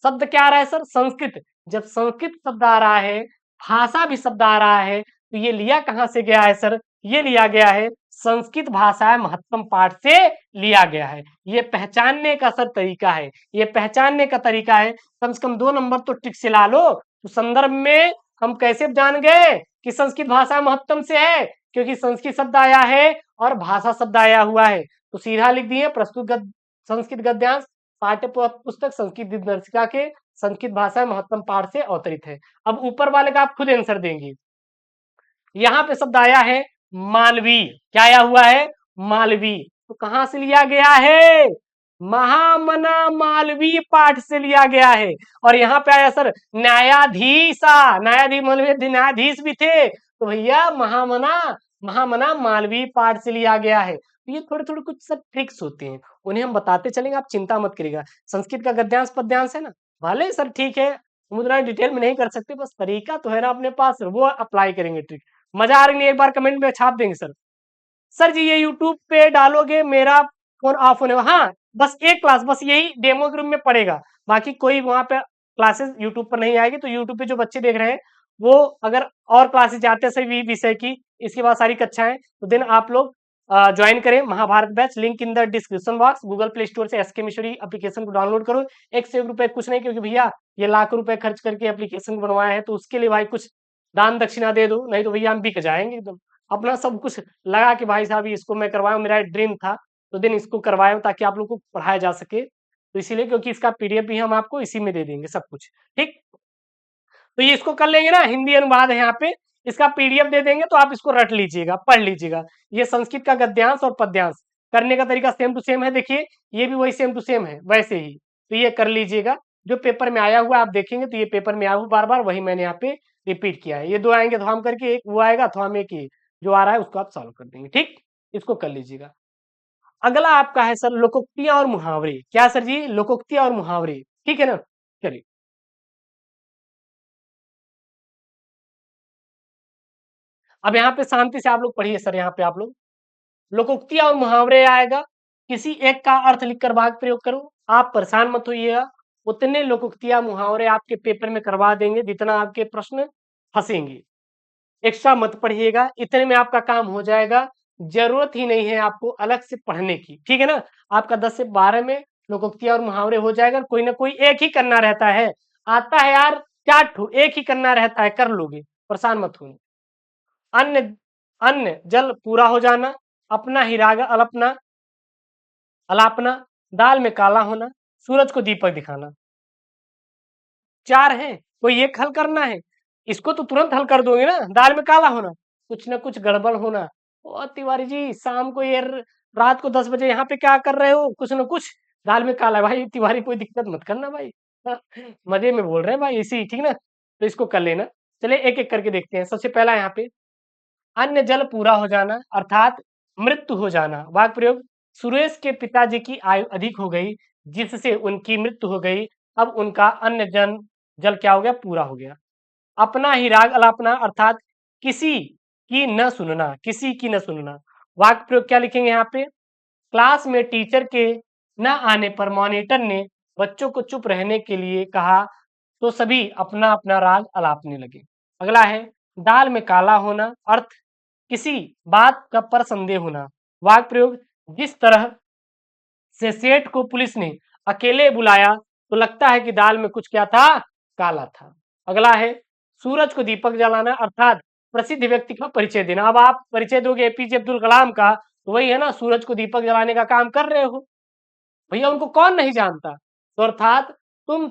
शब्द क्या आ रहा है सर, संस्कृत, जब संस्कृत शब्द आ रहा है, भाषा भी शब्द आ रहा है, तो ये लिया कहाँ से गया है सर, ये लिया गया है संस्कृत भाषा महत्तम पाठ से लिया गया है। ये पहचानने का सर तरीका है, ये पहचानने का तरीका है, कम से कम 2 नंबर तो ट्रिक से ला लो। तो संदर्भ में हम कैसे जान गए कि संस्कृत भाषा महत्तम से है, क्योंकि संस्कृत शब्द आया है और भाषा शब्द आया हुआ है, तो सीधा लिख दिए प्रस्तुत संस्कृत गद्यांश पाठ्य पुस्तक संस्कृत दिनदर्शिका के संस्कृत भाषा महत्तम पाठ से अवतरित है। अब ऊपर वाले का आप खुद आंसर देंगे। यहाँ पे शब्द आया है मालवी, क्या आया हुआ है, मालवी, तो कहां से लिया गया है, महामना मालवी पाठ से लिया गया है। और यहाँ पे आया सर न्यायाधीशा, न्यायाधीश मालवी न्यायाधीश भी थे, तो भैया महामना महामना मालवी पाठ से लिया गया है। तो ये थोड़े थोड़े कुछ सब ट्रिक्स होते हैं, उन्हें हम बताते चलेंगे, आप चिंता मत करिएगा। संस्कृत का गद्यांश पद्यांश है ना, भले सर ठीक है उतना डिटेल में नहीं कर सकते, बस तरीका तो है ना अपने पास, वो अप्लाई करेंगे ट्रिक। मजा आ रही नहीं, एक बार कमेंट में छाप देंगे सर। सर जी ये यूट्यूब पे डालोगे, मेरा फोन ऑफ होने, हाँ बस एक क्लास, बस यही डेमो ग्रुप में पड़ेगा, बाकी कोई वहां पे क्लासेस यूट्यूब पर नहीं आएगी। तो यूट्यूब पे जो बच्चे देख रहे हैं वो अगर और क्लासेस जाते हैं सभी विषय की, इसके बाद सारी कक्षाएं, तो देन आप लोग ज्वाइन करें Mahabharat batch, link in the description box. Google Play Store से एसके मिशनरी एप्लीकेशन को डाउनलोड करो। 1 से 1 रुपए कुछ नहीं, क्योंकि भैया ये लाखों रुपए खर्च करके एप्लीकेशन बनवाया है, तो उसके लिए भाई कुछ दान दक्षिणा दे दो, नहीं तो भैया हम बिक जाएंगे एकदम। अपना सब कुछ लगा के भाई साहब इसको मैं करवाया हूँ, मेरा ड्रीम था, तो दिन इसको करवाया हूँ ताकि आप लोग को पढ़ाया जा सके, तो इसीलिए, क्योंकि इसका पीडीएफ भी हम आपको इसी में दे देंगे सब कुछ, ठीक। तो ये इसको कर लेंगे ना, हिंदी अनुवाद है यहाँ पे, इसका पीडीएफ दे देंगे, तो आप इसको रट लीजिएगा, पढ़ लीजिएगा। ये संस्कृत का गद्यांश और पद्यांश करने का तरीका सेम टू सेम है, देखिए ये भी वही सेम टू सेम है वैसे ही, तो ये कर लीजिएगा। जो पेपर में आया हुआ आप देखेंगे, तो ये पेपर में आया हुआ बार बार वही मैंने यहाँ पे रिपीट किया है। ये 2 आएंगे तो हम करके, एक वो आएगा तो हम एक, ये जो आ रहा है उसको आप सॉल्व कर देंगे, ठीक। इसको कर लीजिएगा। अगला आपका है सर लोकोक्तियां और मुहावरे। क्या सर जी? लोकोक्तियां और मुहावरे, ठीक है ना। चलिए, अब यहाँ पे शांति से आप लोग पढ़िए सर। यहाँ पे आप लोग लोकोक्तियां और मुहावरे आएगा, किसी एक का अर्थ लिखकर वाक्य प्रयोग करो। आप परेशान मत होइएगा, उतने लोकोक्तियां मुहावरे आपके पेपर में करवा देंगे जितना आपके प्रश्न फंसेंगे। एक्स्ट्रा मत पढ़िएगा, इतने में आपका काम हो जाएगा। जरूरत ही नहीं है आपको अलग से पढ़ने की, ठीक है ना। आपका 10 से 12 में लोकोक्तियां और मुहावरे हो जाएगा। कोई ना कोई एक ही करना रहता है, आता है यार 4 ठो, एक ही करना रहता है, कर लोगे, परेशान मत होइए। अन्न, अन्न जल पूरा हो जाना, अपना ही राग अल्पना, अलापना, दाल में काला होना, सूरज को दीपक दिखाना। 4 है, कोई एक हल करना है, इसको तो तुरंत हल कर दोगे ना। दाल में काला होना, कुछ ना कुछ गड़बड़ होना। ओ तिवारी जी, शाम को ये रात को 10 बजे यहाँ पे क्या कर रहे हो? कुछ ना कुछ दाल में काला है। भाई तिवारी कोई दिक्कत मत करना भाई, हाँ, मजे में बोल रहे हैं भाई, इसी, ठीक ना। तो इसको कर लेना। चलिए एक एक करके देखते हैं। सबसे पहला यहाँ पे अन्न जल पूरा हो जाना अर्थात मृत्यु हो जाना। वाक्य प्रयोग, सुरेश के पिताजी की आयु अधिक हो गई जिससे उनकी मृत्यु हो गई। अब उनका अन्न जन जल क्या हो गया? पूरा हो गया। अपना ही राग अलापना अर्थात किसी की न सुनना, किसी की न सुनना। वाक्य प्रयोग क्या लिखेंगे यहाँ पे? क्लास में टीचर के न आने पर मॉनिटर ने बच्चों को चुप रहने के लिए कहा, तो सभी अपना अपना राग अलापने लगे। अगला है दाल में काला होना, अर्थ किसी बात का पर संदेह होना। वाक्य प्रयोग, जिस तरह से सेठ को पुलिस ने अकेले बुलाया तो लगता है कि दाल में कुछ क्या था? काला था। अगला है सूरज को दीपक जलाना अर्थात प्रसिद्ध व्यक्ति का परिचय देना। अब आप परिचय दोगे एपीजे अब्दुल कलाम का, तो वही है ना, सूरज को दीपक जलाने का काम कर रहे हो। भैया उनको कौन नहीं जानता, तो अर्थात तुम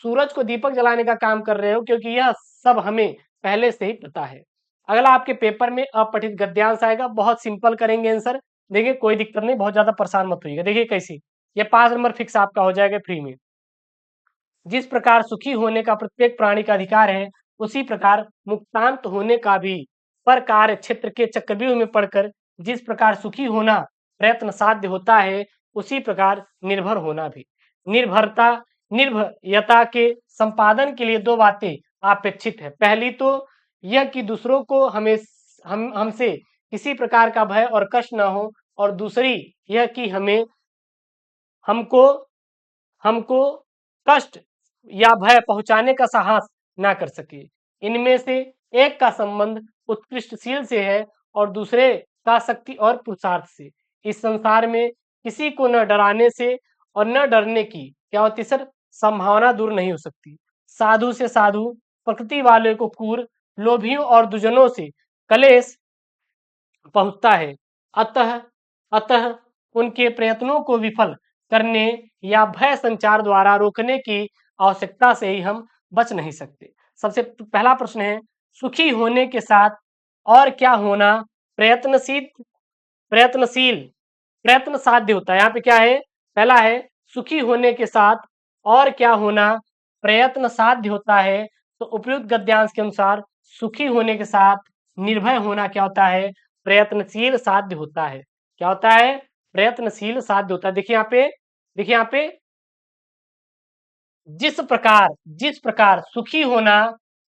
सूरज को दीपक जलाने का काम कर रहे हो, क्योंकि यह सब हमें पहले से ही पता है। अगला आपके पेपर में अपठित गद्यांश आएगा, बहुत सिंपल करेंगे आंसर। देखिए कोई दिक्कत नहीं, बहुत ज्यादा परेशान मत होइएगा। देखिए कैसी, ये 5 नंबर फिक्स आपका हो जाएगा फ्री में। जिस प्रकार सुखी होने का प्रत्येक प्राणी का अधिकार है, उसी प्रकार मुक्तांत होने का भी पर कार्य क्षेत्र के चक्रव्यूह में पड़कर जिस प्रकार सुखी होना प्रयत्न साध्य होता है, उसी प्रकार निर्भर होना भी। निर्भरता, निर्भयता के संपादन के लिए 2 बातें अपेक्षित है। पहली तो यह कि दूसरों को हमसे किसी प्रकार का भय और कष्ट न हो, और दूसरी यह कि हमको हमको कष्ट या भय पहुंचाने का साहस ना कर सके। इनमें से एक का संबंध उत्कृष्टशील से है और दूसरे का शक्ति और पुरुषार्थ से। इस संसार में किसी को न डराने से और न डरने की क्या होती सर? संभावना दूर नहीं हो सकती। साधु से साधु, प्रकृति वाले को क्रूर, लोभियों और दुजनों से कलेश पहुंचता है। अतः अतः उनके प्रयत्नों को विफल करने या भय संचार द्वारा रोकने की आवश्यकता से ही हम बच नहीं सकते। सबसे पहला प्रश्न है, सुखी होने के साथ और क्या होना प्रयत्नशील प्रयत्नशील प्रयत्न साध्य होता है। यहाँ पे क्या है? पहला है सुखी होने के साथ और क्या होना प्रयत्न साध्य होता है। तो उपयुक्त गद्यांश के अनुसार सुखी होने के साथ निर्भय होना क्या होता है? प्रयत्नशील साध्य होता है। क्या होता है? प्रयत्नशील साध्य होता है। देखिए यहाँ पे जिस प्रकार सुखी होना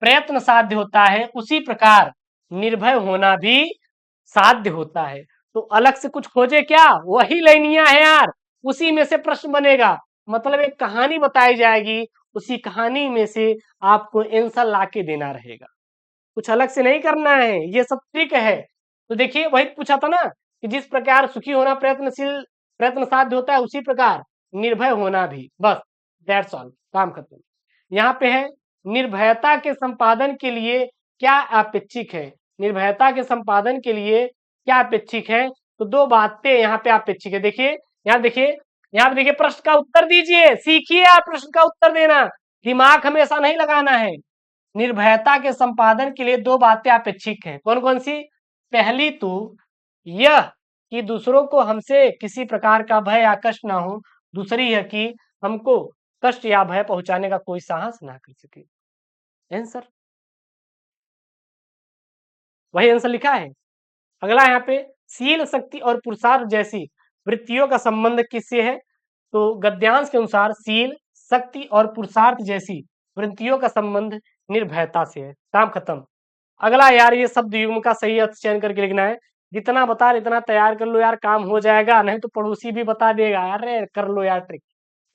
प्रयत्न साध्य होता है, उसी प्रकार निर्भय होना भी साध्य होता है। तो अलग से कुछ खोजे क्या? वही लाइनियां है यार, उसी में से प्रश्न बनेगा। मतलब एक कहानी बताई जाएगी, उसी कहानी में से आपको आंसर लाके देना रहेगा, कुछ अलग से नहीं करना है। ये सब ट्रिक है। तो देखिए वही पूछा था ना कि जिस प्रकार सुखी होना प्रयत्न साध्य होता है, उसी प्रकार निर्भय होना भी। बस दैट्स ऑल, काम खत्म। यहाँ पे है निर्भयता के संपादन के लिए क्या अपेक्षिक है। निर्भयता के संपादन के लिए क्या अपेक्षिक है, तो दो बातें यहाँ पे अपेक्षिक है। देखिए यहाँ देखिए, यहाँ पे देखिए, प्रश्न का उत्तर दीजिए, सीखिए आप प्रश्न का उत्तर देना, दिमाग हमेशा नहीं लगाना है। निर्भयता के संपादन के लिए दो बातें अपेक्षिक है, कौन कौन सी। पहली तो यह कि दूसरों को हमसे किसी प्रकार का भय या कष्ट ना हो, दूसरी है कि हमको कष्ट या भय पहुंचाने का कोई साहस ना कर सके। आंसर, वही आंसर लिखा है। अगला यहाँ पे, शील, शक्ति और पुरुषार्थ जैसी वृत्तियों का संबंध किससे है, तो गद्यांश के अनुसार शील, शक्ति और पुरुषार्थ जैसी वृत्तियों का संबंध निर्भयता से है। काम खत्म। अगला यार, ये शब्द युग्म का सही अर्थ चयन करके लिखना है। जितना बता इतना तैयार कर लो यार, काम हो जाएगा, नहीं तो पड़ोसी भी बता देगा, अरे कर लो यार ट्रिक।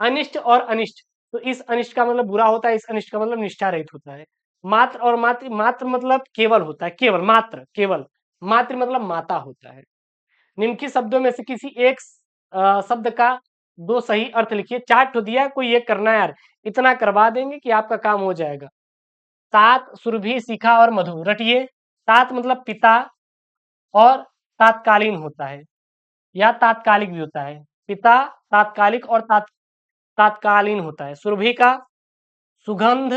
अनिष्ट और अनिष्ट, तो इस अनिष्ट का मतलब बुरा होता है, इस अनिष्ट का मतलब निष्ठा रहित होता है। मात्र और मातृ, मात्र मतलब केवल होता है, केवल, मात्र केवल, मातृ मतलब माता होता है। निम्नलिखित शब्दों में से किसी एक शब्द का दो सही अर्थ लिखिए। चार्ट तो दिया है, कोई एक करना है यार, इतना करवा देंगे कि आपका काम हो जाएगा। तात, सुरभि, शिखा और मधु, रटिए। तात मतलब पिता और तात्कालीन होता है, या तात्कालिक भी होता है। पिता तात्कालिक और तात्कालीन होता है। सुरभि का सुगंध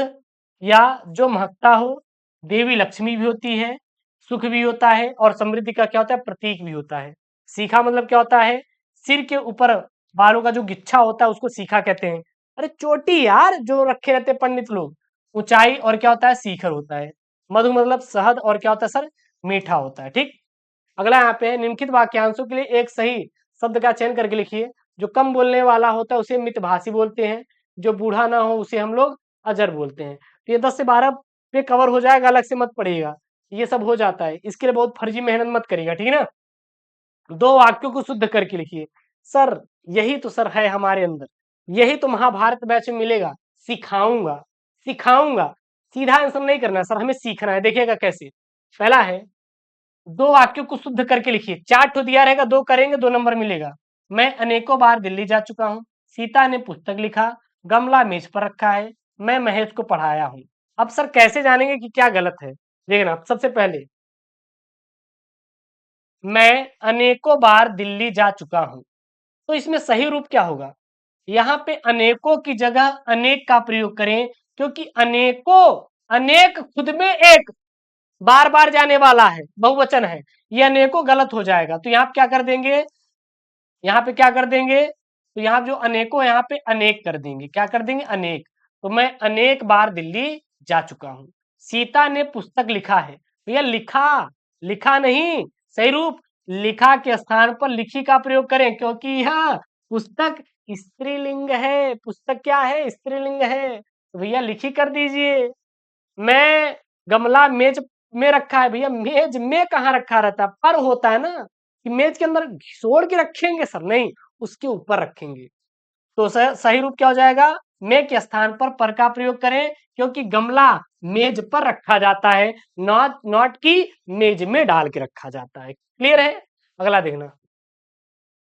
या जो महकता हो। देवी लक्ष्मी भी होती है, सुख भी होता है, और समृद्धि का क्या होता है, प्रतीक भी होता है। सीखा मतलब क्या होता है, सिर के ऊपर बालों का जो गिच्छा होता है उसको सीखा कहते हैं। अरे चोटी यार, जो रखे रहते हैं पंडित लोग। ऊंचाई और क्या होता है, शिखर होता है। मधु मतलब शहद, और क्या होता है सर, मीठा होता है। ठीक। अगला यहाँ पे निम्नलिखित वाक्यांशों के लिए एक सही शब्द का चयन करके लिखिए। जो कम बोलने वाला होता है उसे मितभाषी बोलते हैं, जो बूढ़ा ना हो उसे हम लोग अजर बोलते हैं। तो ये 10 से 12 पे कवर हो जाएगा, अलग से मत पढ़िएगा, ये सब हो जाता है। इसके लिए बहुत फर्जी मेहनत मत करिएगा, ठीक है ना। दो वाक्यों को शुद्ध करके लिखिए। सर यही तो सर है हमारे अंदर, यही तो महाभारत बैच में मिलेगा। सिखाऊंगा, सिखाऊंगा, सीधा आंसर नहीं करना सर, हमें सीखना है। देखिएगा कैसे। पहला है, दो वाक्यों को शुद्ध करके लिखिए। चार ठो दिया रहेगा, दो करेंगे 2 नंबर मिलेगा। मैं अनेकों बार दिल्ली जा चुका हूँ। सीता ने पुस्तक लिखा। गमला मेज पर रखा है। मैं महेश को पढ़ाया हूँ। अब सर कैसे जानेंगे कि क्या गलत है, देखना। सबसे पहले, मैं अनेकों बार दिल्ली जा चुका हूं, तो इसमें सही रूप क्या होगा। यहाँ पे अनेकों की जगह अनेक का प्रयोग करें, क्योंकि अनेकों, अनेक खुद में एक, बार बार जाने वाला है, बहुवचन है। ये अनेकों गलत हो जाएगा, तो यहाँ पे क्या कर देंगे, यहाँ पे क्या कर देंगे, तो यहाँ जो अनेकों, यहाँ पे अनेक कर देंगे। क्या कर देंगे, अनेक। तो मैं अनेक बार दिल्ली जा चुका हूं। सीता ने पुस्तक लिखा है, भैया लिखा, लिखा नहीं, सही रूप लिखा के स्थान पर लिखी का प्रयोग करें, क्योंकि यह पुस्तक स्त्रीलिंग है। पुस्तक क्या है, स्त्रीलिंग है, तो भैया लिखी कर दीजिए। मैं गमला मेज में रखा है, भैया मेज में कहाँ रखा रहता है, पर होता है ना, कि मेज के अंदर घिसोड़ के रखेंगे सर, नहीं, उसके ऊपर रखेंगे। तो सही रूप क्या हो जाएगा, में के स्थान पर का प्रयोग करें, क्योंकि गमला मेज पर रखा जाता है, नॉट नॉट की मेज में डाल के रखा जाता है। क्लियर है। अगला देखना,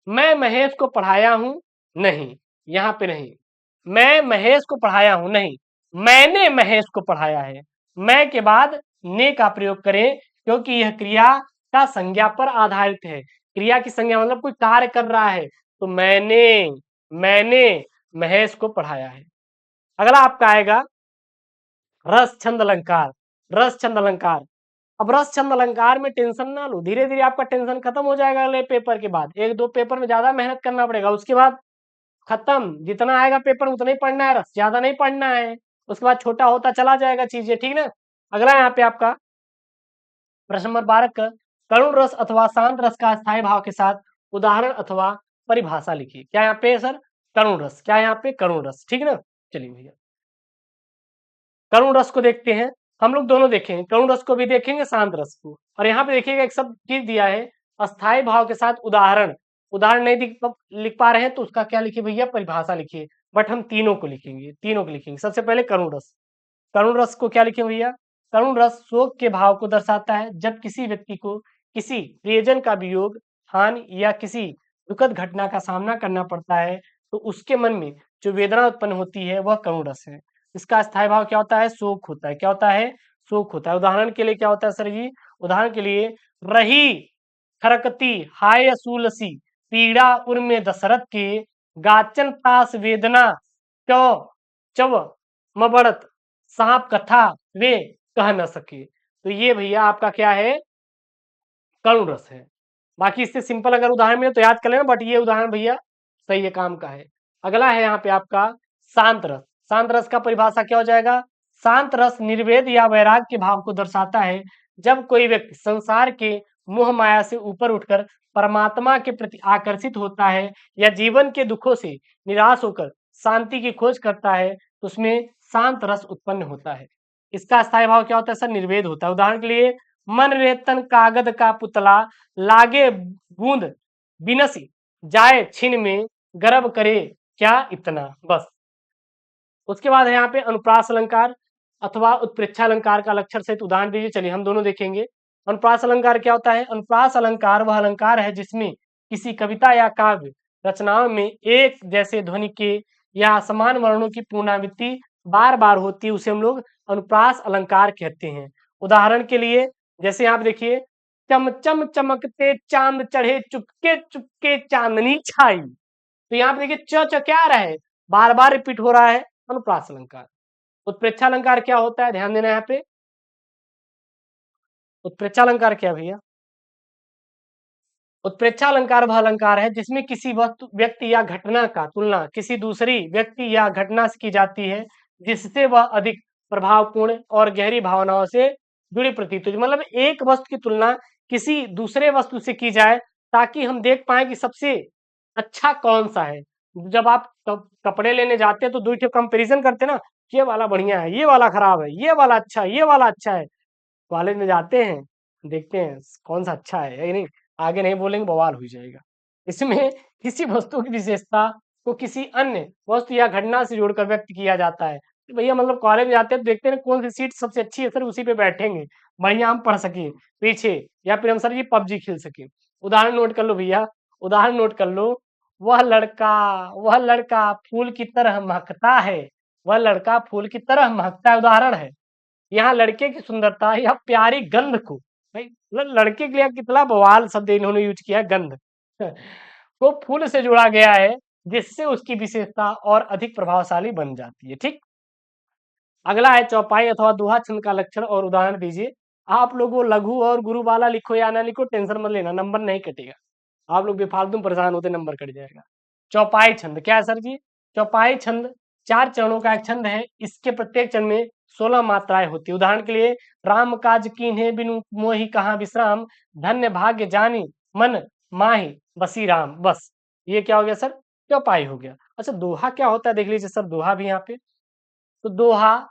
मैं महेश को पढ़ाया हूं, नहीं, यहां पे नहीं। मैं महेश को पढ़ाया हूं, नहीं, मैंने महेश को पढ़ाया है। मैं के बाद ने का प्रयोग करें, क्योंकि यह क्रिया का संज्ञा पर आधारित है। क्रिया की संज्ञा मतलब कोई कार्य कर रहा है, तो मैंने महेश को पढ़ाया है। अगला आपका आएगा रस छंद अलंकार। रस छंद अलंकार, अब रस छंद अलंकार में टेंशन ना लो, धीरे धीरे आपका टेंशन खत्म हो जाएगा। अगले पेपर के बाद 1-2 पेपर में ज्यादा मेहनत करना पड़ेगा, उसके बाद खत्म। जितना आएगा पेपर उतना ही पढ़ना है, रस ज्यादा नहीं पढ़ना है, उसके बाद छोटा होता चला जाएगा चीजें, ठीक ना। अगला यहाँ पे आपका प्रश्न नंबर 12 का, करुण रस अथवा शांत रस का स्थायी भाव के साथ उदाहरण अथवा परिभाषा लिखिए। क्या यहाँ पे सर, करुण रस, क्या यहाँ पे करुण रस, ठीक ना। चलिए भैया करुण रस को देखते हैं, हम लोग दोनों देखेंगे, करुण रस को भी देखेंगे, शांत रस को। और यहाँ पे देखिएगा एक शब्द चीज दिया है, अस्थायी भाव के साथ उदाहरण। उदाहरण नहीं लिख पा रहे हैं तो उसका क्या लिखिए भैया, परिभाषा लिखिए। बट हम तीनों को लिखेंगे, तीनों को लिखेंगे। सबसे पहले करुण रस, करुण रस को क्या लिखे भैया, करुण रस शोक के भाव को दर्शाता है, जब किसी व्यक्ति को किसी प्रियजन का वियोग हानि या किसी दुखद घटना का सामना करना पड़ता है तो उसके मन में जो वेदना उत्पन्न होती है वह करुण रस है। इसका स्थायी भाव क्या होता है? शोक होता है। क्या होता है? शोक होता है। उदाहरण के लिए क्या होता है सर जी? उदाहरण के लिए रही खरकती हाय असूलसी पीड़ा उर्मे दशरथ के गाचन पास वेदना क्यों चव मबड़त सांप कथा वे कह न सके। तो ये भैया आपका क्या है? करुण रस है। बाकी इससे सिंपल अगर उदाहरण मिले तो याद कर लेना, बट ये उदाहरण भैया सही है, काम का है। अगला है यहाँ पे आपका शांत रस। शांत रस का परिभाषा क्या हो जाएगा? शांत रस निर्वेद या वैराग के भाव को दर्शाता है। जब कोई व्यक्ति संसार के मोह माया से ऊपर उठकर परमात्मा के प्रति आकर्षित होता है या जीवन के दुखों से निराश होकर शांति की खोज करता है तो उसमें शांत रस उत्पन्न होता है। इसका स्थायी भाव क्या होता है सर? निर्वेद होता है। उदाहरण के लिए मन रेतन कागद का पुतला लागे बूंद बिनसी जाए छिन में गर्भ करे क्या इतना। बस। उसके बाद है यहाँ पे अनुप्रास अलंकार अथवा उत्प्रेक्षा अलंकार का लक्षण सहित उदाहरण दीजिए। चलिए हम दोनों देखेंगे। अनुप्रास अलंकार क्या होता है? अनुप्रास अलंकार वह अलंकार है जिसमें किसी कविता या काव्य रचनाओं में एक जैसे ध्वनि के या समान वर्णों की पुनरावृत्ति बार बार होती है, उसे हम लोग अनुप्रास अलंकार कहते हैं। उदाहरण के लिए जैसे आप देखिए, चम चम चमकते चांद चढ़े चुपके चुपके चांदनी छाई। तो यहाँ पे देखिए च क्या आ रहा है? बार बार रिपीट हो रहा है, अनुप्रास अलंकार। उत्प्रेक्षा अलंकार क्या होता है? ध्यान देना यहाँ पे। उत्प्रेक्षा अलंकार क्या भैया? उत्प्रेक्षा अलंकार वह अलंकार है जिसमें किसी वस्तु व्यक्ति या घटना का तुलना किसी दूसरी व्यक्ति या घटना से की जाती है जिससे वह अधिक प्रभावपूर्ण और गहरी भावनाओं से जुड़ी प्रतीत होती है। मतलब एक वस्तु की तुलना किसी दूसरे वस्तु से की जाए ताकि हम देख पाए कि सबसे अच्छा कौन सा है। जब आप कपड़े लेने जाते हैं तो दो कंपेरिजन करते हैं ना, ये वाला बढ़िया है, ये वाला खराब है, ये वाला अच्छा है, ये वाला अच्छा है। कॉलेज में जाते हैं, देखते हैं कौन सा अच्छा है या नहीं, आगे नहीं बोलेंगे बवाल हो जाएगा। इसमें किसी वस्तु की विशेषता को किसी अन्य वस्तु या घटना से जोड़कर व्यक्त किया जाता है। तो भैया मतलब कॉलेज में जाते हैं तो देखते हैं कौन सी सीट सबसे अच्छी है, सर उसी पे बैठेंगे, बढ़िया हम पढ़ सके पीछे, या फिर हम सर ये पबजी खेल सके। उदाहरण नोट कर लो भैया, उदाहरण नोट कर लो। वह लड़का वह लड़का फूल की तरह महकता है, वह लड़का फूल की तरह महकता है, उदाहरण है। यहाँ लड़के की सुंदरता या प्यारी गंध को, भाई मतलब लड़के के लिए कितना बवाल शब्द इन्होंने यूज किया है, गंध को फूल से जोड़ा गया है जिससे उसकी विशेषता और अधिक प्रभावशाली बन जाती है। ठीक। अगला है चौपाई अथवा दोहा छंद का लक्षण और उदाहरण दीजिए। आप लोग वो लघु और गुरु वाला लिखो या ना लिखो, टेंशन मत लेना, नंबर नहीं कटेगा। आप लोग बेफालतू परेशान होते, नंबर कट जाएगा। चौपाई छंद क्या है सर जी? चौपाई छंद 4 चरणों का एक छंद है। इसके प्रत्येक चरण में 16 मात्राएं होती है। उदाहरण के लिए राम काज कीन्हे बिनु मोहि कहाँ विश्राम, धन्य भाग्य जानी मन माहि बसी राम। बस ये क्या हो गया सर? चौपाई हो गया। अच्छा दोहा क्या होता है देख लीजिए सर, दोहा भी यहाँ पे। तो दोहा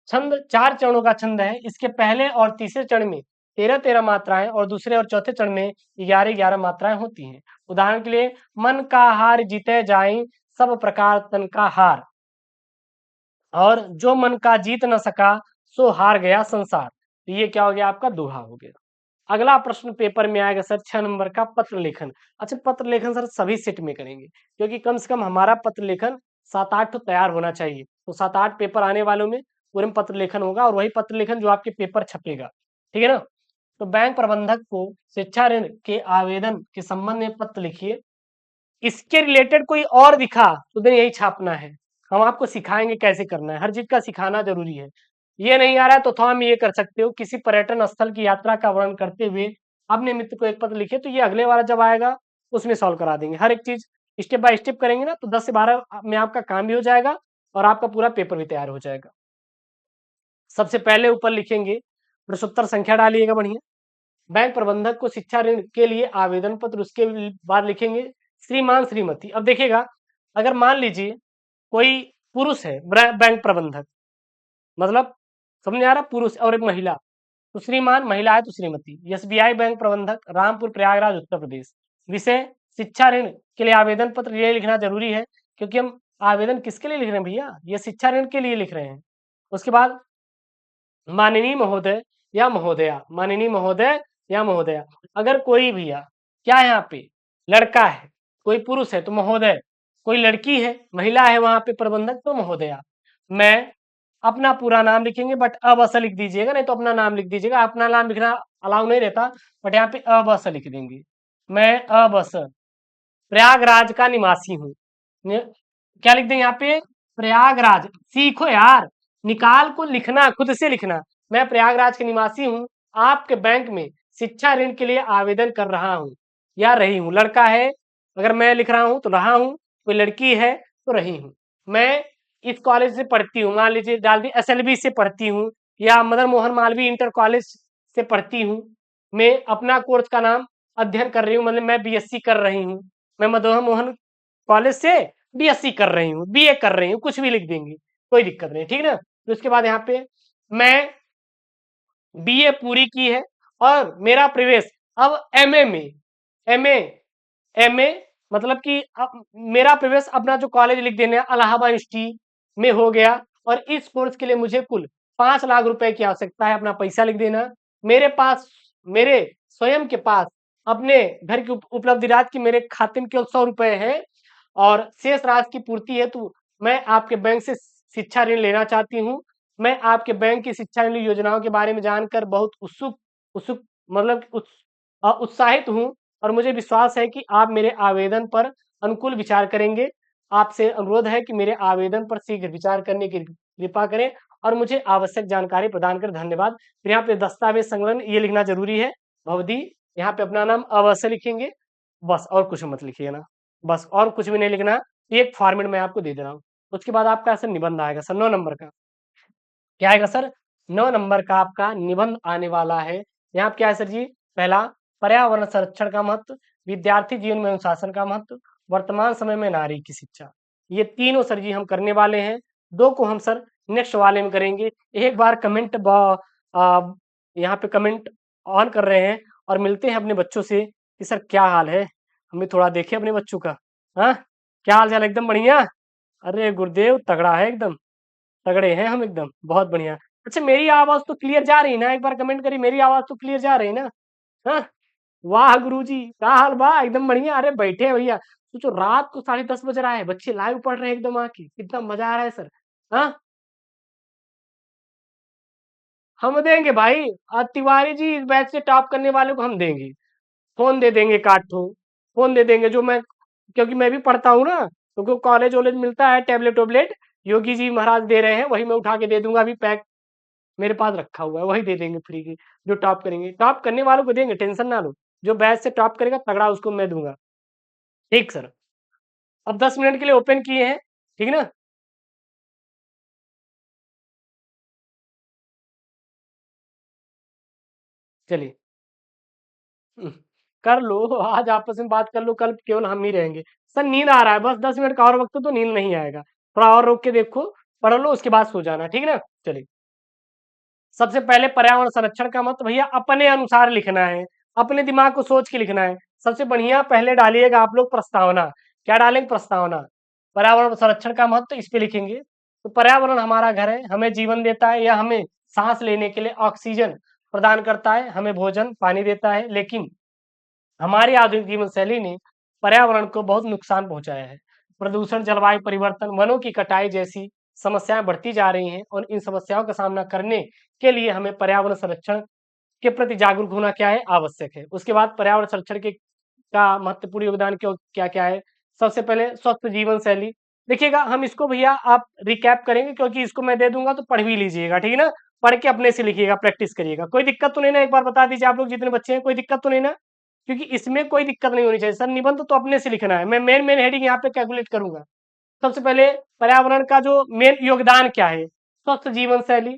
छंद 4 चरणों का छंद है। इसके पहले और तीसरे चरण में 13-13 मात्राएं और दूसरे और चौथे चरण में 11-11 मात्राएं होती हैं। उदाहरण के लिए मन का हार जीते जाए सब प्रकार तन का हार, और जो मन का जीत न सका सो हार गया संसार। तो ये क्या हो गया? आपका दोहा हो गया। अगला प्रश्न पेपर में आएगा सर 6 नंबर का पत्र लेखन। अच्छा पत्र लेखन सर सभी सेट में करेंगे क्योंकि कम से कम हमारा पत्र लेखन 7-8 तो तैयार होना चाहिए। तो 7-8 पेपर आने वालों में पूरे में पत्र लेखन होगा और वही पत्र लेखन जो आपके पेपर छपेगा। ठीक है ना? तो बैंक प्रबंधक को शिक्षा ऋण के आवेदन के संबंध में पत्र लिखिए। इसके रिलेटेड कोई और दिखा तो उधर यही छापना है। हम आपको सिखाएंगे कैसे करना है, हर चीज का सिखाना जरूरी है। ये नहीं आ रहा है तो थोड़ा हम ये कर सकते हो, किसी पर्यटन स्थल की यात्रा का वर्णन करते हुए अपने मित्र को एक पत्र लिखे, तो ये अगले वाला जब आएगा उसमें सॉल्व करा देंगे। हर एक चीज स्टेप बाय स्टेप करेंगे ना तो 10 से 12 में आपका काम भी हो जाएगा और आपका पूरा पेपर भी तैयार हो जाएगा। सबसे पहले ऊपर लिखेंगे प्रश्नोत्तर संख्या डालिएगा बढ़िया, बैंक प्रबंधक को शिक्षा ऋण के लिए आवेदन पत्र, उसके बाद लिखेंगे श्रीमान श्रीमती। अब देखिएगा अगर मान लीजिए कोई पुरुष है बैंक प्रबंधक, मतलब समझ आ रहा, पुरुष और एक महिला, तो श्रीमान, महिला है तो श्रीमती। एसबीआई बैंक प्रबंधक रामपुर प्रयागराज उत्तर प्रदेश। विषय शिक्षा ऋण के लिए आवेदन पत्र ये लिखना जरूरी है क्योंकि हम आवेदन किसके लिए लिख रहे हैं भैया? ये शिक्षा ऋण के लिए लिख रहे हैं। उसके बाद माननीय महोदय या महोदया, माननीय महोदय या महोदया। अगर कोई भैया क्या है यहाँ पे, लड़का है, कोई पुरुष है तो महोदय, कोई लड़की है, महिला है वहां पे प्रबंधक तो महोदया। मैं अपना पूरा नाम लिखेंगे, बट अब लिख दीजिएगा, नहीं तो अपना नाम लिख दीजिएगा, अपना नाम लिखना अलाउ नहीं रहता, बट यहाँ पे अब लिख देंगे। मैं अब प्रयागराज का निवासी हूँ। क्या लिख दें यहाँ पे, प्रयागराज। सीखो यार, निकाल को लिखना, खुद से लिखना। मैं प्रयागराज के निवासी हूँ, आपके बैंक में शिक्षा ऋण के लिए आवेदन कर रहा हूँ या रही हूँ। लड़का है अगर मैं लिख रहा हूँ तो रहा हूँ, कोई लड़की है तो रही हूँ। मैं इस कॉलेज से पढ़ती हूँ, मान लीजिए डाल दी एसएलबी से पढ़ती हूँ, या मदन मोहन मालवीय इंटर कॉलेज से पढ़ती हूँ। मैं अपना कोर्स का नाम अध्ययन कर रही हूँ, मतलब मैं बीएससी कर रही हूँ। मैं मदन मोहन कॉलेज से बीएससी कर रही हूँ, बीए कर रही हूँ, कुछ भी लिख देंगे, कोई दिक्कत नहीं, ठीक ना। तो उसके बाद यहाँ पे मैं बीए पूरी की है और मेरा प्रवेश अब एमए में, एमए एमए मतलब कि अब मेरा प्रवेश अपना जो कॉलेज लिख देना इलाहाबाद यूनिवर्सिटी में हो गया, और इस कोर्स के लिए मुझे कुल 5 लाख रुपए की आवश्यकता है, अपना पैसा लिख देना। मेरे पास, मेरे स्वयं के पास अपने घर की उपलब्धि राशि की मेरे खाते में केवल 100 रुपए है, और शेष राशि की पूर्ति हेतु मैं आपके बैंक से शिक्षा ऋण लेना चाहती हूँ। मैं आपके बैंक की शिक्षा ऋण योजनाओं के बारे में जानकर बहुत उत्सुक उत्सुक मतलब उत्साहित हूँ, और मुझे विश्वास है कि आप मेरे आवेदन पर अनुकूल विचार करेंगे। आपसे अनुरोध है कि मेरे आवेदन पर शीघ्र विचार करने की कृपा करें और मुझे आवश्यक जानकारी प्रदान कर धन्यवाद। फिर यहाँ पे दस्तावेज संकलन ये लिखना जरूरी है। भवदी यहाँ पे अपना नाम अवश्य लिखेंगे, बस और कुछ मत लिखिए ना, बस और कुछ भी नहीं लिखना। एक फॉर्मेट मैं आपको दे दे रहा हूँ। उसके बाद आपका सर निबंध आएगा सर 9 नंबर का। क्या आएगा सर, 9 नंबर का आपका निबंध आने वाला है। यहाँ पे क्या है सर जी, पहला पर्यावरण संरक्षण का महत्व, विद्यार्थी जीवन में अनुशासन का महत्व, वर्तमान समय में नारी की शिक्षा। ये तीनों सर जी हम करने वाले हैं। दो को हम सर नेक्स्ट वाले में करेंगे। एक बार कमेंट यहाँ पे कमेंट ऑन कर रहे हैं, और मिलते हैं अपने बच्चों से कि सर क्या हाल है, हमें थोड़ा देखें अपने बच्चों का। हाँ, क्या हाल चाल, एकदम बढ़िया। अरे गुरुदेव तगड़ा है एकदम, तगड़े हैं हम एकदम, बहुत बढ़िया। अच्छा मेरी आवाज तो क्लियर जा रही ना, एक बार कमेंट करिए मेरी आवाज तो क्लियर जा रही ना। हाँ, वाह गुरुजी क्या हाल बा, एकदम बढ़िया। अरे बैठे हैं भैया, सोचो रात को 10:30 बज रहा है, बच्चे लाइव पढ़ रहे हैं एकदम आके, कितना मजा आ रहा है सर। हाँ, हम देंगे भाई, तिवारी जी इस बैच से टॉप करने वाले को हम देंगे, फोन दे देंगे, काट ठो फोन दे देंगे जो मैं, क्योंकि मैं भी पढ़ता हूँ ना, क्योंकि कॉलेज वॉलेज मिलता है, टैबलेट वोबलेट योगी जी महाराज दे रहे हैं, वही मैं उठा के दे दूंगा, अभी पैक मेरे पास रखा हुआ है, वही दे देंगे फ्री की। जो टॉप करेंगे, टॉप करने वालों को देंगे, टेंशन ना लो। जो बैच से टॉप करेगा तगड़ा उसको मैं दूंगा। ठीक सर, अब 10 मिनट के लिए ओपन किए हैं, ठीक ना। चलिए, हम्म, कर लो, आज आपस में बात कर लो, कल केवल हम ही रहेंगे। सर नींद आ रहा है, बस 10 मिनट का और वक्त तो नींद नहीं आएगा, थोड़ा और रोक के देखो, पढ़ लो, उसके बाद सो जाना, ठीक ना। चलिए, सबसे पहले पर्यावरण संरक्षण का मत भैया अपने अनुसार लिखना है, अपने दिमाग को सोच के लिखना है। सबसे बढ़िया पहले डालिएगा आप लोग प्रस्तावना। क्या डालेंगे, प्रस्तावना। पर्यावरण संरक्षण का महत्व इस पे लिखेंगे। तो पर्यावरण हमारा घर है, हमें जीवन देता है, या हमें सांस लेने के लिए ऑक्सीजन प्रदान करता है, हमें भोजन पानी देता है, लेकिन हमारी आधुनिक जीवन शैली ने पर्यावरण को बहुत नुकसान पहुंचाया है। प्रदूषण, जलवायु परिवर्तन, वनों की कटाई जैसी समस्याएं बढ़ती जा रही हैं, और इन समस्याओं का सामना करने के लिए हमें पर्यावरण संरक्षण के प्रति जागरूक होना क्या है, आवश्यक है। उसके बाद पर्यावरण संरक्षण के का महत्वपूर्ण योगदान क्यों क्या क्या है। सबसे पहले स्वस्थ जीवन शैली। देखिएगा हम इसको भैया आप रिकैप करेंगे, क्योंकि इसको मैं दे दूंगा तो पढ़ भी लीजिएगा, ठीक है ना। पढ़ के अपने से लिखिएगा, प्रैक्टिस करिएगा, कोई दिक्कत तो नहीं ना, एक बार बता दीजिए आप लोग जितने बच्चे हैं, कोई दिक्कत तो नहीं ना, क्योंकि इसमें कोई दिक्कत नहीं होनी चाहिए सर। निबंध तो अपने से लिखना है, मैं मेन मेन हेडिंग यहाँ पे कैलकुलेट करूंगा। सबसे पहले पर्यावरण का जो मेन योगदान क्या है, स्वस्थ जीवन शैली,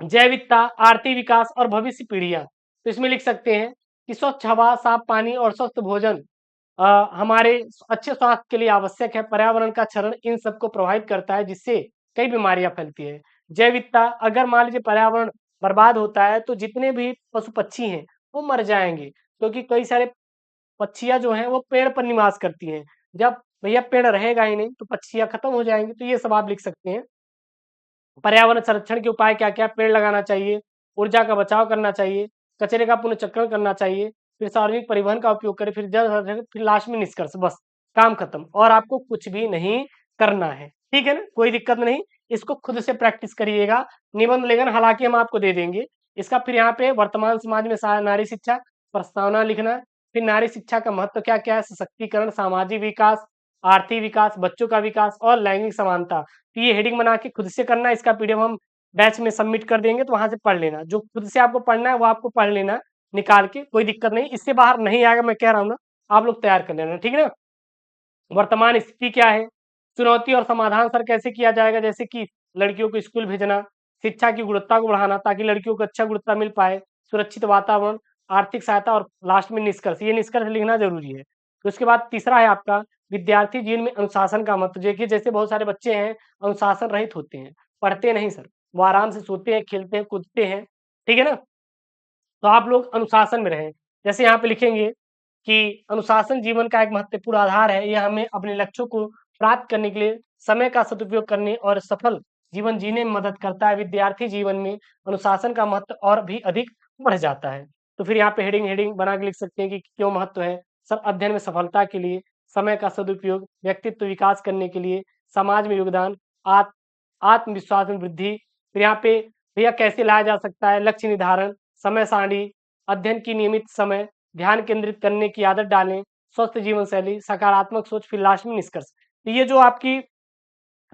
जैविकता, आर्थिक विकास और भविष्य पीढ़ियां। तो इसमें लिख सकते हैं कि स्वच्छ हवा, साफ पानी और स्वस्थ भोजन हमारे अच्छे स्वास्थ्य के लिए आवश्यक है। पर्यावरण का क्षरण इन सबको प्रभावित करता है, जिससे कई बीमारियां फैलती है। जैविकता, अगर मान लीजिए पर्यावरण बर्बाद होता है तो जितने भी पशु पक्षी हैं वो मर जाएंगे, क्योंकि कई सारे पक्षियां जो हैं वो पेड़ पर निवास करती हैं। जब भैया पेड़ रहेगा ही नहीं तो पक्षियां खत्म हो जाएंगी। तो ये सब आप लिख सकते हैं। पर्यावरण संरक्षण के उपाय क्या क्या, पेड़ लगाना चाहिए, ऊर्जा का बचाव करना चाहिए, कचरे का पुनर्चक्रण करना चाहिए, फिर सार्वजनिक परिवहन का उपयोग करें, फिर जल संरक्षण, फिर लास्ट में निष्कर्ष, बस काम खत्म और आपको कुछ भी नहीं करना है। ठीक है ना? कोई दिक्कत नहीं, इसको खुद से प्रैक्टिस करिएगा। निबंध लेखन हालाँकि हम आपको दे देंगे। इसका फिर यहाँ पे वर्तमान समाज में नारी शिक्षा, प्रस्तावना लिखना, फिर नारी शिक्षा का महत्व क्या-क्या है, सशक्तिकरण, सामाजिक विकास, आर्थिक विकास, बच्चों का विकास और लैंगिक समानता। तो ये हेडिंग बना के खुद से करना है, इसका पीडीएफ हम बैच में सबमिट कर देंगे, तो वहाँ से पढ़ लेना। जो खुद से आपको पढ़ना है, वो आपको पढ़ लेना निकाल के, कोई दिक्कत नहीं। इससे बाहर नहीं आएगा, मैं कह रहा हूँ ना, आप लोग तैयार कर लेना, ठीक है ना? वर्तमान स्थिति क्या है? चुनौती और समाधान सर कैसे किया जाएगा? जैसे कि लड़कियों को स्कूल भेजना, शिक्षा की गुणवत्ता को बढ़ाना ताकि लड़कियों को अच्छा गुणवत्ता मिल पाए, सुरक्षित वातावरण, आर्थिक सहायता और लास्ट में निष्कर्ष। ये निष्कर्ष लिखना ज़रूरी है। तो उसके बाद तीसरा है आपका विद्यार्थी जीवन में अनुशासन का महत्व। देखिए जैसे बहुत सारे बच्चे हैं, अनुशासन रहित होते हैं, पढ़ते नहीं सर, वो आराम से सोते हैं, खेलते हैं, कूदते हैं, ठीक है ना? तो आप लोग अनुशासन में रहें। जैसे यहाँ पे लिखेंगे कि अनुशासन जीवन का एक महत्वपूर्ण आधार है। यह हमें अपने लक्ष्यों को प्राप्त करने के लिए समय का सदुपयोग करने और सफल जीवन जीने में मदद करता है। विद्यार्थी जीवन में अनुशासन का महत्व और भी अधिक बढ़ जाता है। तो फिर यहाँ पे हेडिंग हेडिंग बना के लिख सकते हैं कि क्यों महत्व है। सब अध्ययन में सफलता के लिए, समय का सदुपयोग, व्यक्तित्व विकास करने के लिए, समाज में योगदान, आत्म आत्मविश्वास में वृद्धि। फिर यहाँ पे भैया कैसे लाया जा सकता है, लक्ष्य निर्धारण, समय सारणी, अध्ययन की नियमित समय, ध्यान केंद्रित करने की आदत डालें, स्वस्थ जीवन शैली, सकारात्मक सोच, फिर लास्ट में निष्कर्ष। तो ये जो आपकी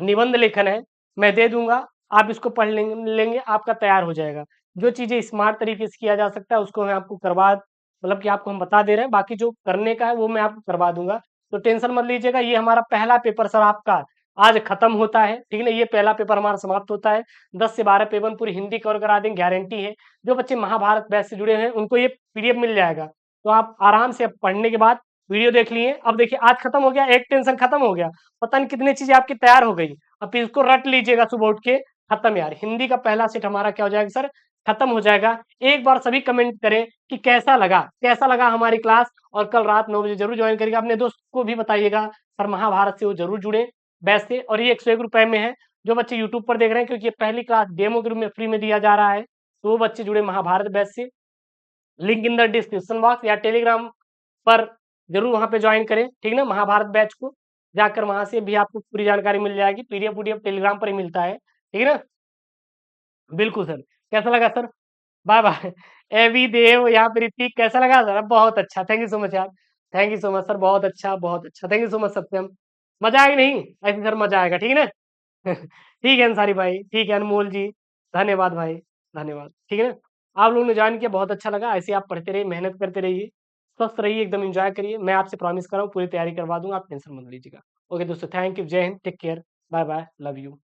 निबंध लेखन है, मैं दे दूँगा, आप इसको पढ़ लेंगे, आपका तैयार हो जाएगा। जो चीज़ें स्मार्ट तरीके से किया जा सकता है, उसको मैं आपको करवा मतलब कि आपको हम बता दे रहे हैं, बाकी जो करने का है, वो मैं आपको करवा दूँगा। तो टेंशन मत लीजिएगा, ये हमारा पहला पेपर सर आपका आज खत्म होता है, ठीक है ना? ये पहला पेपर हमारा समाप्त होता है। 10 से 12 पेपर पूरी हिंदी कवर करा देंगे, गारंटी है। जो बच्चे महाभारत बैच से जुड़े हैं, उनको ये पीडीएफ मिल जाएगा। तो आप आराम से अब पढ़ने के बाद वीडियो देख लिए। अब देखिए आज खत्म हो गया, एक टेंशन खत्म हो गया। पता नहीं कितनी चीज़ें आपकी तैयार हो गई। अब इसको रट लीजिएगा सुबह उठ के, खत्म यार। हिंदी का पहला सेट हमारा क्या हो जाएगा सर, खत्म हो जाएगा। एक बार सभी कमेंट करें कि कैसा लगा हमारी क्लास और कल रात 9 बजे ज़रूर जॉइन करिएगा। अपने दोस्त को भी बताइएगा, सर महाभारत से वो ज़रूर जुड़े बैच से और ये ₹101 में है। जो बच्चे यूट्यूब पर देख रहे हैं क्योंकि ये पहली क्लास डेमो के रूप में फ्री में दिया जा रहा है, तो वो बच्चे जुड़े महाभारत बैच से। Link in the description box या टेलीग्राम पर ज़रूर वहाँ पे जॉइन करें, ठीक है ना? महाभारत बैच को जाकर वहाँ से भी आपको पूरी जानकारी मिल जाएगी। पीडीएफ वूडीएफ टेलीग्राम पर ही मिलता है, ठीक है ना? बिल्कुल सर। कैसा लगा सर? बाय-बाय। एवी देव यहाँ पे ऋतिक कैसा लगा सर? बहुत अच्छा, थैंक यू सो मच यार। Thank you so much sir, बहुत अच्छा, बहुत अच्छा। थैंक यू सो मच सत्यम। मज़ा आया कि नहीं? ऐसे सर मज़ा आएगा, ठीक है ना? ठीक है अंसारी भाई, ठीक है अनमोल जी, धन्यवाद भाई, धन्यवाद। ठीक है ना? आप लोगों ने जॉइन किया बहुत अच्छा लगा, ऐसे ही आप पढ़ते रहिए, मेहनत करते रहिए, स्वस्थ रहिए, एकदम एन्जॉय करिए। मैं आपसे प्रॉमिस कर रहा हूँ पूरी तैयारी करवा दूँगा, आप टेंशन मत लीजिएगा। ओके दोस्तों, थैंक यू, जय Hind, take care, bye bye, love you.